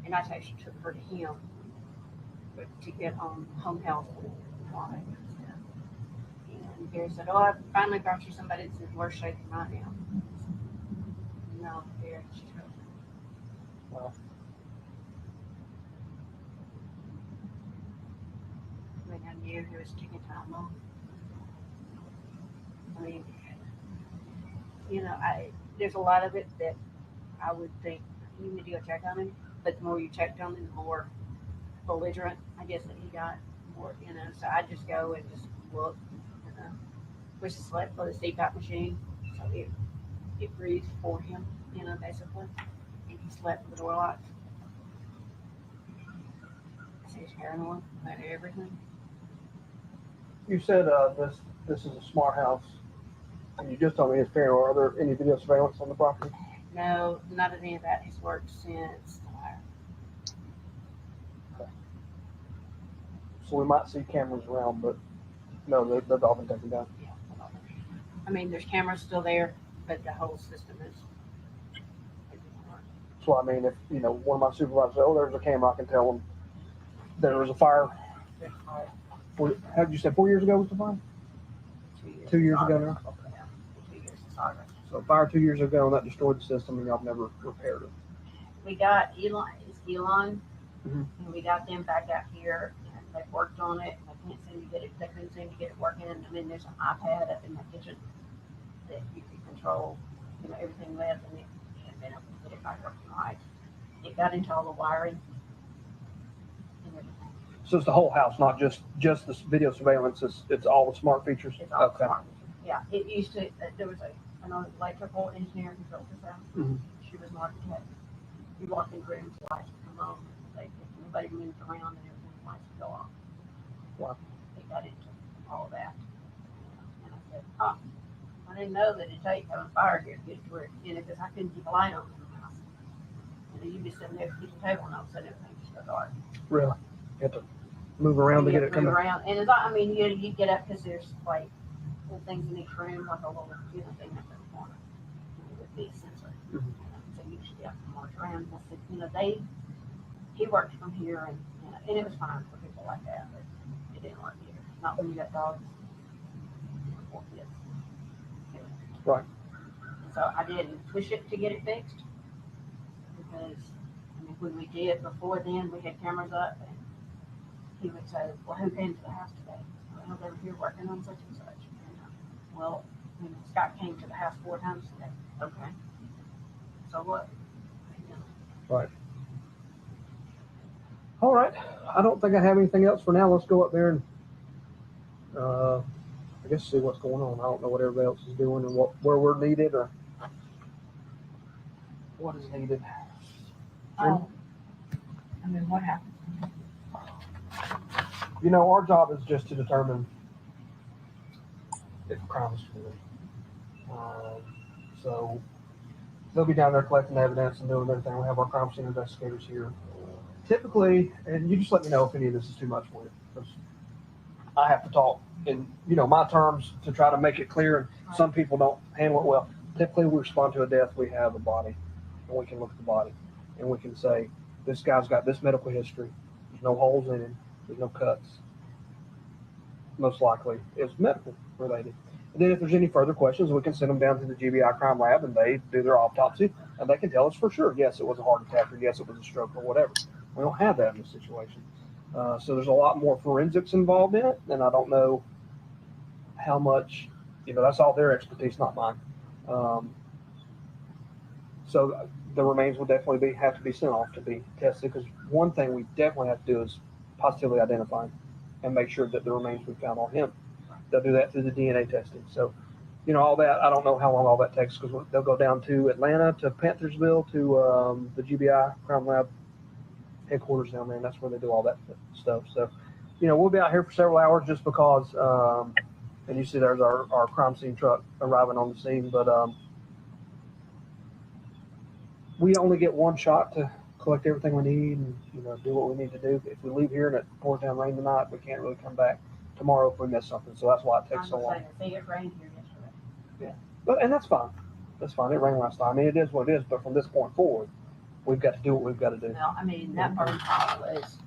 And I actually took her to him to get on home health and all that kind of stuff. And Gary said, I finally brought you somebody that's in worse shape than I am. No, Gary, she's okay. Wow. I mean, I knew he was taking time off. I mean, there's a lot of it that I would think you need to go check on him, but the more you checked on him, the more belligerent, I guess, that he got. More, so I just go and just look, push the slept for the CPAP machine, so it breathed for him, basically, and he slept with the door locked. So he's paranoid about everything. You said this is a smart house, and you just told me it's paranoid. Are there any video surveillance on the property? No, not any of that has worked since the fire. Okay. So we might see cameras around, but no, they've all been taken down. Yeah, I mean, there's cameras still there, but the whole system is. So I mean, if one of my supervisors says, "Oh, there's a camera," I can tell them there was a fire. How did you say 4 years ago was the fire? 2 years. 2 years ago now. Okay. Yeah, 2 years is August. So fire 2 years ago, and that destroyed the system, and y'all have never repaired it. We got Elon, Mhm. and we got them back out here, and they've worked on it. They can't seem to get it. They couldn't seem to get it working. I mean, there's an iPad up in the kitchen that you can control, everything with, and it had been able to get it back working right. It got into all the wiring and everything. So it's the whole house, not just the video surveillance. It's all the smart features. It's all smart. Yeah, it used to. There was an electrical engineer who built this house. Mm-hmm. She was an architect. You walk in rooms, the lights would come on. If nobody moved around, and everything, the lights would go off. Wow. They got into all of that. And I said, my didn't know that it'd take a fire to get to where, because I couldn't keep a light on in the house. You'd be sitting there at the kitchen table and all of a sudden everything just go dark. Really? You have to move around to get it coming. Around. And you get up because there's like little things in each room, like a little, thing up in the corner with the sensor. Mhm. So you should be able to march around. And I said, he worked from here and it was fine for people like that, but it didn't work here. Not when you got dogs. Or kids. Right. So I didn't push it to get it fixed because when we did before then, we had cameras up and he would say, well, who came to the house today? Well, they were here working on such and such. Well, Scott came to the house 4 times today. Okay. So what? Right. All right. I don't think I have anything else for now. Let's go up there and I guess see what's going on. I don't know what everybody else is doing and where we're needed or what is needed. What happened? Our job is just to determine if a crime is committed. So they'll be down there collecting evidence and doing everything. We have our crime scene investigators here. Typically, and you just let me know if any of this is too much for you, because I have to talk in my terms to try to make it clear, and some people don't handle it well. Typically, we respond to a death. We have a body, and we can look at the body, and we can say this guy's got this medical history. There's no holes in him. There's no cuts. Most likely, it's medical related. And then if there's any further questions, we can send them down to the GBI crime lab and they do their autopsy and they can tell us for sure, yes, it was a heart attack or yes, it was a stroke or whatever. We don't have that in this situation. So there's a lot more forensics involved in it. And I don't know how much, that's all their expertise, not mine. So the remains will definitely have to be sent off to be tested, because one thing we definitely have to do is positively identify him and make sure that the remains we found on him. They'll do that through the DNA testing. So, all that, I don't know how long all that takes, because they'll go down to Atlanta, to Panthersville, to the GBI Crime Lab headquarters down there, and that's where they do all that stuff. So, we'll be out here for several hours just because, and you see there's our crime scene truck arriving on the scene, but we only get one shot to collect everything we need and, do what we need to do. If we leave here and it pours down rain tonight, we can't really come back tomorrow if we miss something. So that's why it takes so long. It rained here yesterday. Yeah. And that's fine. That's fine. It rained last night. I mean, it is what it is, but from this point forward, we've got to do what we've got to do. Well, that burn pile was,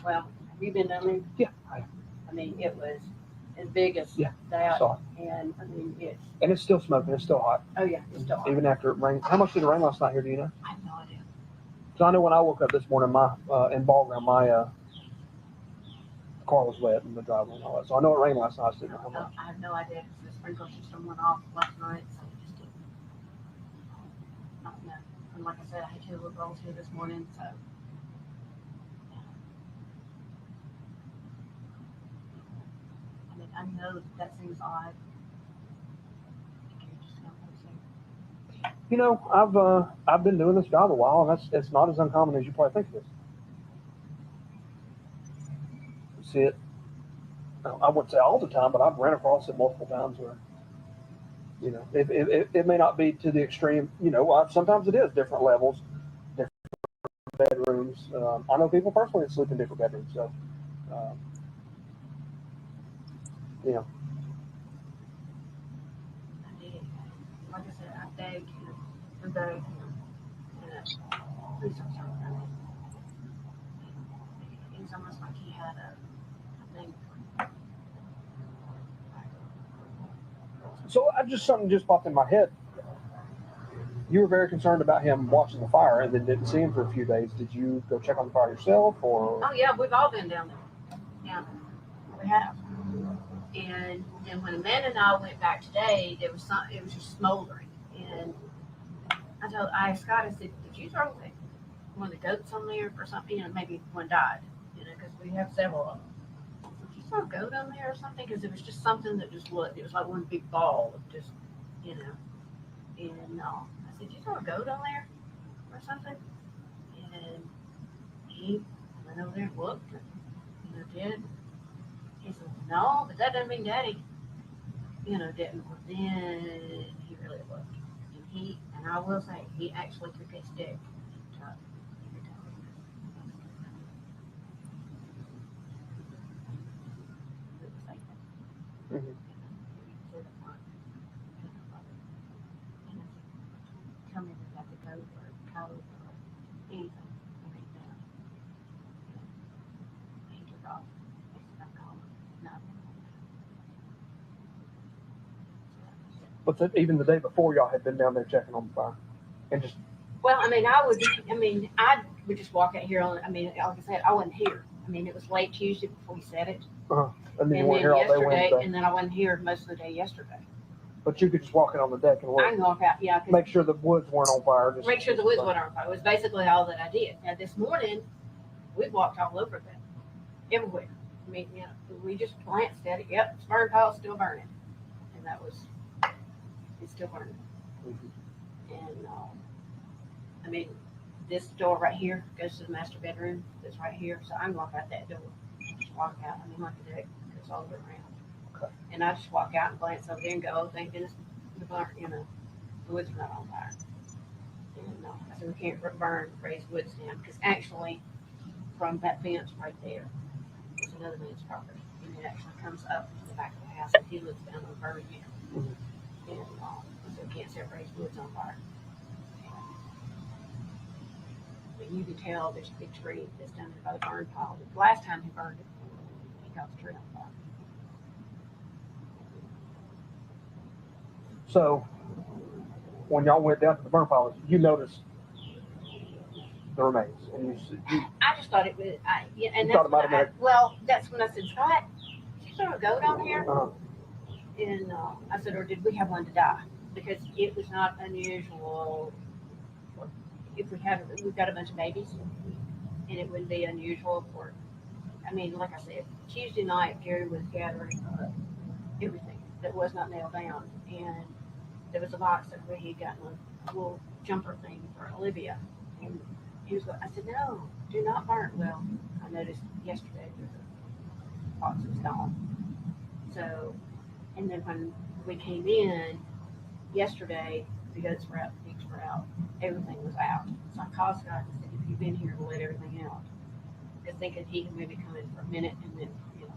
have you been down there? Yeah. It was as big as that. I saw it. And and it's still smoking. It's still hot. Oh yeah, it's still hot. Even after it rained. How much did it rain last night here? Do you know? I have no idea. So I know when I woke up this morning, my in ball ground, my car was wet in the driveway and all that. So I know it rained last night. I just didn't know how much. I have no idea because the sprinkler system went off last night, so it just didn't. I don't know. And like I said, I had 2 little girls here this morning, so. I know that seems odd. I've been doing this job a while, and it's not as uncommon as you probably think it is. See it. I wouldn't say all the time, but I've ran across it multiple times where, it may not be to the extreme. Sometimes it is different levels, different bedrooms. I know people personally that sleep in different bedrooms, so. Like I said, I begged him and begged him, please don't tell me. It was almost like he had a thing. So something just popped in my head. You were very concerned about him watching the fire and then didn't see him for a few days. Did you go check on the fire yourself, or? Oh yeah, we've all been down there. Yeah, we have. And then when Amanda and I went back today, it was just smoldering. And I asked Scott, I said, did you throw one of the goats on there or something? Maybe one died, because we have several of them. Did you throw a goat on there or something? Because it was just something that just it was like one big ball of just, And I said, did you throw a goat on there or something? And he went over there and looked and, did. He said, no, but that doesn't mean Daddy. didn't. Then he really looked, and I will say, he actually took a stick. Mhm. Tell me if I have to go or code or anything. He took off. I said, I'm calling. No. But even the day before, y'all had been down there checking on the fire, and just Well, I would just walk out here on. Like I said, I wasn't here. It was late Tuesday before he said it, and then you and weren't then here all day yesterday, Wednesday. and then I wasn't here most of the day yesterday. But you could just walk in on the deck and I look, can walk out, yeah. make sure the woods weren't on fire. Just Make sure the woods weren't on fire. It was basically all that I did. Now this morning, we walked all over them, everywhere. We just glanced at it. Yep, it's burn pile still burning, and it's still burning. And this door right here goes to the master bedroom. That's right here, so I can walk out that door. Just walk out. Like the deck goes all the way around. Okay. And I just walk out and glance over there and go, oh, thank goodness the woods are not on fire. And I said, we can't raise woods down, because actually from that fence right there is another man's property, and it actually comes up to the back of the house, and he lives down on Birmingham. And so we can't set raised woods on fire. But you can tell there's a big tree that's down there by the burn pile. The last time he burned it, he got the tree on fire. So when y'all went down to the burn pile, you noticed the remains, and I just thought it was, and that's when I said, Scott, did you throw a goat on here? And I said, or did we have one to die? Because it was not unusual. If we've got a bunch of babies, and it wouldn't be unusual for, like I said, Tuesday night, Gary was gathering everything that was not nailed down, and there was a box that he had gotten a little jumper thing for Olivia, and he was going, I said, no, do not burn. Well, I noticed yesterday the box was gone. So, and then when we came in yesterday, the goats were out, the pigs were out, everything was out. So I called Scott and said, if you've been here, we'll let everything out. Just thinking he could maybe come in for a minute and then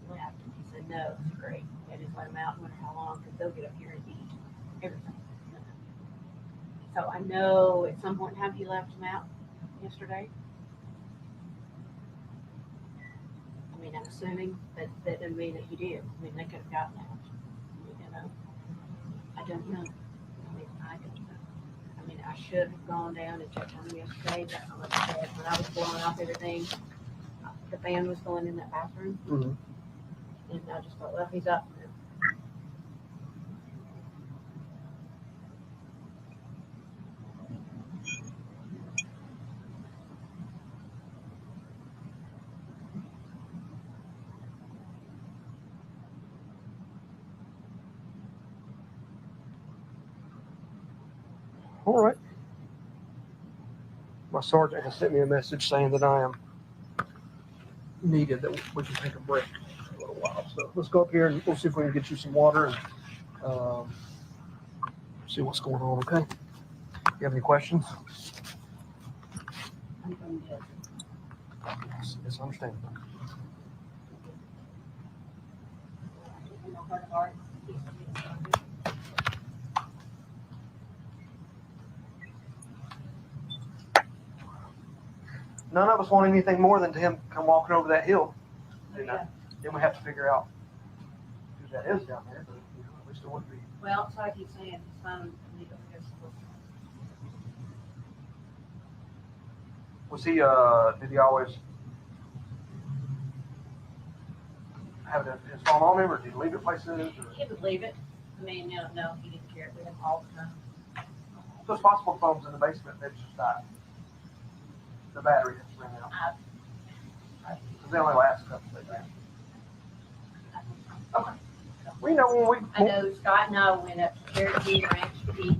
left. And he said, no, it's great. I just let them out and wonder how long, because they'll get up here and eat everything. So I know at some point in time he left them out yesterday. I'm assuming that doesn't mean that he did. They could have gotten out. I don't know. I don't know. I should have gone down and checked on him yesterday, but like I said, when I was blowing off everything, the fan was going in that bathroom. Mm-hmm. And I just thought, well, he's up now. all right. My sergeant has sent me a message saying that I am needed, that we can take a break for a little while. So let's go up here and we'll see if we can get you some water and see what's going on, okay? You have any questions? It's understandable. None of us want anything more than to him come walking over that hill. Then we have to figure out who that is down there, but at least it wouldn't be. Well, it's like he's saying, his phone. Was he, did he always have his phone on him, or did he leave it places? Or? He would leave it. No, he didn't care. We had all the time. So it's possible phones in the basement that just died. The battery just ran out. Because they only last a couple of days. Okay. We know when I know Scott and I went up to Ceredigion Ranch to eat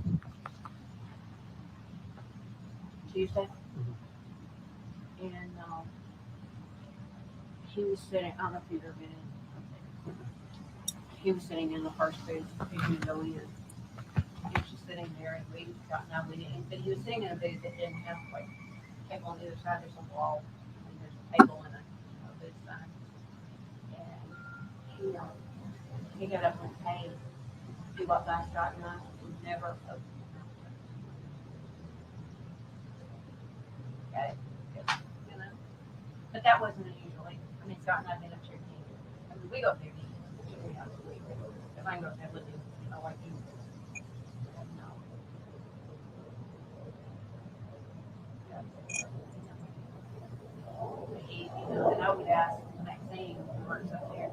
Tuesday. Mm-hmm. And he was sitting, I don't know if you've ever been in. he was sitting in the first booth, he didn't go in. He was just sitting there, and we got no, we didn't, but he was sitting in a booth that didn't have like table on the other side, there's a wall, and there's a table and a booth sign. And he got up and paid, he walked by, Scott and I, and never opened his mouth. Got it? You know? But that wasn't unusually. I mean, Scott and I have been up there. I mean, we go up there. If I can go up there with him, like you. No. And I would ask Maxine, who works up there,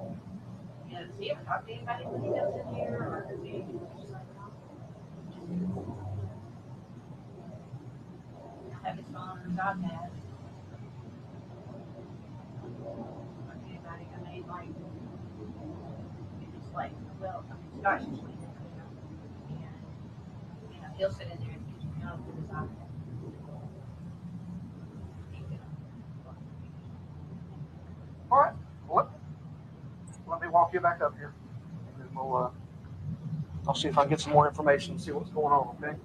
does he ever talk to anybody when he goes in here, or does he just like, have his phone or his iPad? Or anybody, I mean, like, it's like, well, I mean, Scott's usually in there, and, he'll sit in there and keep me on with his iPad. All right. Let me walk you back up here. And then I'll see if I can get some more information and see what's going on, okay?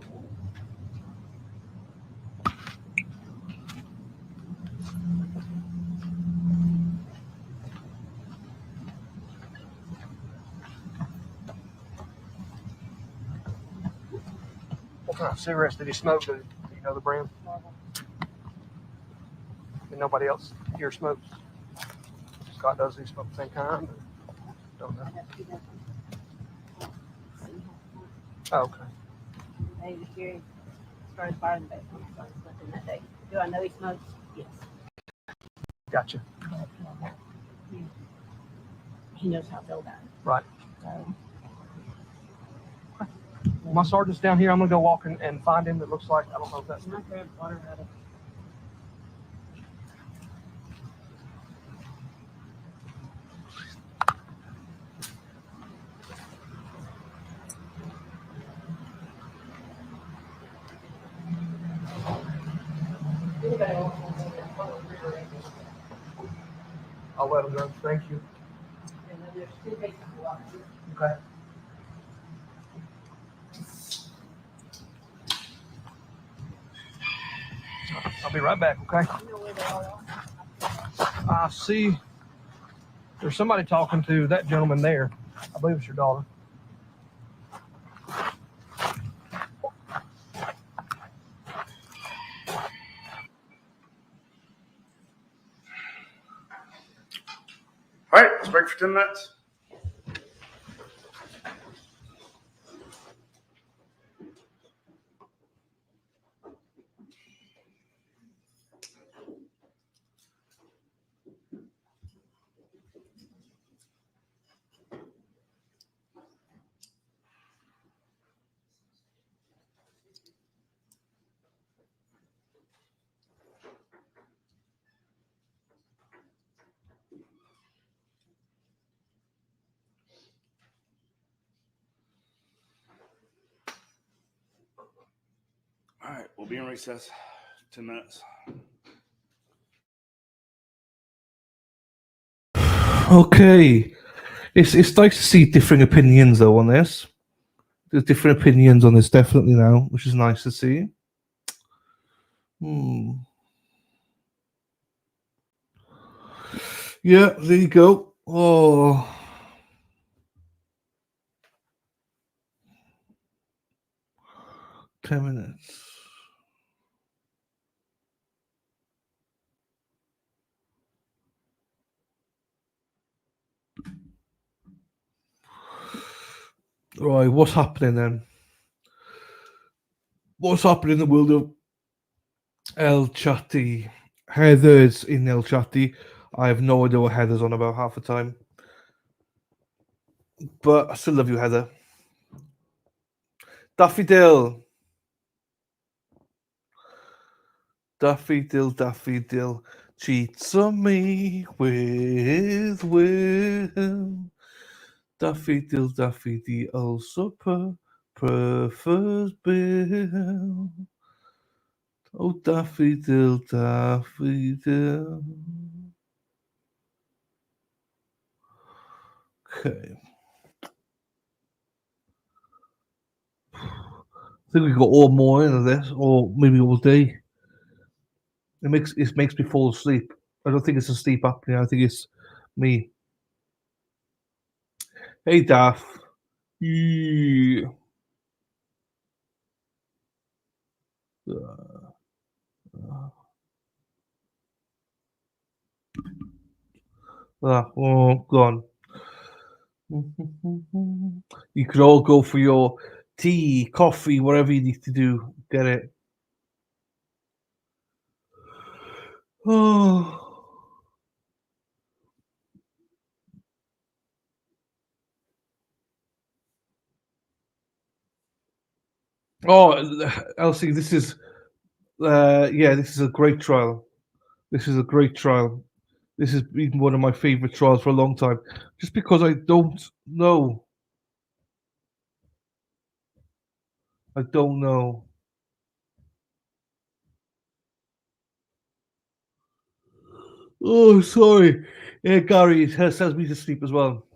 What kind of cigarettes did he smoke? Do you know the brand? And nobody else here smokes? Scott does. He smoke the same kind? Don't know. Oh, okay. Hey, Jerry started firing the basement, so I slept in that day. Do I know he smokes? Yes. Gotcha. He knows how to feel about it. Right. So, My sergeant's down here. I'm going to go walk and find him. It looks like, I don't know if that's... can I grab water out of I'll let him know. Thank you. and then there's 2 cases of water. Okay. I'll be right back, okay? You know where they all are? I see there's somebody talking to that gentleman there. I believe it's your daughter. All right, let's break for 10 minutes. All right, we'll be in recess. 10 minutes. Okay. It's nice to see differing opinions though on this. There's different opinions on this definitely now, which is nice to see. Yeah, there you go. Oh. Ten minutes. Right, what's happening then? What's happening in the world of El Chatty? Heather's in El Chatty. I have no idea what Heather's on about half the time. But I still love you, Heather. Daffodil. Daffodil cheats on me with Will. Daffodil also prefers Bill. Oh, Daffodil. Okay. think we got all morning of this, or maybe all day. It makes me fall asleep. I don't think it's a sleep apnea. I think it's me. Hey, Daff. Yeah. Oh, gone. You could all go for your tea, coffee, whatever you need to do. Get it. Oh. Oh, Elsie, this is this is a great trial. This is a great trial. This has been one of my favorite trials for a long time, just because I don't know. I don't know. Oh, sorry. Yeah, Gary, it has me to sleep as well.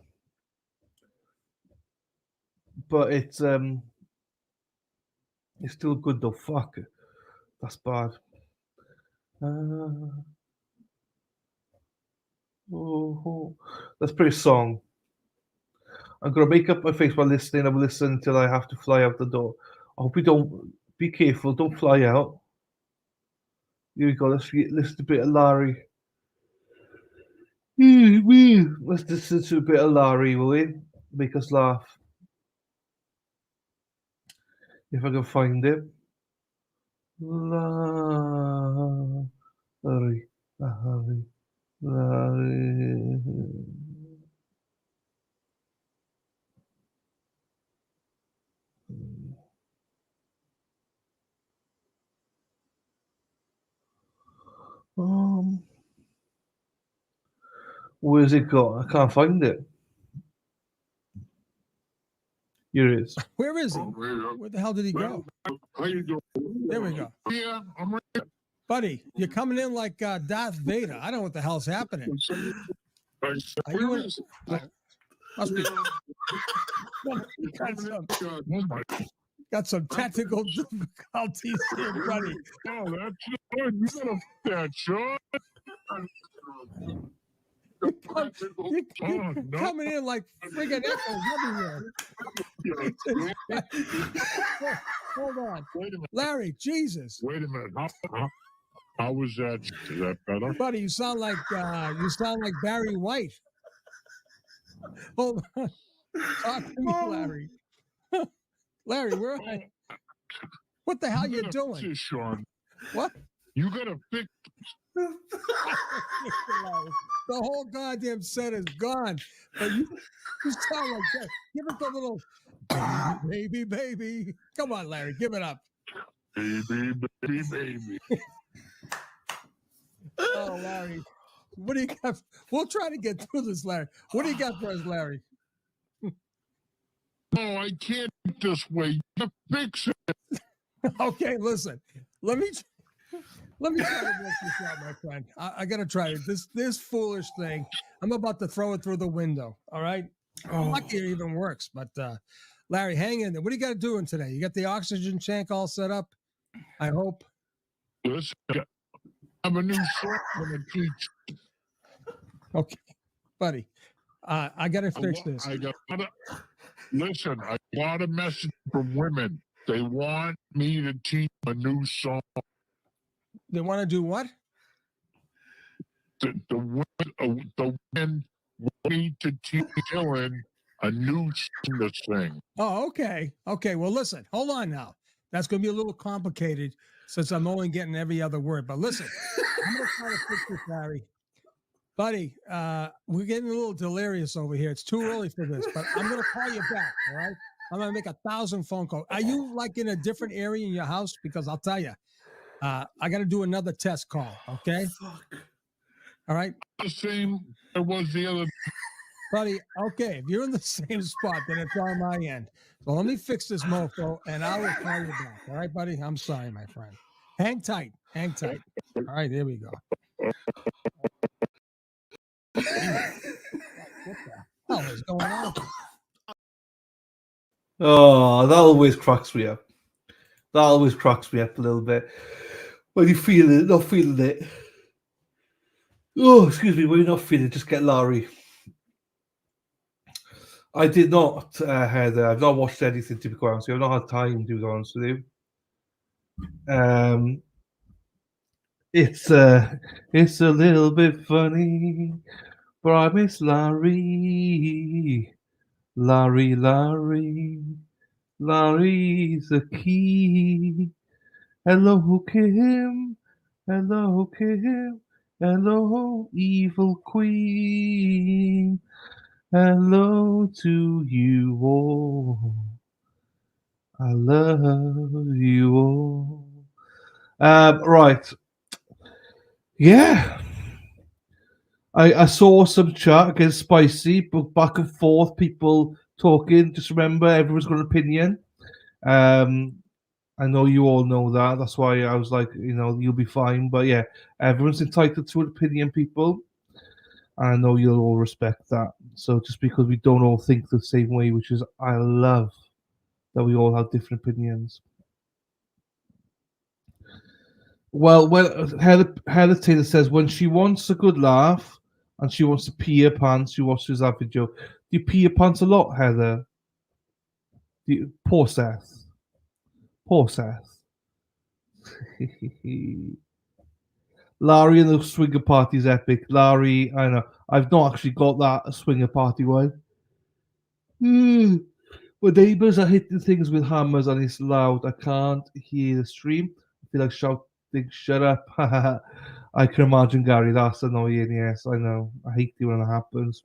But it's still good though. Fuck, that's bad. Let's play a song. I'm gonna make up my face while listening. I will listen until I have to fly out the door. I hope you don't. Be careful. Don't fly out. Here we go. Let's listen to a bit of Larry. Let's listen to a bit of Larry, will we? Make us laugh. If I can find it. Larry. Larry. Larry. Where's it got? I can't find it. Here it is. Where is he? Where the hell did he go? There we go. Yeah, I'm right. Buddy, you're coming in like Darth Vader. I don't know what the hell's happening. Are you in? Must be. Got some technical difficulties here, buddy. Oh, that's good. You gotta that shot. You're coming in like friggin' echoes everywhere. Hold on. Wait a minute. Larry, Jesus. Wait a minute. How was that? Is that better? Buddy, you sound like Barry White. Hold on. Talk to me, Larry. Larry, where are you? What the hell you doing? This, Sean. What? You gotta fix. The whole goddamn set is gone. But you sound like that. Give it the little baby, baby. Come on, Larry, give it up. Baby, baby, baby. Oh, Larry. What do you got? We'll try to get through this, Larry. What do you got for us, Larry? No, I can't this way. You gotta fix it. Okay, listen. Let me try to work this out, my friend. I got to try it. This foolish thing, I'm about to throw it through the window, all right? Lucky it even works. But, Larry, hang in there. What are you got to do today? You got the oxygen tank all set up? I hope. Listen, I have a new song I'm gonna teach. Okay, buddy. I got to fix this. Listen, I got a message from women. They want me to teach a new song. They want to do what? The women want me to teach Dylan a new song to sing. Oh, okay. Okay, well, listen. Hold on now. That's going to be a little complicated since I'm only getting every other word. But listen, I'm going to try to fix this, Larry. Buddy, we're getting a little delirious over here. It's too early for this, but I'm going to call you back, all right? I'm going to make 1,000 phone calls. Are you like in a different area in your house? Because I'll tell you, I got to do another test call, okay? Fuck. All right? The same it was the other. Buddy, okay, if you're in the same spot, then it's on my end. So let me fix this mofo, and I will call you back. All right, buddy? I'm sorry, my friend. Hang tight. Hang tight. All right, there we go. What the hell is going on? Oh, that always cracks me up. That always cracks me up a little bit. When you feel it, not feeling it. Oh, excuse me, when you're not feeling it, just get Larry. I did not, Heather. I've not watched anything, to be quite honest with you. I've not had time, to be honest with you. It's a little bit funny, but I miss Larry. Larry's the key. Hello, Kim. Hello, Kim. Hello, evil queen. Hello to you all. I love you all. Right. Yeah. I saw some chat against Spicy, but back and forth, people talking. Just remember, everyone's got an opinion. I know you all know that. That's why I was like, you'll be fine. But yeah, everyone's entitled to an opinion, people. I know you'll all respect that. So just because we don't all think the same way, which is I love that we all have different opinions. Well, Heather Taylor says when she wants a good laugh and she wants to pee her pants, she watches that video. Do you pee your pants a lot, Heather? Poor Seth. Poor Seth. Larry and the swinger party is epic. Larry, I know. I've not actually got that a swinger party one. My neighbours are hitting things with hammers and it's loud. I can't hear the stream. I feel like shouting, shut up. I can imagine, Gary. That's annoying. Yes, I know. I hate it when that happens.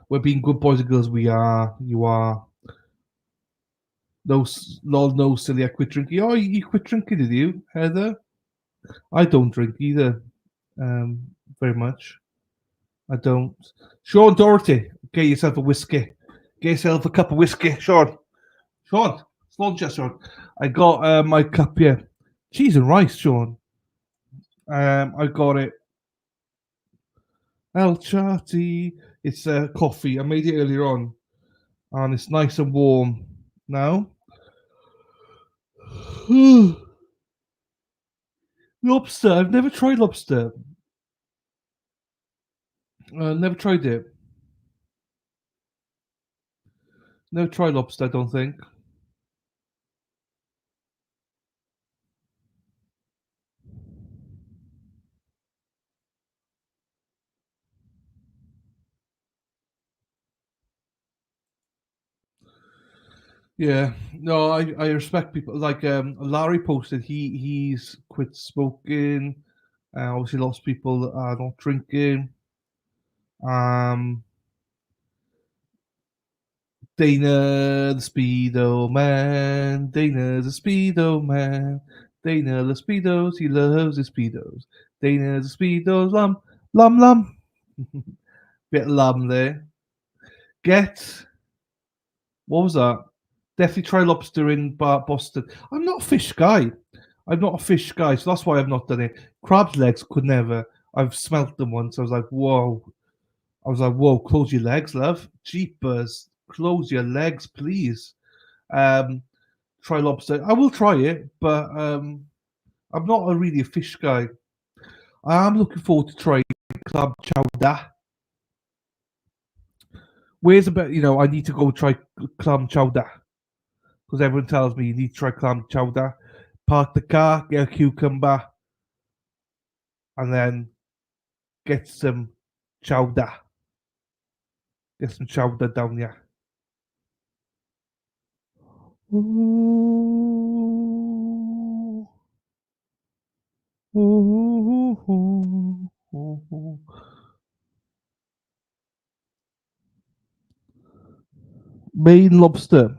We're being good boys and girls. We are. You are. No, no, silly. I quit drinking. Oh, you quit drinking, did you, Heather? I don't drink either. Very much. I don't. Sean Doherty, get yourself a whiskey. Get yourself a cup of whiskey, Sean. Sean, Sean. I got my cup here. Cheese and rice, Sean. I got it. El Chati. It's coffee. I made it earlier on, and it's nice and warm now. Lobster. I've never tried lobster. Never tried it. Never tried lobster, I don't think. Yeah, no, I respect people like Larry posted. He's quit smoking. Obviously, lots of people are not drinking. Dana the Speedo Man. Dana the Speedo Man. Dana the Speedos. He loves his Speedos. Dana the Speedos. Lum. Bit of lum there. What was that? Definitely try lobster in Boston. I'm not a fish guy. So that's why I've not done it. Crab's legs could never. I've smelt them once. I was like, whoa. Close your legs, love. Jeepers. Close your legs, please. Try lobster. I will try it, but I'm not really a fish guy. I am looking forward to trying clam chowder. Where's about, I need to go try clam chowder. Because everyone tells me you need to try clam chowder. Park the car, get a cucumber, and then get some chowder. Get some chowder down here. Ooh. Ooh. Ooh. Maine lobster.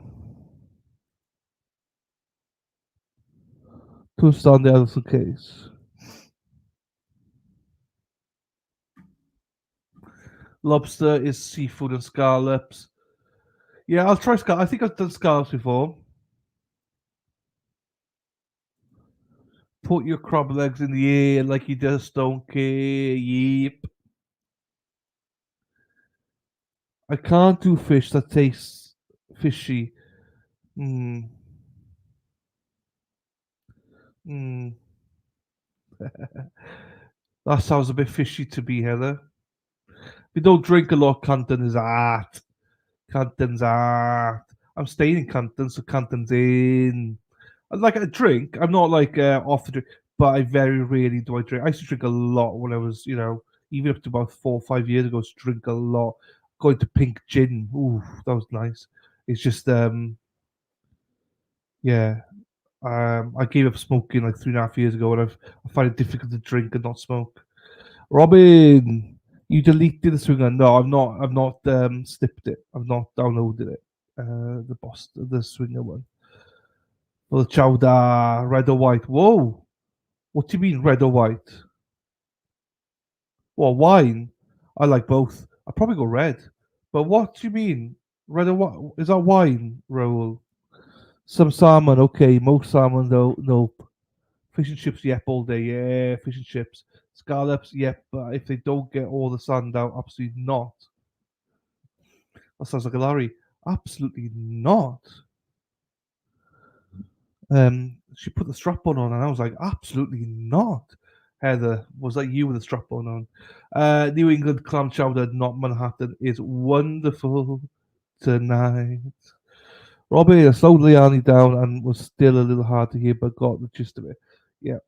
Twist on the other case. Lobster is seafood and scallops. Yeah, I'll try scallops. I think I've done scallops before. Put your crab legs in the air like you just don't care. Yep. I can't do fish that tastes fishy. Mm. That sounds a bit fishy to me, Heather. We don't drink a lot. Canton is art. Canton's art. I'm staying in Canton, so Canton's in. I like a drink. I'm not like off the drink, but I very rarely do I drink. I used to drink a lot when I was, even up to about 4 or 5 years ago. I used to drink a lot. Going to Pink Gin. Ooh, that was nice. It's just, yeah. I gave up smoking like 3.5 years ago, and I find it difficult to drink and not smoke. Robin, you deleted the swinger. No, I've not. I've not snipped it. I've not downloaded it. The swinger one. For the chowder, red or white. Whoa, what do you mean red or white? Well, wine. I like both. I probably go red. But what do you mean red or white? Is that wine, Raoul? Some salmon, okay. Most salmon though, nope. Fish and chips, yep, all day. Yeah, fish and chips. Scallops, yep. But if they don't get all the sand out, absolutely not. That sounds like a Larry. Absolutely not. She put the strap on, and I was like, absolutely not. Heather, was that you with the strap on? New England clam chowder, not Manhattan, is wonderful tonight. Robbie, I slowed Liani down and was still a little hard to hear, but got the gist of it. Yeah.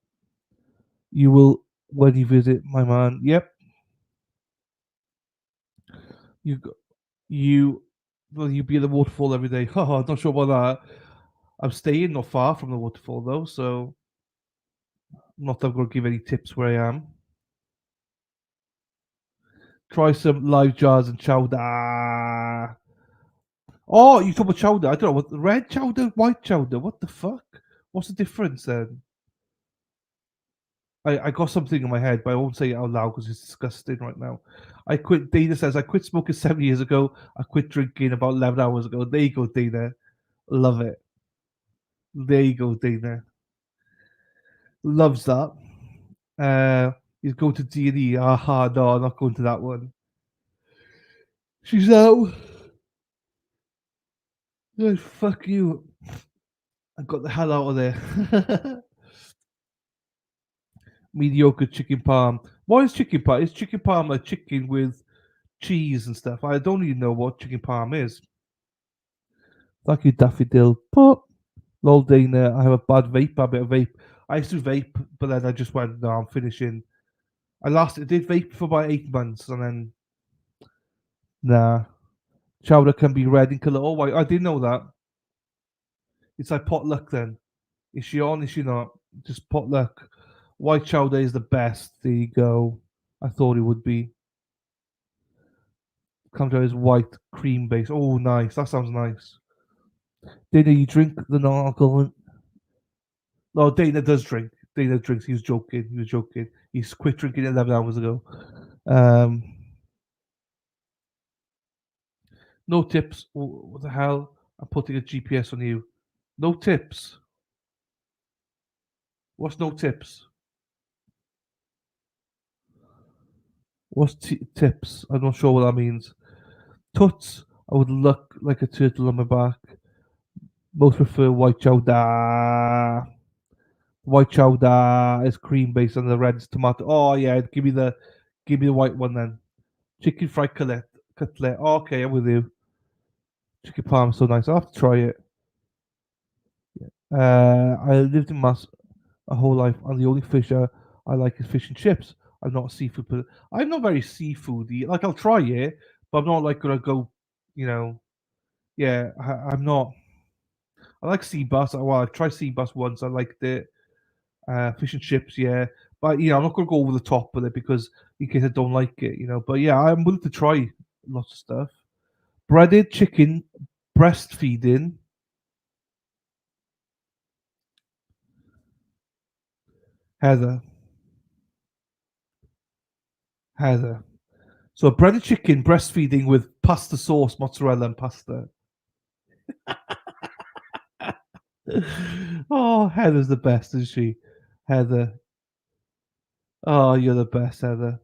You will when you visit my man. Yep. You go, you well, you be at the waterfall every day. Haha, not sure about that. I'm staying not far from the waterfall though, so I'm not going to give any tips where I am. Try some live jars and chowder. Oh, you talk about chowder? I don't know what red chowder, white chowder. What the fuck? What's the difference then? I got something in my head, but I won't say it out loud because it's disgusting right now. I quit. Dana says I quit smoking 7 years ago. I quit drinking about 11 hours ago. There you go, Dana. Love it. There you go, Dana. Loves that. He's going to D&E. Aha, no, I'm not going to that one. She's out. Oh, fuck you. I got the hell out of there. Mediocre chicken parm. What is chicken parm? Is chicken parm like chicken with cheese and stuff? I don't even know what chicken parm is. Thank you, Daffodil. But, lol, Dana, I have a bad vape habit. I used to vape, but then I just went, no, I'm finishing. I did vape for about 8 months, and then, nah. Chowder can be red in colour. Oh, wait, I didn't know that. It's like potluck then. Is she on? Is she not? Just potluck. White chowder is the best. There you go. I thought it would be. Comes out as white cream base. Oh, nice. That sounds nice. Dana, you drink the non-alcoholic? No, Dana does drink. Dana drinks. He was joking. He was joking. He's quit drinking 11 hours ago. No tips. What the hell? I'm putting a GPS on you. No tips. What's no tips? What's tips? I'm not sure what that means. Tuts. I would look like a turtle on my back. Most prefer white chowder. White chowder is cream based and the red is tomato. Oh yeah, give me the white one then. Chicken fried cutlet. Oh, okay, I'm with you. Chicken parm so nice. I'll have to try it. I lived in Mass a whole life, and the only fish I like is fish and chips. I'm not a seafood, but I'm not very seafoody. Like I'll try it, but I'm not like gonna go. You know, yeah, I'm not. I like sea bass. Well, I tried sea bass once. I liked it. Fish and chips, yeah. But I'm not gonna go over the top with it because in case I don't like it, But yeah, I'm willing to try lots of stuff. Breaded chicken, breastfeeding. Heather. So breaded chicken, breastfeeding with pasta sauce, mozzarella, and pasta. Oh, Heather's the best, isn't she? Heather. Oh, you're the best, Heather.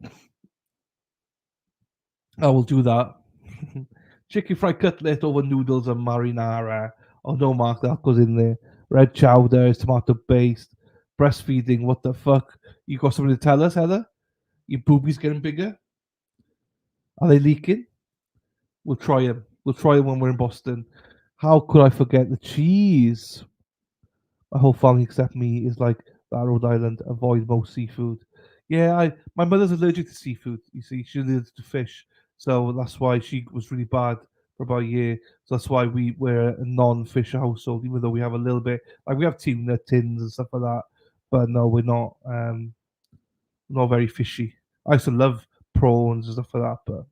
I will do that. Chicken fried cutlet over noodles and marinara. Oh no, Mark, that goes in there. Red chowder is tomato based. breastfeeding. What the fuck? You got something to tell us, Heather? Your boobies getting bigger? Are they leaking? We'll try them. We'll try them when we're in Boston. How could I forget the cheese? My whole family except me is like that Rhode Island. Avoid most seafood. Yeah, my mother's allergic to seafood. You see, she's allergic to fish, so that's why she was really bad for about a year. So that's why we're a non-fish household, even though we have a little bit. Like we have tuna tins and stuff like that, but no, we're not. Not very fishy. I used to love prawns and stuff like that, but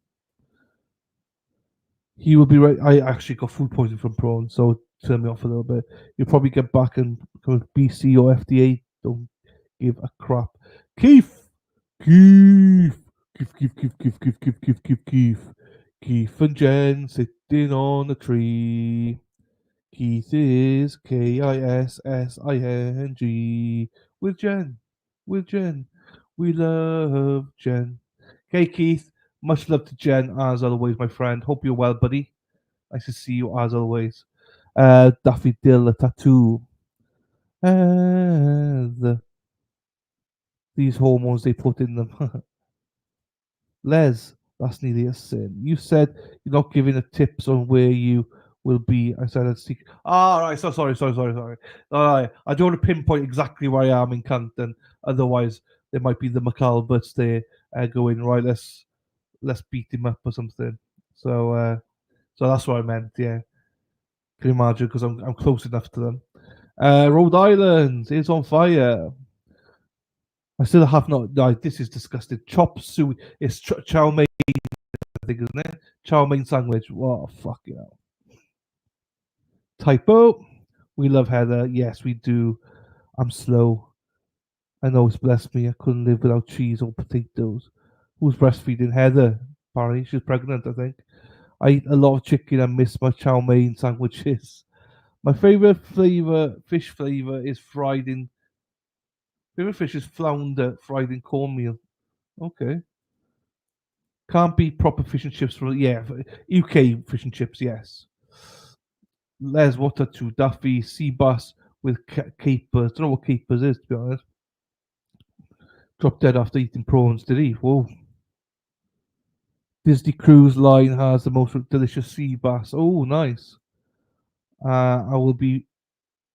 he will be right. I actually got food poisoning from prawns, so it turned me off a little bit. You'll probably get back and come with BC or FDA. Don't give a crap. Keith, Keith, Keith. Keith and Jen sitting on a tree. Keith is KISSING. With Jen, with Jen. We love Jen. Okay, Keith. Much love to Jen, as always, my friend. Hope you're well, buddy. Nice to see you, as always. Daffy Dill, a tattoo. These hormones they put in them. Les, that's nearly a sin. You said you're not giving a tips on where you will be. I said I'd seek. Ah, right. So sorry. All right. I don't want to pinpoint exactly where I am in Canton. Otherwise, there might be the McAlberts there going, right, let's beat him up or something. So that's what I meant, yeah. Can you imagine? Because I'm close enough to them. Rhode Island is on fire. I still have not. No, this is disgusting. Chop suey. It's chow mein, I think, isn't it? Chow mein sandwich. What a fuck, you know. Typo. We love Heather. Yes, we do. I'm slow. I know it's blessed me. I couldn't live without cheese or potatoes. Who's breastfeeding? Heather. Apparently, she's pregnant, I think. I eat a lot of chicken and miss my chow mein sandwiches. My favorite fish flavor is fried in. Favorite fish is flounder fried in cornmeal. Okay. Can't be proper fish and chips for UK fish and chips. Yes. Les water to Duffy sea bass with capers. Don't know what capers is, to be honest. Dropped dead after eating prawns. Did he? Whoa. Disney Cruise Line has the most delicious sea bass. Oh, nice. I will be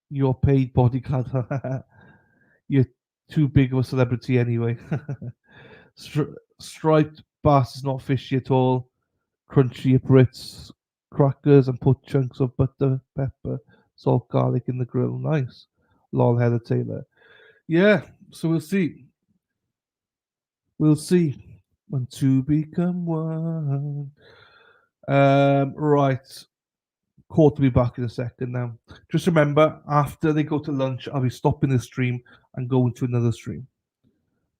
your paid bodyguard. You're too big of a celebrity anyway. Striped bass is not fishy at all. Crunchy Ritz crackers and put chunks of butter, pepper, salt, garlic in the grill. Nice. Lol, Heather Taylor. Yeah, so we'll see. We'll see. When two become one. Right. Court to be back in a second now. Just remember, after they go to lunch, I'll be stopping the stream and going to another stream.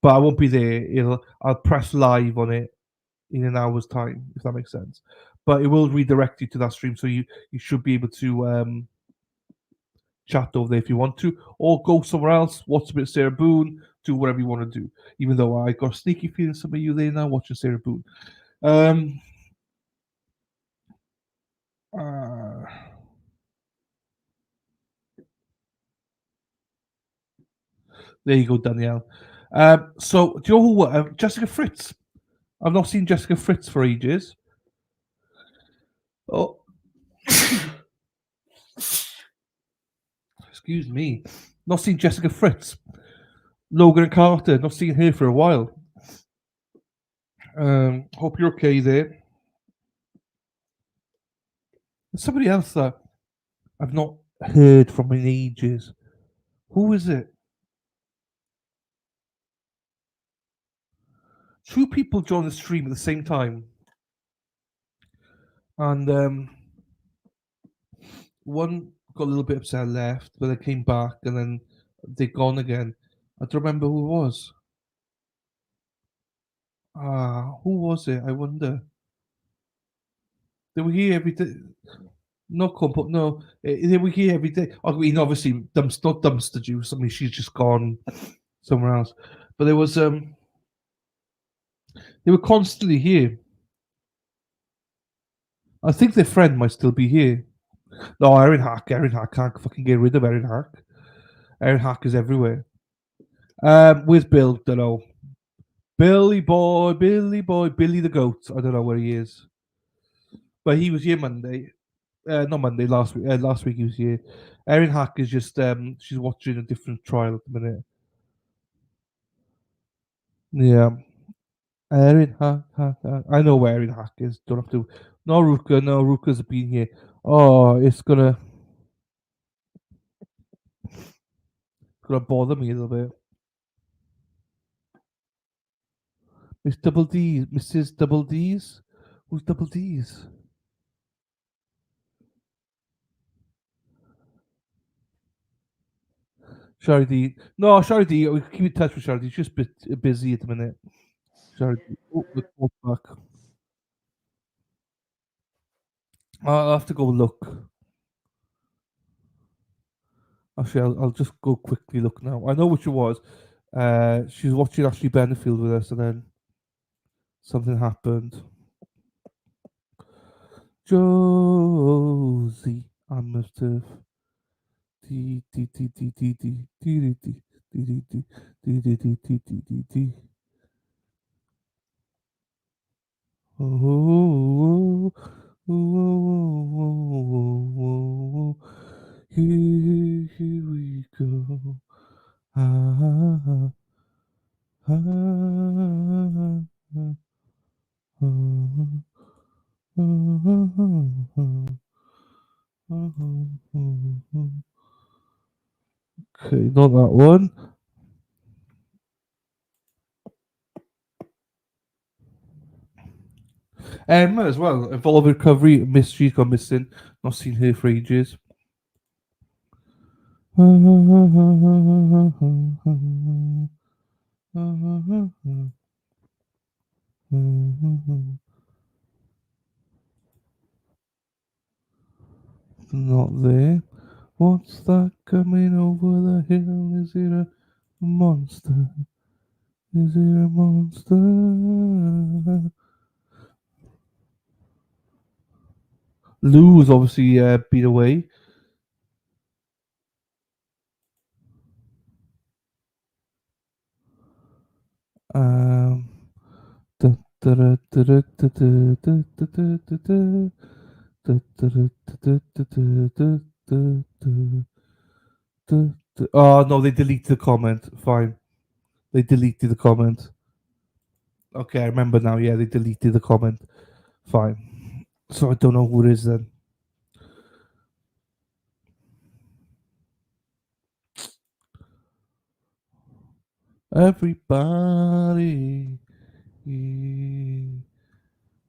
But I won't be there. I'll press live on it in an hour's time, if that makes sense. But it will redirect you to that stream, so you should be able to chat over there if you want to, or go somewhere else, watch a bit of Sarah Boone, do whatever you want to do. Even though I got a sneaky feeling some of you there now watching Sarah Boone. There you go, Danielle. So, do you know who? Jessica Fritz. I've not seen Jessica Fritz for ages. Oh. Excuse me. Not seen Jessica Fritz. Logan and Carter. Not seen her for a while. Hope you're okay there. There's somebody else that I've not heard from in ages. Who is it? Two people joined the stream at the same time. And one got a little bit upset and left, but they came back and then they're gone again. I don't remember who it was. Who was it? I wonder. They were here every day. No comfort, no. They were here every day. I mean, obviously, not dumpster juice. I mean, she's just gone somewhere else. But there was they were constantly here. I think their friend might still be here. No, Erin Hack can't fucking get rid of Erin Hack. Erin Hack is everywhere. Where's Bill? Don't know. Billy boy, Billy the goat. I don't know where he is, but he was here Monday. Not Monday. Last week. Last week he was here. Erin Hack is just she's watching a different trial at the minute. Yeah. Erin Hack. I know where Erin Hack is. Don't have to. No Ruka. No Ruka's been here. Oh, it's gonna bother me a little bit. Miss Double D, Mrs. Double D's. Who's Double D's? Shari D. No, Shari D. We keep in touch with Shari D. She's just a bit busy at the minute. Shari D. Oh, the call's back. I'll have to go look. Actually, I'll just go quickly look now. I know which it was. She was watching Ashley Benefield with us, and then something happened. Josie, I must have. D D D D D D D D D D D D D D D D D D. Oh, here we go. Ah, ah, ah, okay, not that one. As well, Evolve Recovery, Mystery's gone missing. Not seen her for ages. Not there. What's that coming over the hill? Is it a monster? Is it a monster? Lou's obviously been away. Oh no, they deleted the comment. Fine, they deleted the comment. Okay, I remember now. Yeah, they deleted the comment. Fine. So I don't know who it is then. Everybody,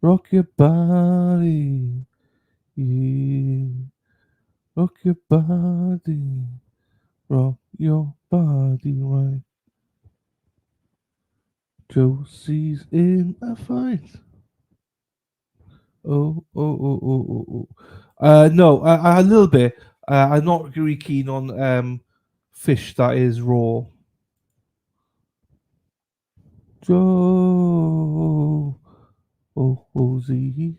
rock your body, rock your body, rock your body right. Josie's in a fight. Oh. No, a little bit. I'm not really keen on fish that is raw. Joe, Rosie.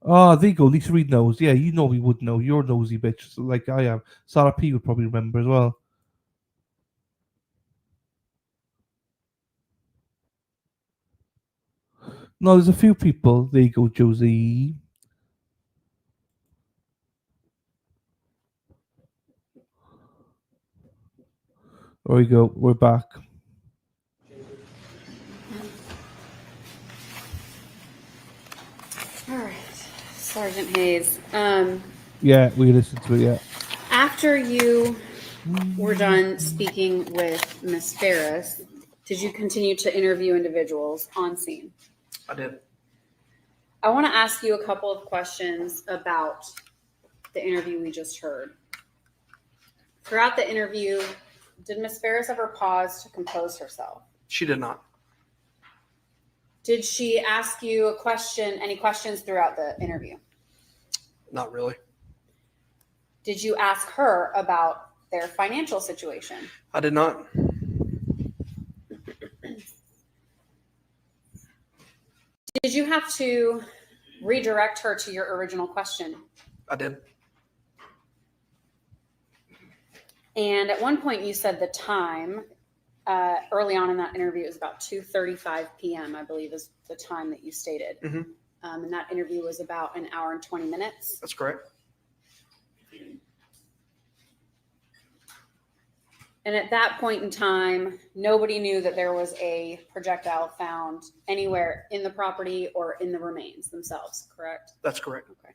Ah, there you go. Lisa Reed knows. Yeah, you know we would know. You're a nosy bitch, like I am. Sarah P would probably remember as well. No, there's a few people. There you go, Josie. There we go. We're back. All right, Sergeant Hayes. Yeah, we listened to it. Yeah. After you were done speaking with Miss Farris, did you continue to interview individuals on scene? I did. I want to ask you a couple of questions about the interview we just heard. Throughout the interview, did Miss Farris ever pause to compose herself? She did not. Did she ask you a question, any questions throughout the interview? Not really. Did you ask her about their financial situation? I did not. Did you have to redirect her to your original question? I did. And at one point you said the time, early on in that interview, it was about 2:35 p.m., I believe is the time that you stated. Mhm. And that interview was about an hour and 20 minutes. That's correct. And at that point in time, nobody knew that there was a projectile found anywhere in the property or in the remains themselves, correct? That's correct. Okay.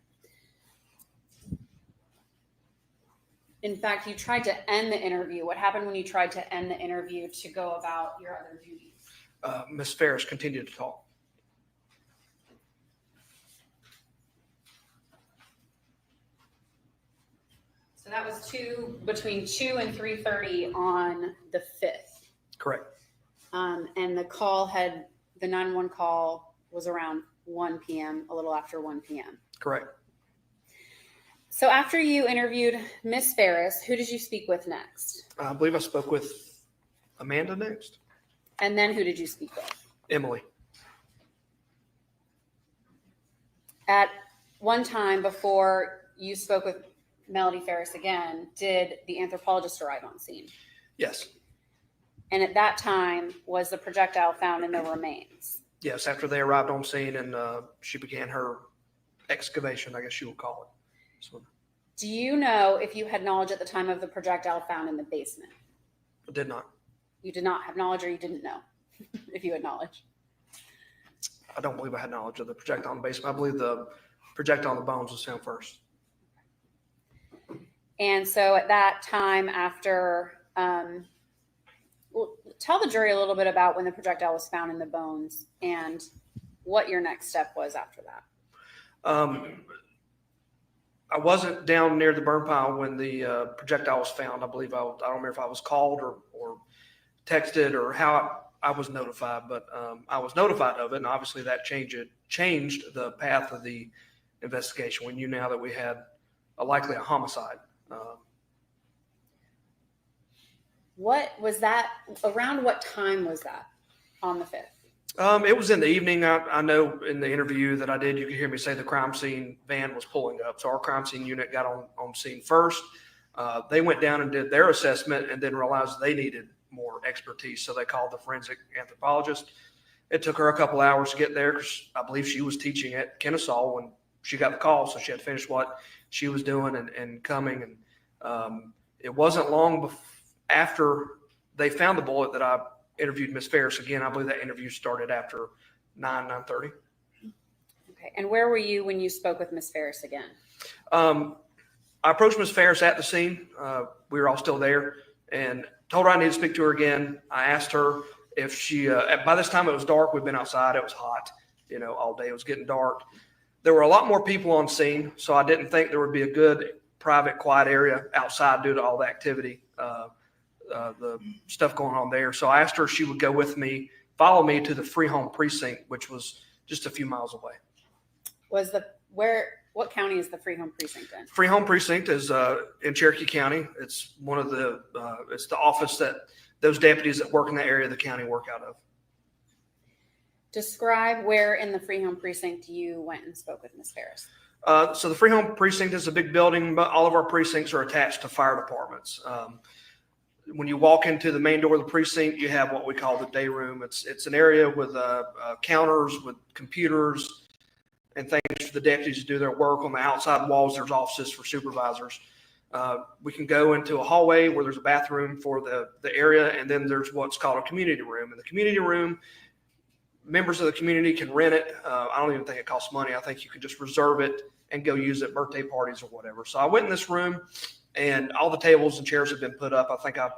In fact, you tried to end the interview. What happened when you tried to end the interview to go about your other duties? Ms. Farris continued to talk. So that was between 2 and 3:30 on the 5th. Correct. And the 911 call was around 1 p.m., a little after 1 p.m. Correct. So after you interviewed Miss Farris, who did you speak with next? I believe I spoke with Amanda next. And then who did you speak with? Emily. At one time before you spoke with Melody Farris again, did the anthropologist arrive on scene? Yes. And at that time, was the projectile found in the remains? Yes, after they arrived on scene and she began her excavation, I guess you would call it. So, Do you know if you had knowledge at the time of the projectile found in the basement? I did not. You did not have knowledge, or you didn't know if you had knowledge? I don't believe I had knowledge of the projectile in the basement. I believe the projectile on the bones was found first. And so at that time, after, well, tell the jury a little bit about when the projectile was found in the bones and what your next step was after that. I wasn't down near the burn pile when the projectile was found. I believe I don't remember if I was called or texted or how I was notified, but I was notified of it, and obviously that changed the path of the investigation. We knew now that we had likely a homicide. What was that? Around what time was that on the 5th? It was in the evening. I know in the interview that I did, you could hear me say the crime scene van was pulling up. So our crime scene unit got on scene first. They went down and did their assessment and then realized they needed more expertise. So they called the forensic anthropologist. It took her a couple hours to get there because I believe she was teaching at Kennesaw when she got the call. So she had to finish what she was doing and coming. And it wasn't long after they found the bullet that I interviewed Miss Farris again. I believe that interview started after 9:30. Okay. And where were you when you spoke with Miss Farris again? I approached Miss Farris at the scene. We were all still there and told her I needed to speak to her again. I asked her if she, by this time it was dark. We'd been outside. It was hot, all day. It was getting dark. There were a lot more people on scene, so I didn't think there would be a good private, quiet area outside due to all the activity, the stuff going on there. So I asked her if she would go with me, follow me to the Free Home Precinct, which was just a few miles away. What county is the Free Home Precinct in? Free Home Precinct is in Cherokee County. It's one of it's the office that those deputies that work in the area of the county work out of. Describe where in the Free Home Precinct you went and spoke with Ms. Farris. So the Free Home Precinct is a big building, but all of our precincts are attached to fire departments. When you walk into the main door of the precinct, you have what we call the day room. It's an area with counters, with computers, and things for the deputies to do their work. On the outside walls, there's offices for supervisors. We can go into a hallway where there's a bathroom for the area, and then there's what's called a community room. In the community room, members of the community can rent it. I don't even think it costs money. I think you can just reserve it and go use it, birthday parties or whatever. So I went in this room, and all the tables and chairs have been put up. I think I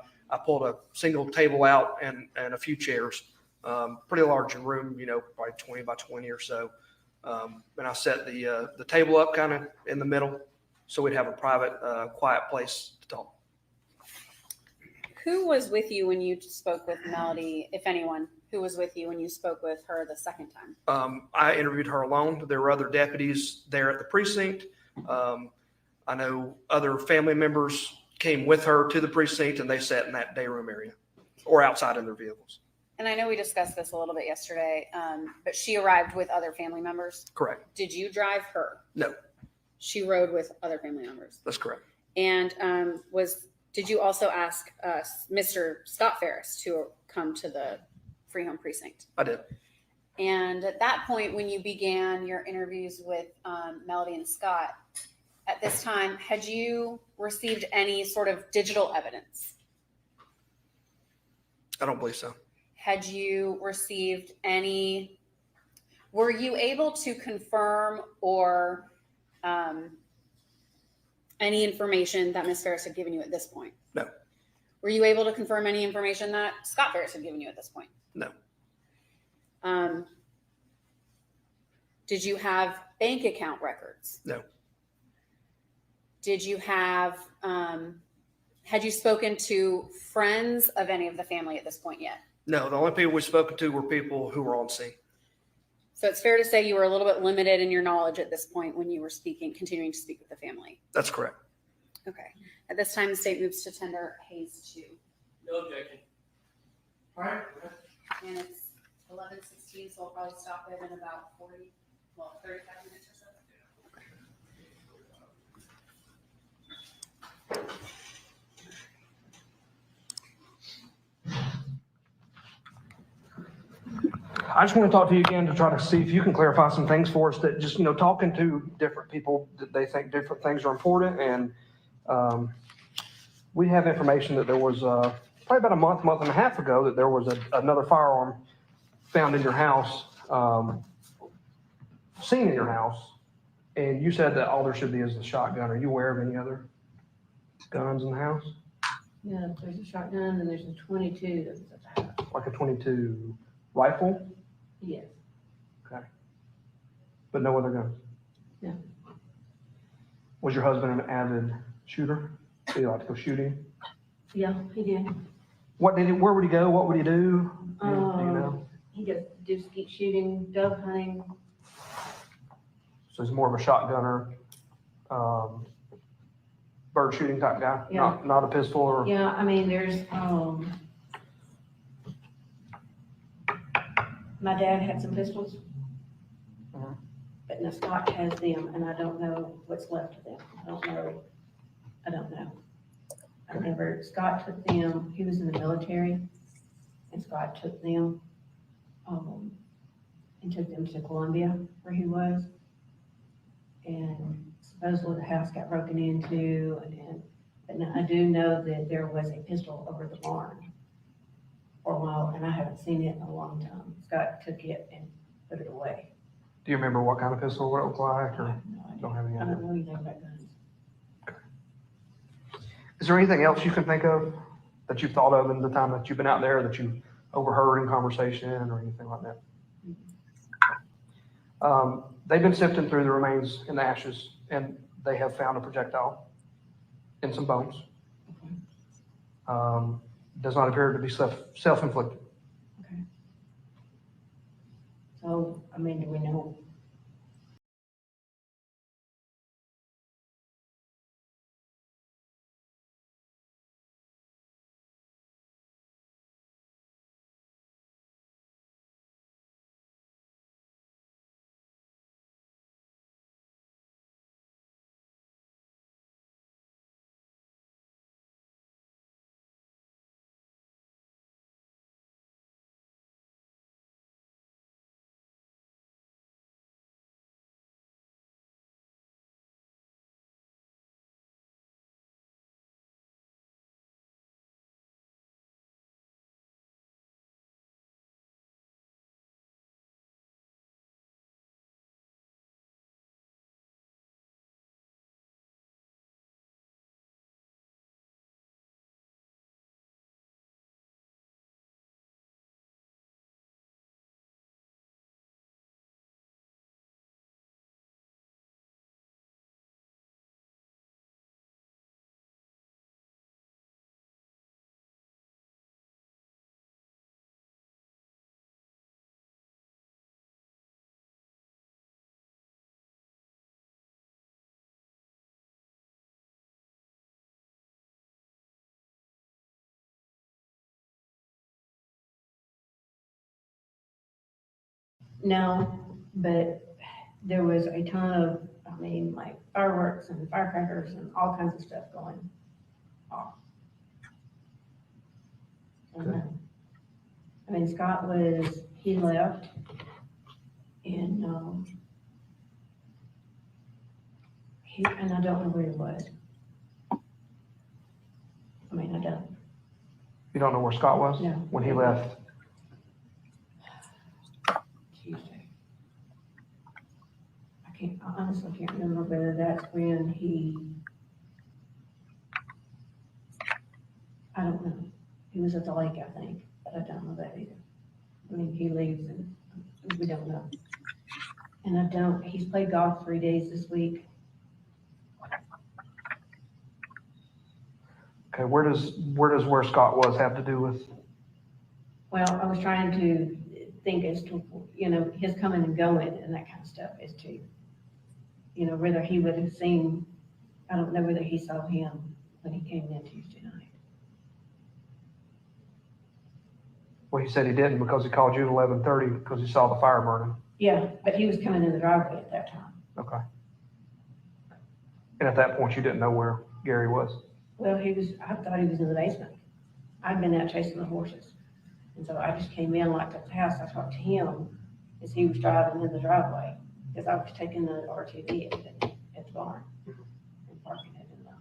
pulled a single table out and a few chairs. Pretty large room, probably 20 by 20 or so. And I set the table up kind of in the middle so we'd have a private, quiet place to talk. Who was with you when you spoke with Melody, if anyone? Who was with you when you spoke with her the second time? I interviewed her alone. There were other deputies there at the precinct. I know other family members came with her to the precinct, and they sat in that day room area or outside in their vehicles. And I know we discussed this a little bit yesterday, but she arrived with other family members? Correct. Did you drive her? No. She rode with other family members? That's correct. And was Did you also ask Mr. Scott Farris to come to the free home precinct? I did. And at that point, when you began your interviews with Melody and Scott, at this time, had you received any sort of digital evidence? I don't believe so. Had you received any, were you able to confirm or any information that Ms. Farris had given you at this point? No. Were you able to confirm any information that Scott Farris had given you at this point? No. Did you have bank account records? No. Did you have, had you spoken to friends of any of the family at this point yet? No, the only people we've spoken to were people who were on scene. So it's fair to say you were a little bit limited in your knowledge at this point when you were continuing to speak with the family. That's correct. Okay. At this time, the state moves to tender Hayes 2. No objection. All right. And it's 11:16, so I'll probably stop it in about 35 minutes or so. I just want to talk to you again to try to see if you can clarify some things for us that just, talking to different people that they think different things are important. And we have information that there was probably about a month and a half ago that there was another firearm found in your house, seen in your house. And you said that all there should be is the shotgun. Are you aware of any other guns in the house? Yeah, there's a shotgun and there's a 22 that was at the house. Like a 22 rifle? Yes. Okay. But no other guns? No. Was your husband an avid shooter? Did he like to go shooting? Yeah, he did. Where would he go? What would he do? Do you know? He just do skeet shooting, dove hunting. So he's more of a shotgunner, bird shooting type guy, Yeah. not a pistol or. Yeah, I mean, there's, my dad had some pistols. Mhm. But now Scott has them and I don't know what's left of them. I don't know. Scott took them, he was in the military and Scott took them, and took them to Columbia where he was. And supposedly the house got broken into but now I do know that there was a pistol over the barn for a while and I haven't seen it in a long time. Scott took it and put it away. Do you remember what kind of pistol, what it looked like, I or have no idea. don't have any I idea? don't know anything about guns. Is there anything else you can think of that you've thought of in the time that you've been out there that you overheard in conversation or anything like that? They've been sifting through the remains and the ashes, and they have found a projectile and some bones. Does not appear to be self-inflicted. Okay. So, I mean, do we know? No, but there was a ton of, like fireworks and firecrackers and all kinds of stuff going off. I mean, Scott he left and, and I don't know where he was. I mean, I don't. You don't know where Scott was? No. When he left? Tuesday. I honestly can't remember whether that's when I don't know. He was at the lake, I think, but I don't know that either. I mean, he leaves and we don't know. And he's played golf 3 days this week. Okay, where does where Scott was have to do with? Well, I was trying to think as to, his coming and going and that kind of stuff as to, whether he would have seen, I don't know whether he saw him when he came in Tuesday night. Well, he said he didn't because he called you at 11:30 because he saw the fire burning. Yeah, but he was coming in the driveway at that time. Okay. And at that point, you didn't know where Gary was? Well, I thought he was in the basement. I'd been out chasing the horses. And so I just came in like at the house. I talked to him as he was driving in the driveway because I was taking the RTV at the barn and parking it in the.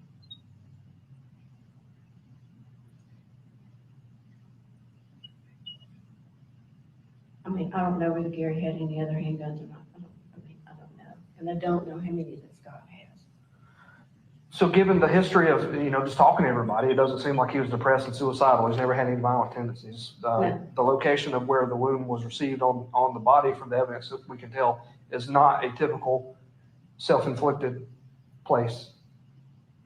I mean, I don't know whether Gary had any other handguns or not. I don't know. And I don't know how many that Scott has. So given the history of, just talking to everybody, it doesn't seem like he was depressed and suicidal. He's never had any violent tendencies. No. The location of where the wound was received on the body from the evidence that we can tell is not a typical self-inflicted place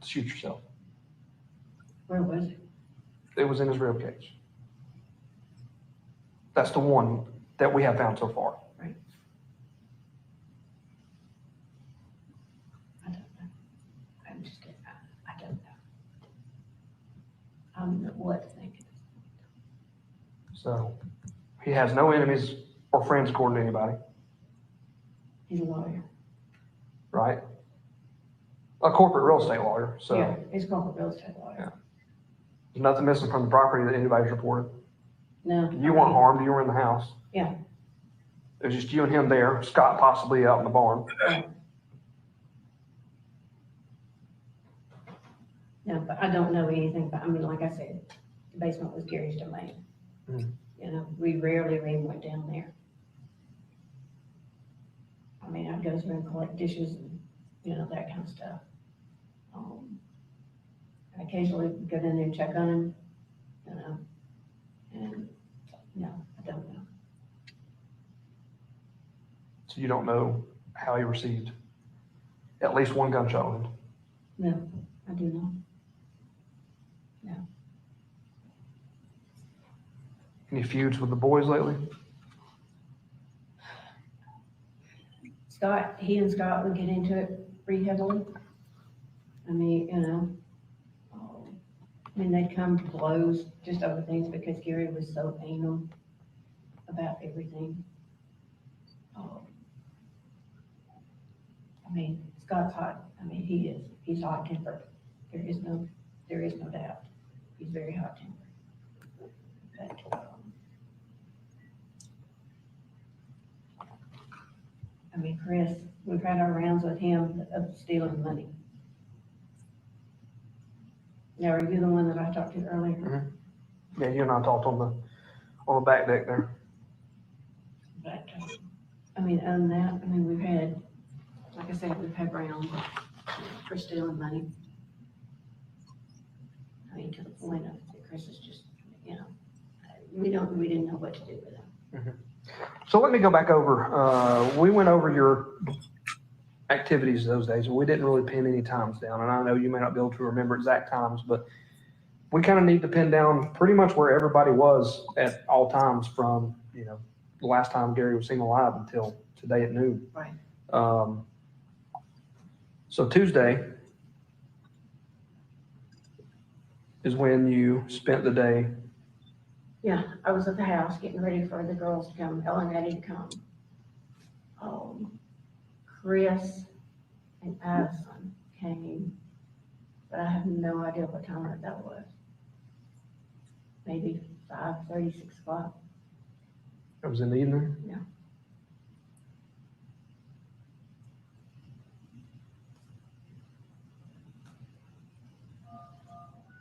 to shoot yourself. Where was it? It was in his rib cage. That's the one that we have found so far. Right. I don't know. I don't know. I don't know what to think. So he has no enemies or friends according to anybody, He's a lawyer. right? A corporate real estate lawyer. So Yeah, he's a corporate real estate lawyer. Yeah. There's nothing missing from the property that anybody's reported. No. You weren't harmed. You were in the house. Yeah. It was just you and him there, Scott possibly out in the barn. Right. No, but I don't know anything, but I mean, like I said, the basement was Gary's domain. Mm. We rarely even went down there. I mean, I'd go through and collect dishes and, that kind of stuff. I occasionally go down there and check on him, and no, I don't know. So you don't know how he received at least one gunshot wound. No, I do not. No. Any feuds with the boys lately? He and Scott would get into it pretty heavily. I mean, they'd come to blows just over things because Gary was so anal about everything. I mean, Scott's hot. I mean, he's hot tempered. There is no doubt. He's very hot tempered. But, I mean, Chris, we've had our rounds with him of stealing money. Now, are you the one that I talked to earlier? Mm-hmm. Yeah, you and I talked on the back deck there. But, I mean, other than that, I mean, we've had, like I said, we've had rounds for stealing money. I mean, to the point of that Chris is just, we didn't know what to do with him. Mm-hmm. So let me go back over. We went over your activities those days, and we didn't really pin any times down. And I know you may not be able to remember exact times, but we kind of need to pin down pretty much where everybody was at all times from, the last time Gary was seen alive until today at noon. Right. So Tuesday is when you spent the day. Yeah, I was at the house getting ready for the girls to come, Ellen and Eddie to come. Chris and Addison came, but I have no idea what time that was. Maybe 5:30, 6 o'clock. That was in the evening? Yeah.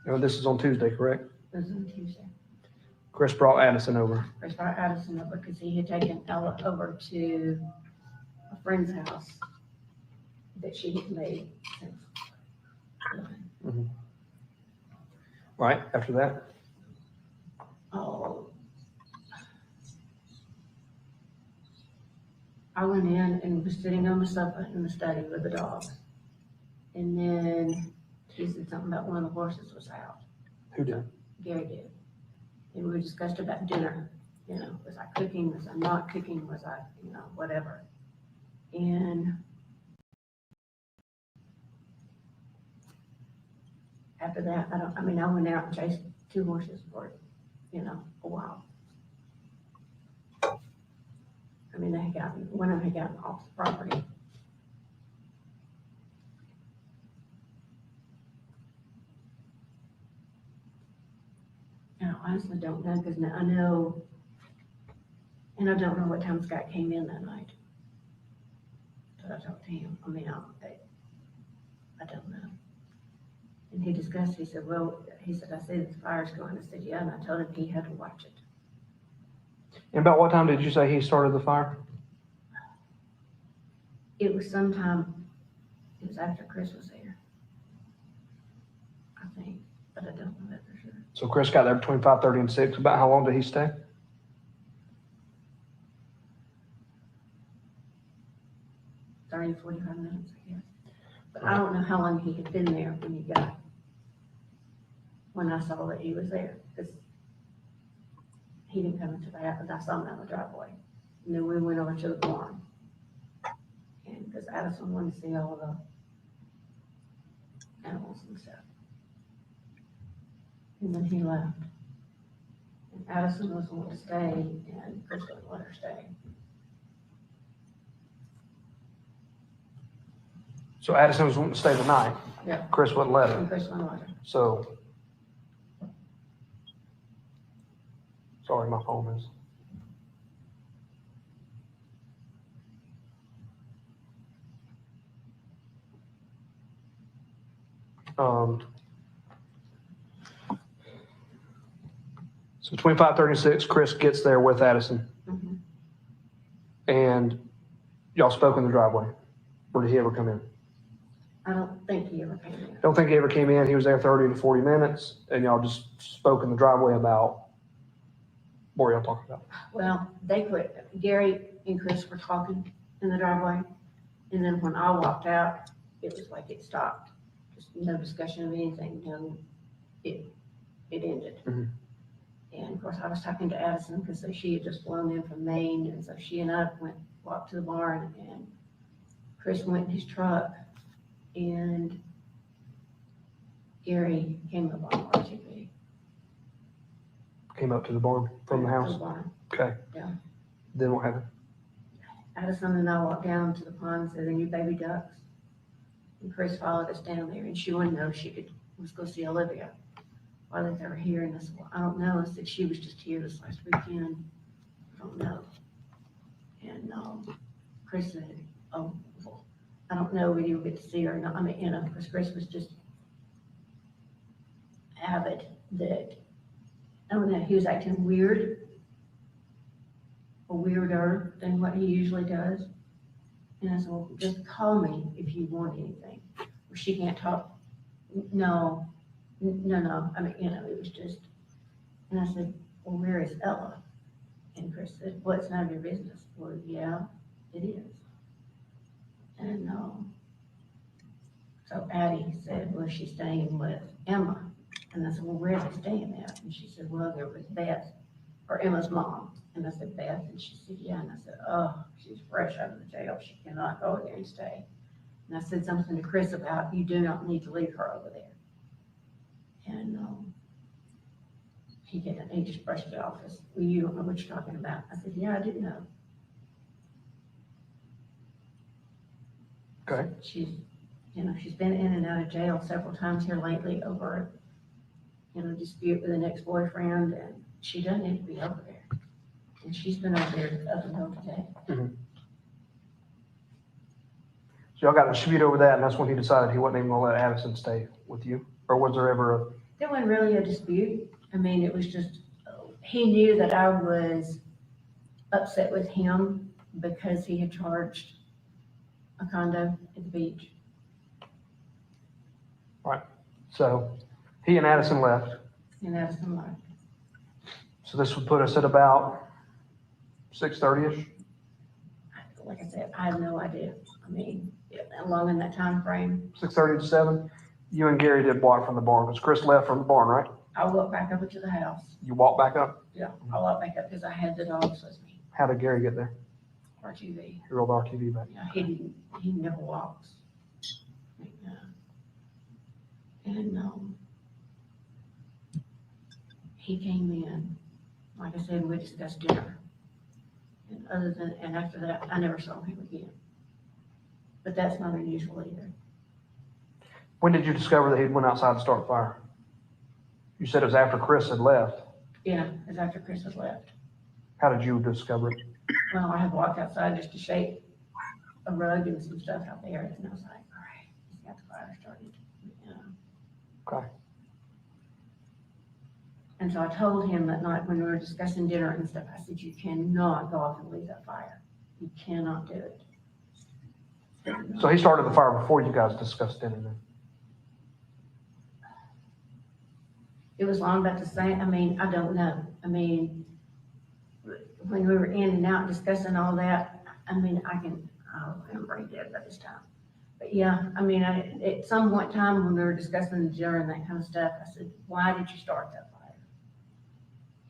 No, this is on Tuesday, correct? It was on Tuesday. Chris brought Addison over. Chris brought Addison over because he had taken Ella over to a friend's house that she had made since. Right, after that? Oh. I went in and was sitting on the sofa in the study with the dogs. And then he said something about one of the horses was out. Who did? Gary did. And we discussed about dinner. You know, was I cooking? Was I not cooking? Was I, you know, whatever. And after that, I went out and chased 2 horses for, you know, a while. I mean, one of them had gotten off the property. And I honestly don't know, because I know, and I don't know what time Scott came in that night. But I talked to him. I mean, I don't know. And he discussed, he said, I said, the fire's going. I said, yeah, and I told him he had to watch it. And about what time did you say he started the fire? It was after Chris was there, I think, but I don't know that for sure. So Chris got there between 5:30 and 6. About how long did he stay? 30, 45 minutes, I guess. But I don't know how long he had been there when I saw that he was there, because he didn't come into the house, but I saw him out the driveway. And then we went over to the barn. And because Addison wanted to see all the animals and stuff. And then he left. And Addison was wanting to stay, and Chris wouldn't let her stay. So Addison was wanting to stay the night. Yeah. Chris wouldn't let And him. Chris wouldn't let her. So, sorry, my phone is. So between 5:30 and 6, Chris gets there with Addison. Mhm. And y'all spoke in the driveway. Or did he ever come in? I don't think he ever came in. Don't think he ever came in. He was there 30 to 40 minutes, and y'all just spoke in the driveway about what were y'all talking about? Well, they quit. Gary and Chris were talking in the driveway. And then when I walked out, it was like it stopped. Just no discussion of anything. No, it ended. Mhm. And of course, I was talking to Addison because she had just flown in from Maine. And so she and I walked to the barn, and Chris went in his truck, and Gary came up on RTV. Came up to the barn from the To house? the barn. Okay. Yeah. Then what happened? Addison and I walked down to the pond and said, "Are you baby ducks?" And Chris followed us down there, and she wanted to know if she was go see Olivia while they were here. And I said, "Well, I don't know." I said, "She was just here this last weekend. I don't know." And Chris said, "Oh, well, I don't know whether you'll get to see her or not." I mean, because Chris was just avid that, I don't know, he was acting weird, or weirder than what he usually does. And I said, "Well, just call me if you want anything." Well, she can't talk. No. I mean, it was just, and I said, "Well, where is Ella?" And Chris said, "Well, it's none of your business." Well, yeah, it is. And so Addie said, "Well, she's staying with Emma." And I said, "Well, where are they staying at?" And she said, "Well, they're with Beth, or Emma's mom." And I said, "Beth?" And she said, "Yeah." And I said, "Oh, she's fresh out of the jail. She cannot go there and stay." And I said something to Chris about, "You do not need to leave her over there." And he just brushed it off as, "Well, you don't know what you're talking about." I said, "Yeah, I do know." Okay. She's been in and out of jail several times here lately over, dispute with an ex-boyfriend, and she doesn't need to be over there. And she's been over there up until today. So y'all got a dispute over that, and that's when he decided he wasn't even gonna let Addison stay with you? Or was there ever a, There wasn't really a dispute. I mean, it was just, he knew that I was upset with him because he had charged a condo at the beach. so he and Addison left. And that was the life. So this would put us at about 6:30-ish? Like I said, I have no idea. I mean, along in that time frame, 6:30 to 7? You and Gary did walk from the barn, because Chris left from the barn, right? I walked back over to the house. You walked back up? Yeah, I walked back up because I had the dogs with me. How did Gary get there? RTV. He rolled RTV back. Yeah, he never walks. Yeah. And, he came in, like I said, we discussed dinner. And after that, I never saw him again. But that's not unusual either. When did you discover that he went outside to start a fire? You said it was after Chris had left. Yeah, it was after Chris had left. How did you discover it? Well, I had walked outside just to shake a rug and some stuff out there, and I was like, all right, he's got the fire started. Okay. And so I told him that night when we were discussing dinner and stuff, I said, you cannot go off and leave that fire. You cannot do it. So he started the fire before you guys discussed dinner then? It was long about the same, I mean, I don't know. I mean, when we were in and out discussing all that, I mean, I'm brain dead by this time. But yeah, I mean, at some point in time when we were discussing the dinner and that kind of stuff, I said, why did you start that fire?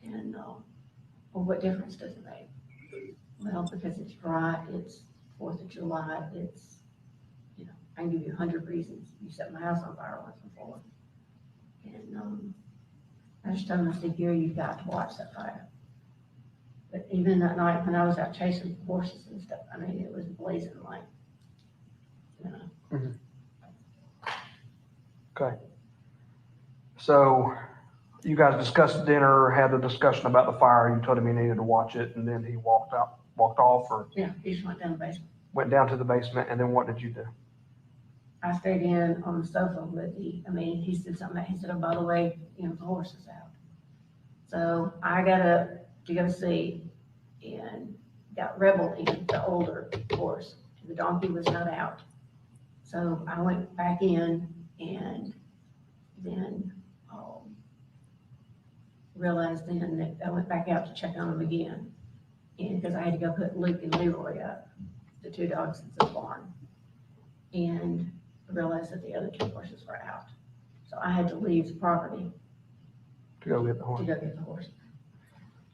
And, well, what difference does it make? Well, because it's dry, it's 4th of July, it's, I can give you 100 reasons. You set my house on fire once before. And, I just told him, I said, Gary, you've got to watch that fire. But even that night when I was out chasing horses and stuff, I mean, it was blazing like, Okay. So you guys discussed dinner, had the discussion about the fire. You told him he needed to watch it, and then he walked off, or Yeah, he just went down the basement. went down to the basement, and then what did you do? I stayed in on the sofa with he said something, he said, oh, by the way, the horse is out. So I got up to go see and got Rebel in, the older horse. The donkey was not out. So I went back in and then realized then that I went back out to check on him again. And because I had to go put Luke and Leroy up, the 2 dogs in the barn. And realized that the other 2 horses were out. So I had to leave the property To go get the to horse. go get the horse.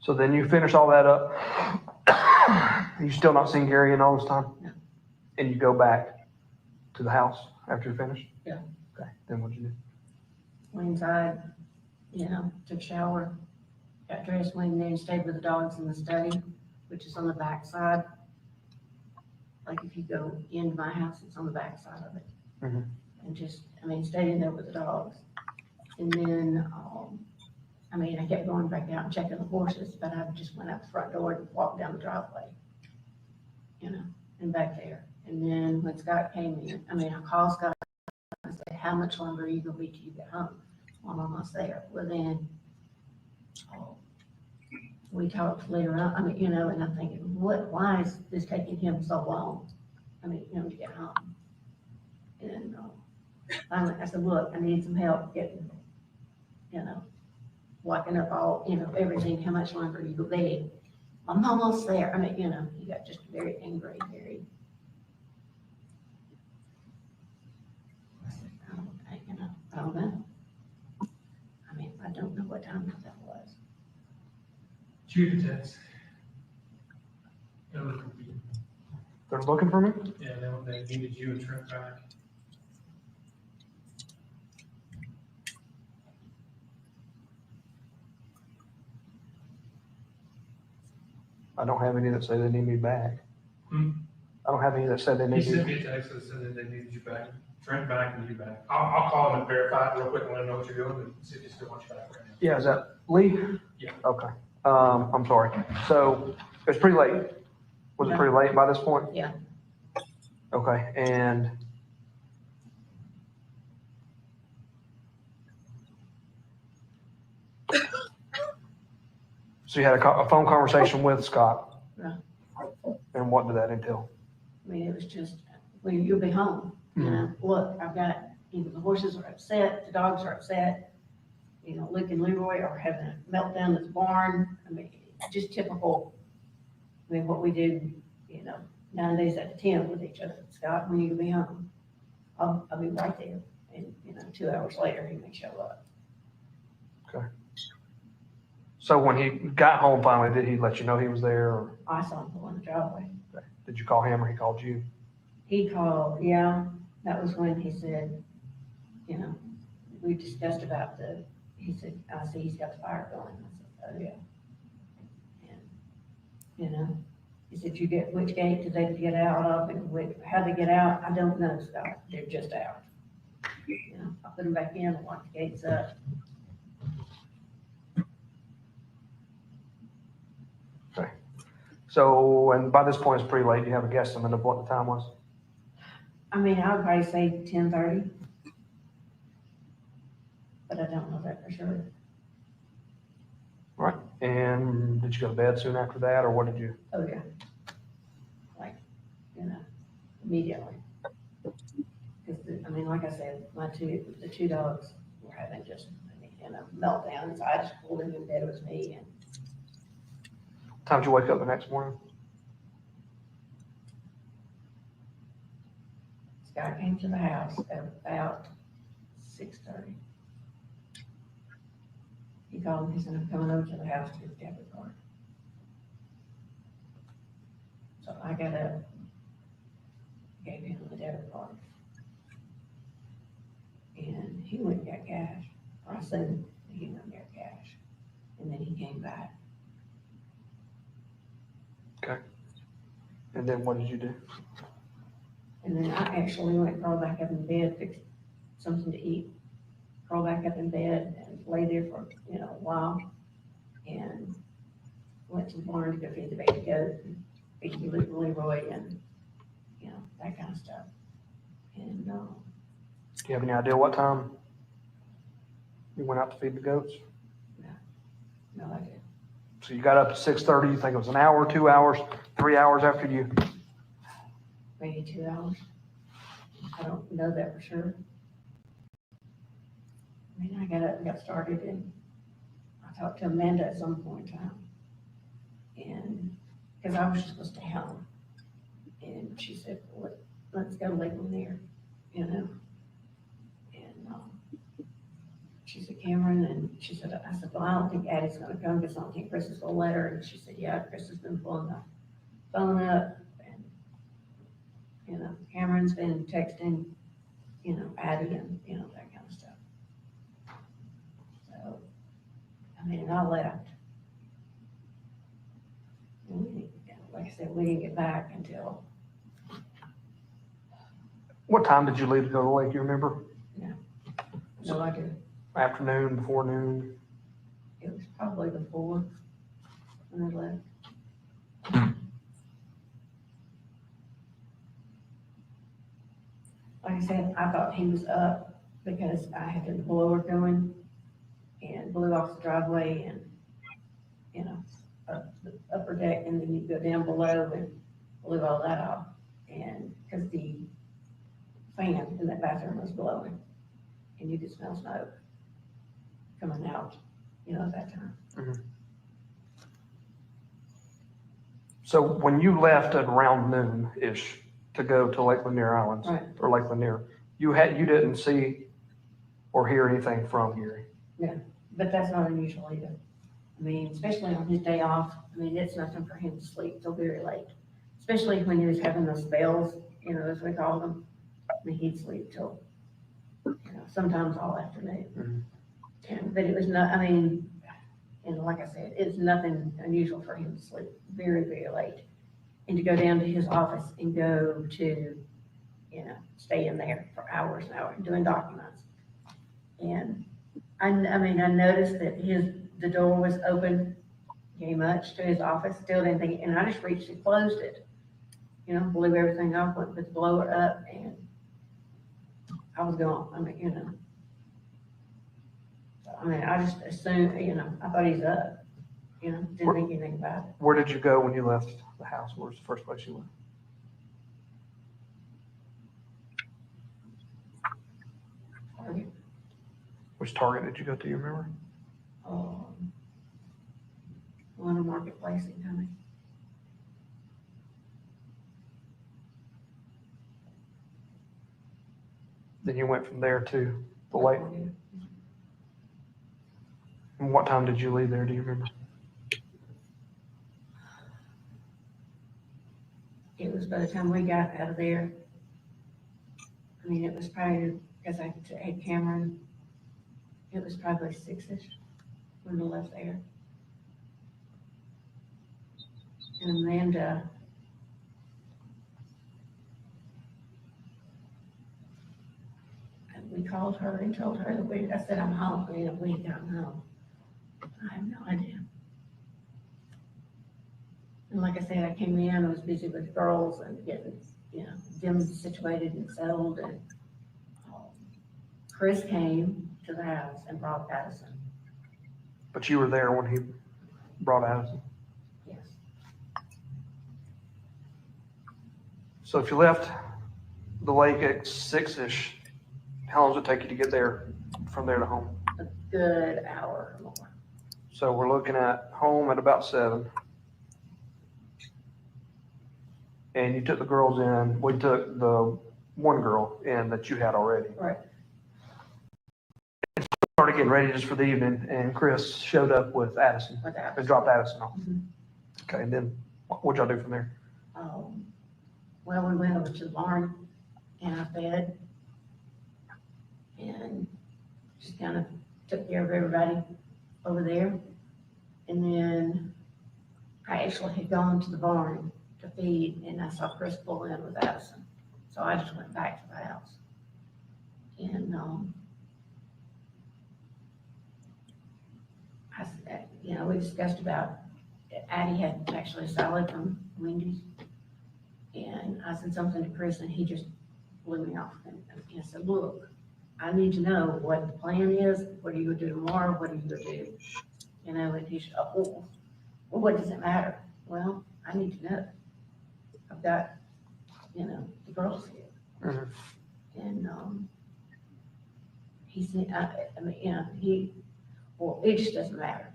So then you finish all that up. You still not seen Gary in all this time? No. And you go back to the house after you finish? Yeah. Okay, then what'd you do? Went inside, took a shower, got dressed, went in there and stayed with the dogs in the study, which is on the back side. Like if you go into my house, it's on the back side of it. Mhm. And just, stayed in there with the dogs. And then, I kept going back out and checking the horses, but I just went out the front door and walked down the driveway, and back there. And then when Scott came in, I called Scott and I said, how much longer are you gonna be till you get home? Well, I'm almost there. Well, then, we talked later on, and I'm thinking, why is this taking him so long? To get home. And, finally, I said, look, I need some help getting, locking up all, everything, how much longer you go be? I'm almost there. He got just very angry, very. I said, I don't know. I don't know what time that was. Shoot a text. They're looking for you. They're looking for me? Yeah, they needed you and Trent back. I don't have any that say they need me back. Hmm? I don't have any that said they He need sent you. me a text that said that they needed you back, Trent back and you back. I'll call him and verify it real quick and let him know what you're doing and see if he still wants you back right now. Yeah, is that Lee? Yeah. Okay. I'm sorry. So it was pretty late. Was it pretty late by this point? Yeah. Okay, and so you had a phone conversation with Scott? Yeah. And what did that entail? I mean, it was just, well, you'll be home, you know, look, I've got, the horses are upset, the dogs are upset. Luke and Leroy are having a meltdown at the barn. I mean, just typical. I mean, what we do, 9 days out of 10 with each other. Scott, when you be home, I'll be right there. And, 2 hours later, he may show up. Okay. So when he got home finally, did he let you know he was there? Or I saw him pull in the driveway. did you call him or he called you? He called, yeah. That was when he said, we discussed about he said, I see he's got the fire going. I said, oh, yeah. And, he said, which gate did they get out of and how they get out? I don't know, Scott. They're just out. I put them back in and locked the gates up. Okay. So, and by this point, it's pretty late. Do you have a guesstimate of what the time was? I mean, I would probably say 10:30. But I don't know that for sure. All right. And did you go to bed soon after that, or what did you? Oh, yeah. Like, immediately. Because, like I said, the two dogs were having just, meltdown. So I just pulled him in bed with me. And Time did you wake up the next morning? Scott came to the house at about 6:30. He called me, he said, I'm coming over to the house to get the debit card. So I got up, gave him the debit card. And he went and got cash. Or I said he went and got cash. And then he came back. Okay. And then what did you do? And then I actually went and crawled back up in bed, fixed something to eat, crawled back up in bed and lay there for, a while. And went to the barn to go feed the baby goat and feed Luke and Leroy and, that kind of stuff. And, Do you have any idea what time you went out to feed the goats? no idea. So you got up at 6:30. You think it was an hour, 2 hours, 3 hours after you? Maybe 2 hours. I don't know that for sure. I mean, I got up and got started and I talked to Amanda at some point in time. And, because I was just supposed to stay home. And she said, well, let's go to Lake Lanier, And she said, Cameron, and she said, I said, well, I don't think Addie's gonna come because I don't think Chris is gonna let her. And she said, yeah, Chris has been pulling the phone up and, Cameron's been texting, Addie and, that kind of stuff. So, and I left. And like I said, we didn't get back until. What time did you leave to go to the lake? You remember? No idea. Afternoon, before noon? It was probably before when I left. Like I said, I thought he was up because I had the blower going and blew off the driveway and, up the upper deck, and then you go down below and blew all that off. And because the fan in that bathroom was blowing and you could smell smoke coming out, at that time. Mm-hmm. So when you left at around noon-ish to go to Lake Lanier Islands, Right. or Lake Lanier, you didn't see or hear anything from Gary? Yeah, but that's not unusual either. I mean, especially on his day off, it's nothing for him to sleep till very late, especially when he was having those spells, as we call them. He'd sleep till, sometimes all afternoon. Mm-hmm. But it was not, and like I said, it's nothing unusual for him to sleep very, very late. and to go down to his office and go to, stay in there for hours and hours doing documents. And I noticed that the door was open very much to his office, still didn't think, and I just reached and closed it. Blew everything off, went with the blower up, and I was gone. I just assumed, I thought he's up, didn't think anything about it. Where did you go when you left the house? Where was the first place you went? Target. Which Target did you go to, you remember? One of Marketplace in Cumming. Then you went from there to the lake. And what time did you leave there? Do you remember? It was by the time we got out of there. It was probably, because I had Cameron, it was probably 6-ish when we left there. And Amanda, we called her and told her that I said, I'm home, we had gotten home. I have no idea. And like I said, I came in, I was busy with girls and getting, them situated and settled. And Chris came to the house and brought Addison. But you were there when he brought Addison. Yes. So if you left the lake at 6-ish, how long does it take you to get there, from there to home? A good hour or more. So we're looking at home at about 7. And you took the girls in, we took the one girl in that you had already. Right. Started getting ready just for the evening, and Chris showed up with Addison. With Addison. And dropped Addison off. Mhm. Okay, and then what'd y'all do from there? Well, we went over to the barn and I fed and just kind of took care of everybody over there. And then I actually had gone to the barn to feed, and I saw Chris pull in with Addison. So I just went back to the house. And, we discussed about, Addie had actually a salad from Wendy's. And I said something to Chris and he just blew me off. And I said, look, I need to know what the plan is. What are you gonna do tomorrow? What are you gonna do? And he said, well, what does it matter? Well, I need to know. I've got, the girls here. Mm-hmm. And he said, it just doesn't matter.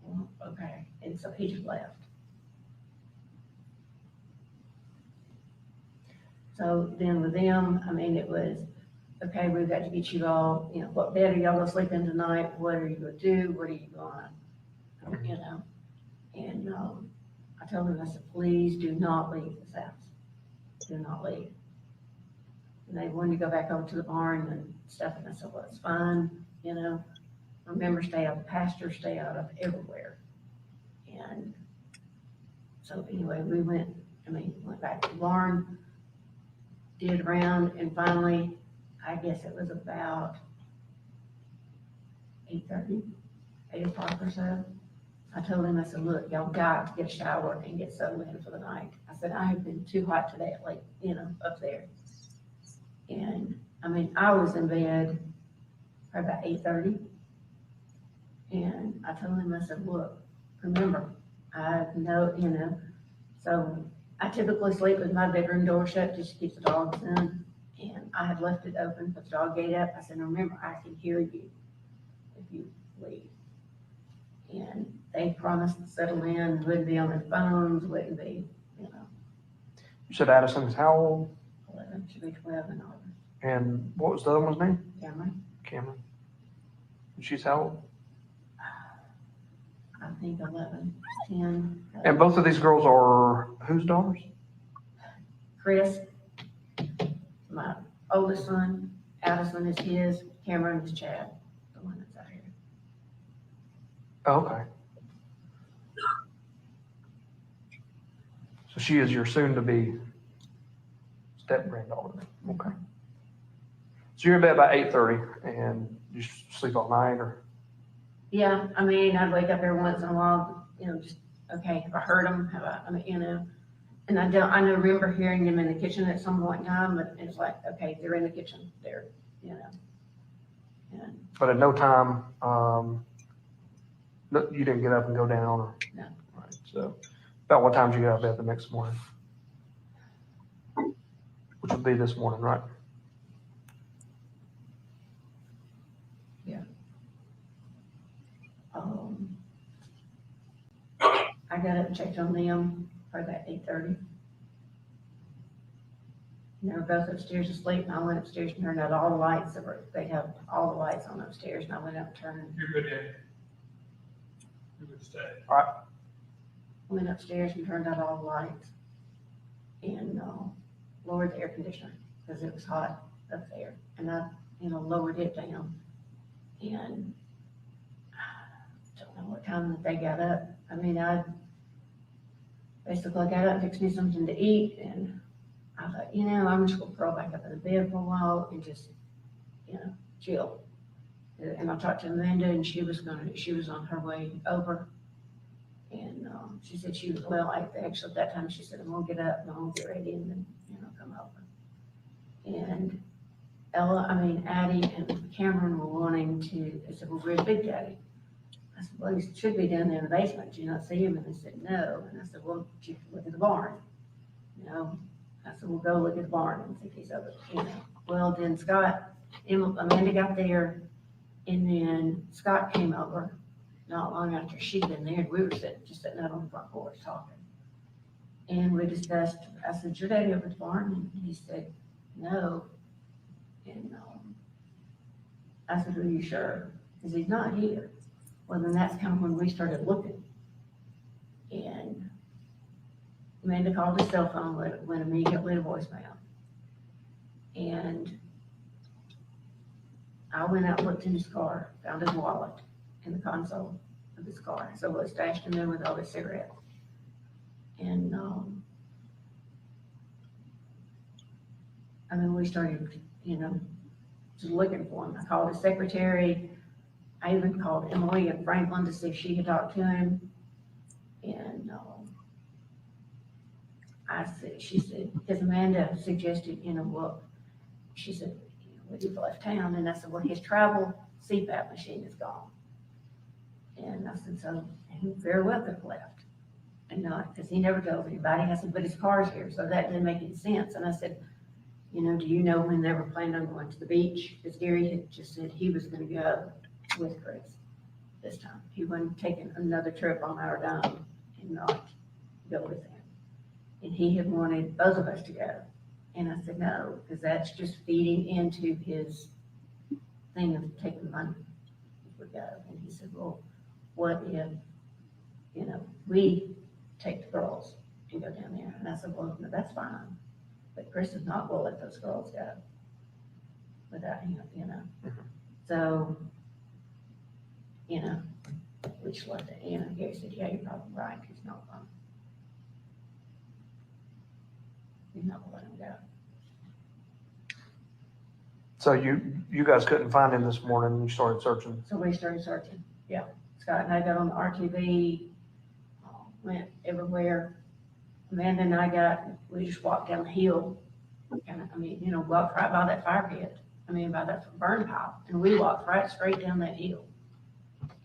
Well, okay. And so he just left. So then with them, it was, okay, we've got to get you all, what bed are y'all gonna sleep in tonight? What are you gonna do? What are you gonna, And I told them, I said, please do not leave this house. Do not leave. And they wanted to go back over to the barn and stuff, and I said, well, it's fine, Remember, stay out of the pasture, stay out of everywhere. And so anyway, we went back to the barn, did around, and finally, I guess it was about 8:30, 8 o'clock or so. I told him, I said, look, y'all got to get a shower and get settled in for the night. I said, I have been too hot today, up there. And I was in bed probably about 8:30. And I told him, I said, look, remember, I know, so I typically sleep with my bedroom door shut just to keep the dogs in. And I had left it open, put the dog gate up. I said, remember, I can hear you if you leave. And they promised to settle in, wouldn't be on their phones, wouldn't be, You said Addison is how old? 11, should be 12 in August. And what was the other one's name? Cameron, And she's how old? I think 11, 10. And both of these girls are whose daughters? Chris, my oldest son, Addison is his, Cameron is Chad, the one that's out here. Oh, okay. So she is your soon-to-be step-granddaughter. Okay. So you're in bed by 8:30, and you sleep all night, or? Yeah, I mean, I'd wake up every once in a while, just, okay, have I heard them? And I remember hearing them in the kitchen at some point in time, but it's like, okay, they're in the kitchen, and But at no time, no, you didn't get up and go down, or? No. Right, so about what time did you get out of bed the next morning? Which would be this morning, right? I got up and checked on them probably about 8:30. And they were both upstairs asleep, and I went upstairs and turned out all the lights they have all the lights on upstairs, and I went up and turned. You're good, Dave. You're good to stay. All right. Went upstairs and turned out all the lights and lowered the air conditioner because it was hot up there. And I, lowered it down. And I don't know what time that they got up. I mean, I basically got up and fixed me something to eat. And I thought, I'm just going to curl back up in the bed for a while and just, chill. And I talked to Amanda, and she was on her way over. And she said she was actually at that time she said, I'm gonna get up and I'm gonna get ready and then, come over. And Addie and Cameron were wanting to, they said, well, where's Big Daddy? I said, well, he should be down there in the basement. Did you not see him? And they said, no. And I said, well, did you look at the barn? I said, well, go look at the barn and see if he's over, Well, then Amanda got there, and then Scott came over. Not long after she'd been there, we were just sitting out on the front porch talking. And we discussed, I said, your daddy over at the barn? And he said, no. And I said, are you sure? Because he's not here. Well, then that's kind of when we started looking. And Amanda called his cell phone, went immediately to voicemail. And I went out and looked in his car, found his wallet in the console of his car. So it was stashed in there with all his cigarettes. And we started, just looking for him. I called his secretary. I even called Emily and Franklin to see if she had talked to him. And she said, because Amanda suggested, she said, well, you've left town. And I said, well, his travel CPAP machine is gone. And I said, so he very well could have left. And not, because he never told anybody. I said, but his car's here, so that didn't make any sense. And I said, do you know when they were planning on going to the beach? Because Gary had just said he was going to go with Chris this time. He wasn't taking another trip on our dime and not go with him. And he had wanted both of us to go. And I said, no, because that's just feeding into his thing of taking money if we go. And he said, well, what if, we take the girls and go down there? And I said, well, no, that's fine. But Chris is not going to let those girls go without him, So, we just left it. Gary said, yeah, you're probably right. He's not going to let him go. So you guys couldn't find him this morning, and you started searching? So we started searching, yeah. Scott and I got on the RTV, went everywhere. Amanda and we just walked down the hill, and walked right by that fire pit, by that burn pile, and we walked right straight down that hill.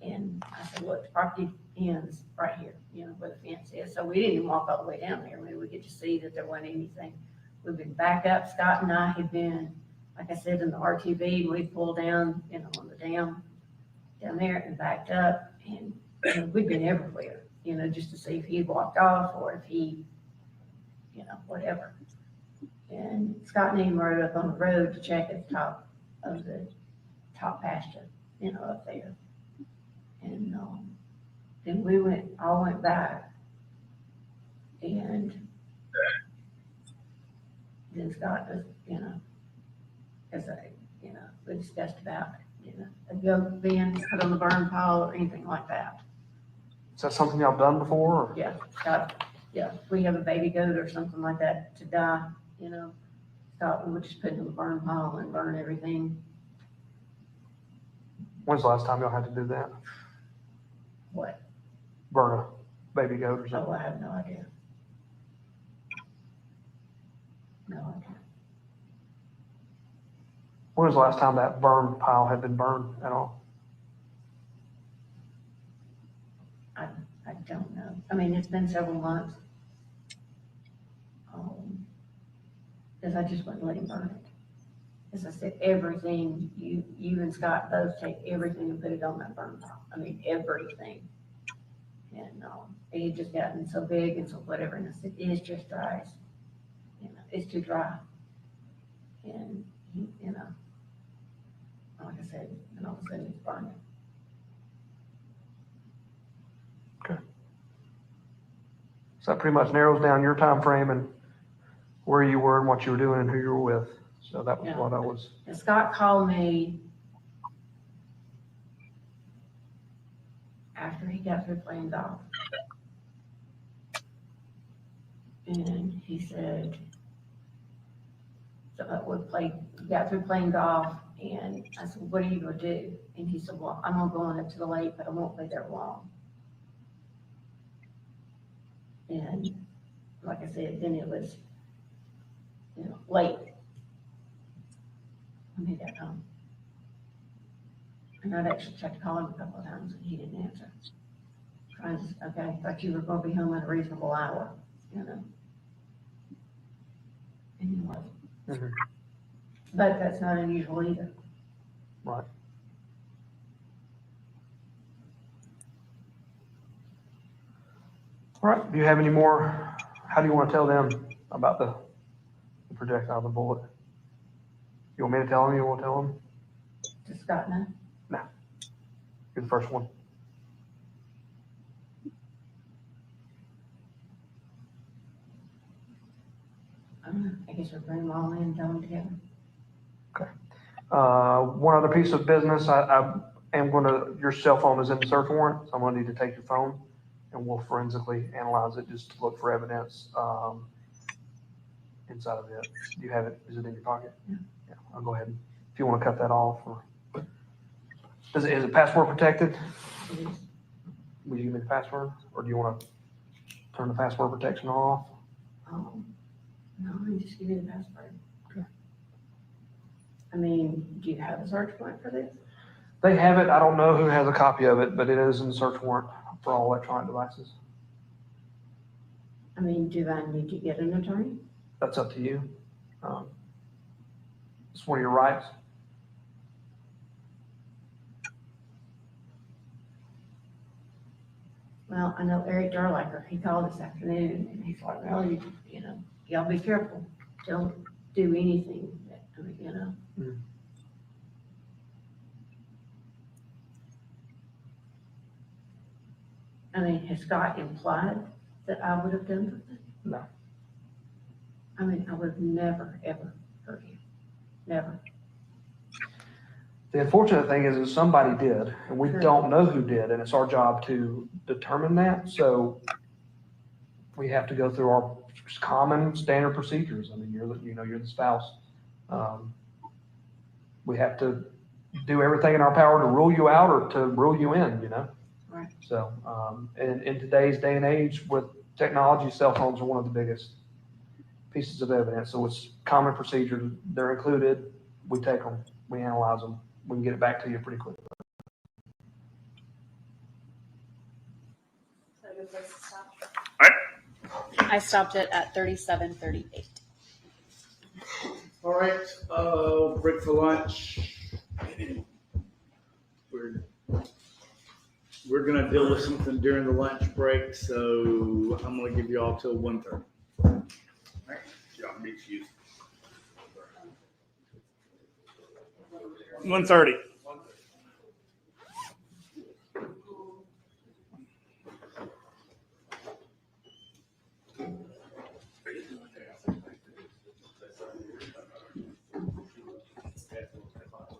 And I said, look, the property ends right here, where the fence is. So we didn't even walk all the way down there. We get to see that there wasn't anything. We've been back up. Scott and I have been, like I said, in the RTV, we pulled down, on the dam down there and backed up, and we've been everywhere, just to see if he walked off or if he, whatever. And Scott and him rode up on the road to check at the top of the top pasture, up there. And then we all went back, and then Scott was, as we discussed about, a goat being put on the burn pile or anything like that. Is that something y'all done before? Or? Yeah, Scott yeah, if we have a baby goat or something like that to die, Scott, we would just put it in the burn pile and burn everything. When's the last time y'all had to do that? What? Burn a baby goat or Oh, something? I have no idea. No idea. When was the last time that burn pile had been burned at all? I don't know. I mean, it's been several months. Because I just wouldn't let him burn it. As I said, everything, you and Scott both take everything and put it on that burn pile. I mean, everything. And it had just gotten so big and so whatever, and I said, it is just dry. It's too dry. And he, like I said, and all of a sudden it's burning. So that pretty much narrows down your time frame and where you were and what you were doing and who you were with. So that was Yeah. what I was. And Scott called me after he got through playing golf. And he said, got through playing golf, and I said, what are you gonna do? And he said, well, I'm gonna go on up to the lake, but I won't be there long. And like I said, then it was, late when he got home. And I'd actually tried to call him a couple of times and he didn't answer. Okay, I thought you were gonna be home at a reasonable hour, And he wasn't. Mm-hmm. But that's not unusual either. Right. All right. Do you have any more? How do you want to tell them about the projectile, the bullet? You want me to tell them? You want to tell them? Does Scott know? No. You're the first one. I guess we'll bring them all in and tell them together. Okay. One other piece of business, I am going to, your cell phone is in the search warrant, so I'm going to need to take your phone and we'll forensically analyze it just to look for evidence inside of it. Do you have it? Is it in your pocket? Yeah. Yeah, I'll go ahead and, if you want to cut that off. Is it password protected? Please. Will you give me the password, or do you want to turn the password protection off? No, I just give you the password. Okay. I mean, do you have a search warrant for this? They have it. I don't know who has a copy of it, but it is in the search warrant for all electronic devices. I mean, do I need to get an attorney? That's up to you. It's one of your rights. Well, I know Eric Darliker, he called this afternoon and he's like, well, y'all be careful. Don't do anything that, Mm. I mean, has Scott implied that I would have done something? No. I mean, I would have never, ever hurt him. Never. The unfortunate thing is somebody did, and we Sure. don't know who did, and it's our job to determine that. So we have to go through our common standard procedures. I mean, you're the spouse. We have to do everything in our power to rule you out or to rule you in, Right. So, in today's day and age with technology, cell phones are one of the biggest pieces of evidence. So it's common procedure. They're included. We take them, we analyze them. We can get it back to you pretty quickly. So a good place to stop. I stopped it at 37:38. All right, break for lunch. We're gonna deal with something during the lunch break, so I'm gonna give you all till 1:30. All right, y'all be excused. 1:30.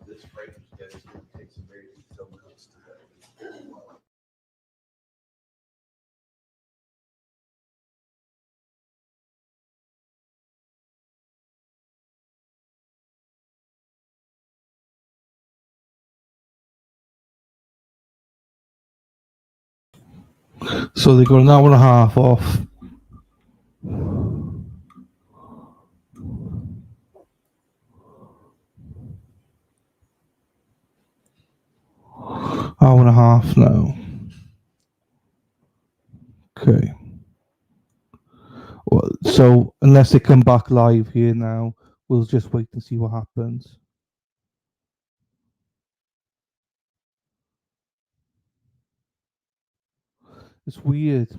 This break, you guys take some very detailed notes today. So they got an hour and a half off. Hour and a half now. Okay. Well, so unless they come back live here now, we'll just wait and see what happens. It's weird.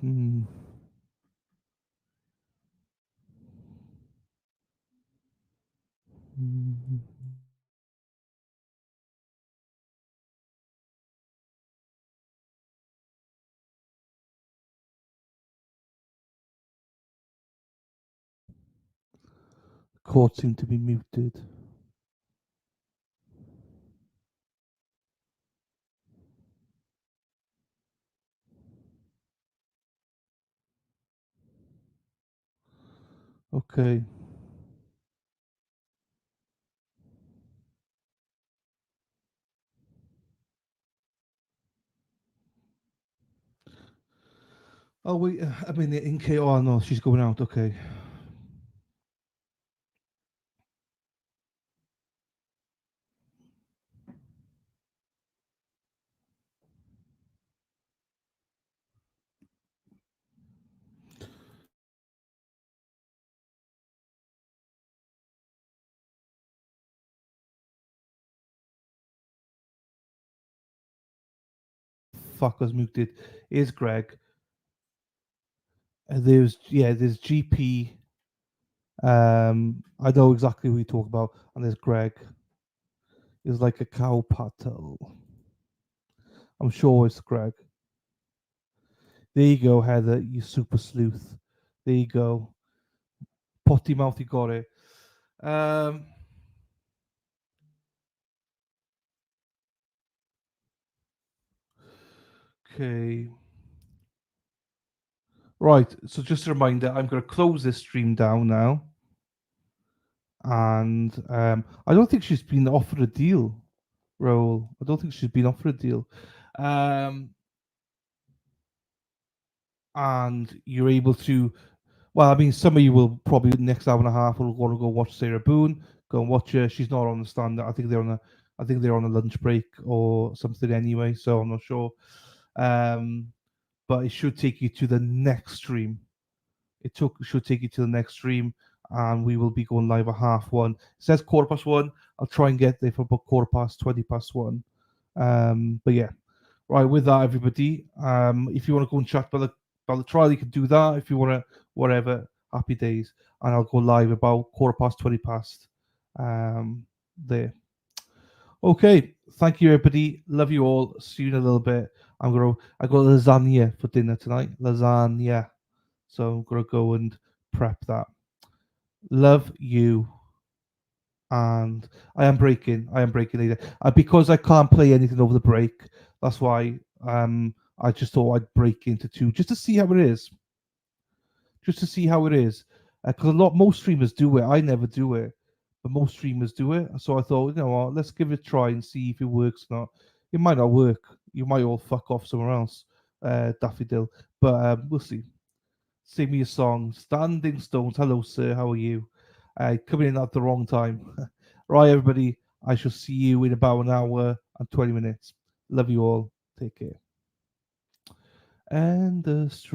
Court seem to be muted. Okay. Oh wait, I mean in K. Oh no, she's going out. Okay. Fuck was muted. Is Greg? There's GP. I know exactly who you talk about, and there's Greg. It's like a cow paddle. I'm sure it's Greg. There you go, Heather. You super sleuth. There you go. Potty mouth, you got it. Okay. Right. So just a reminder, I'm going to close this stream down now. And I don't think she's been offered a deal, Raoul. I don't think she's been offered a deal. And you're able to, well, I mean, some of you will probably next hour and a half will want to go watch Sarah Boone, go and watch her. She's not on the stand. I think they're on a lunch break or something anyway. So I'm not sure. But it should take you to the next stream. Should take you to the next stream, and we will be going live at 1:30. It says 1:15. I'll try and get there for about 1:15. But yeah, right. With that, everybody, if you want to go and chat about the trial, you can do that. If you want to, whatever, happy days, and I'll go live about 20:15. There. Okay, thank you, everybody. Love you all. See you in a little bit. I got lasagna for dinner tonight. Lasagna. So I'm gonna go and prep that. Love you. And I am breaking later. Because I can't play anything over the break. That's why I just thought I'd break into two just to see how it is. Because most streamers do it. I never do it, but most streamers do it. So I thought, you know what, let's give it a try and see if it works or not. It might not work. You might all fuck off somewhere else, Daffodil. But we'll see. Sing me a song. Standing Stones. Hello, sir. How are you? Coming in at the wrong time. Right, everybody. I shall see you in about an hour and 20 minutes. Love you all. Take care. And the stream.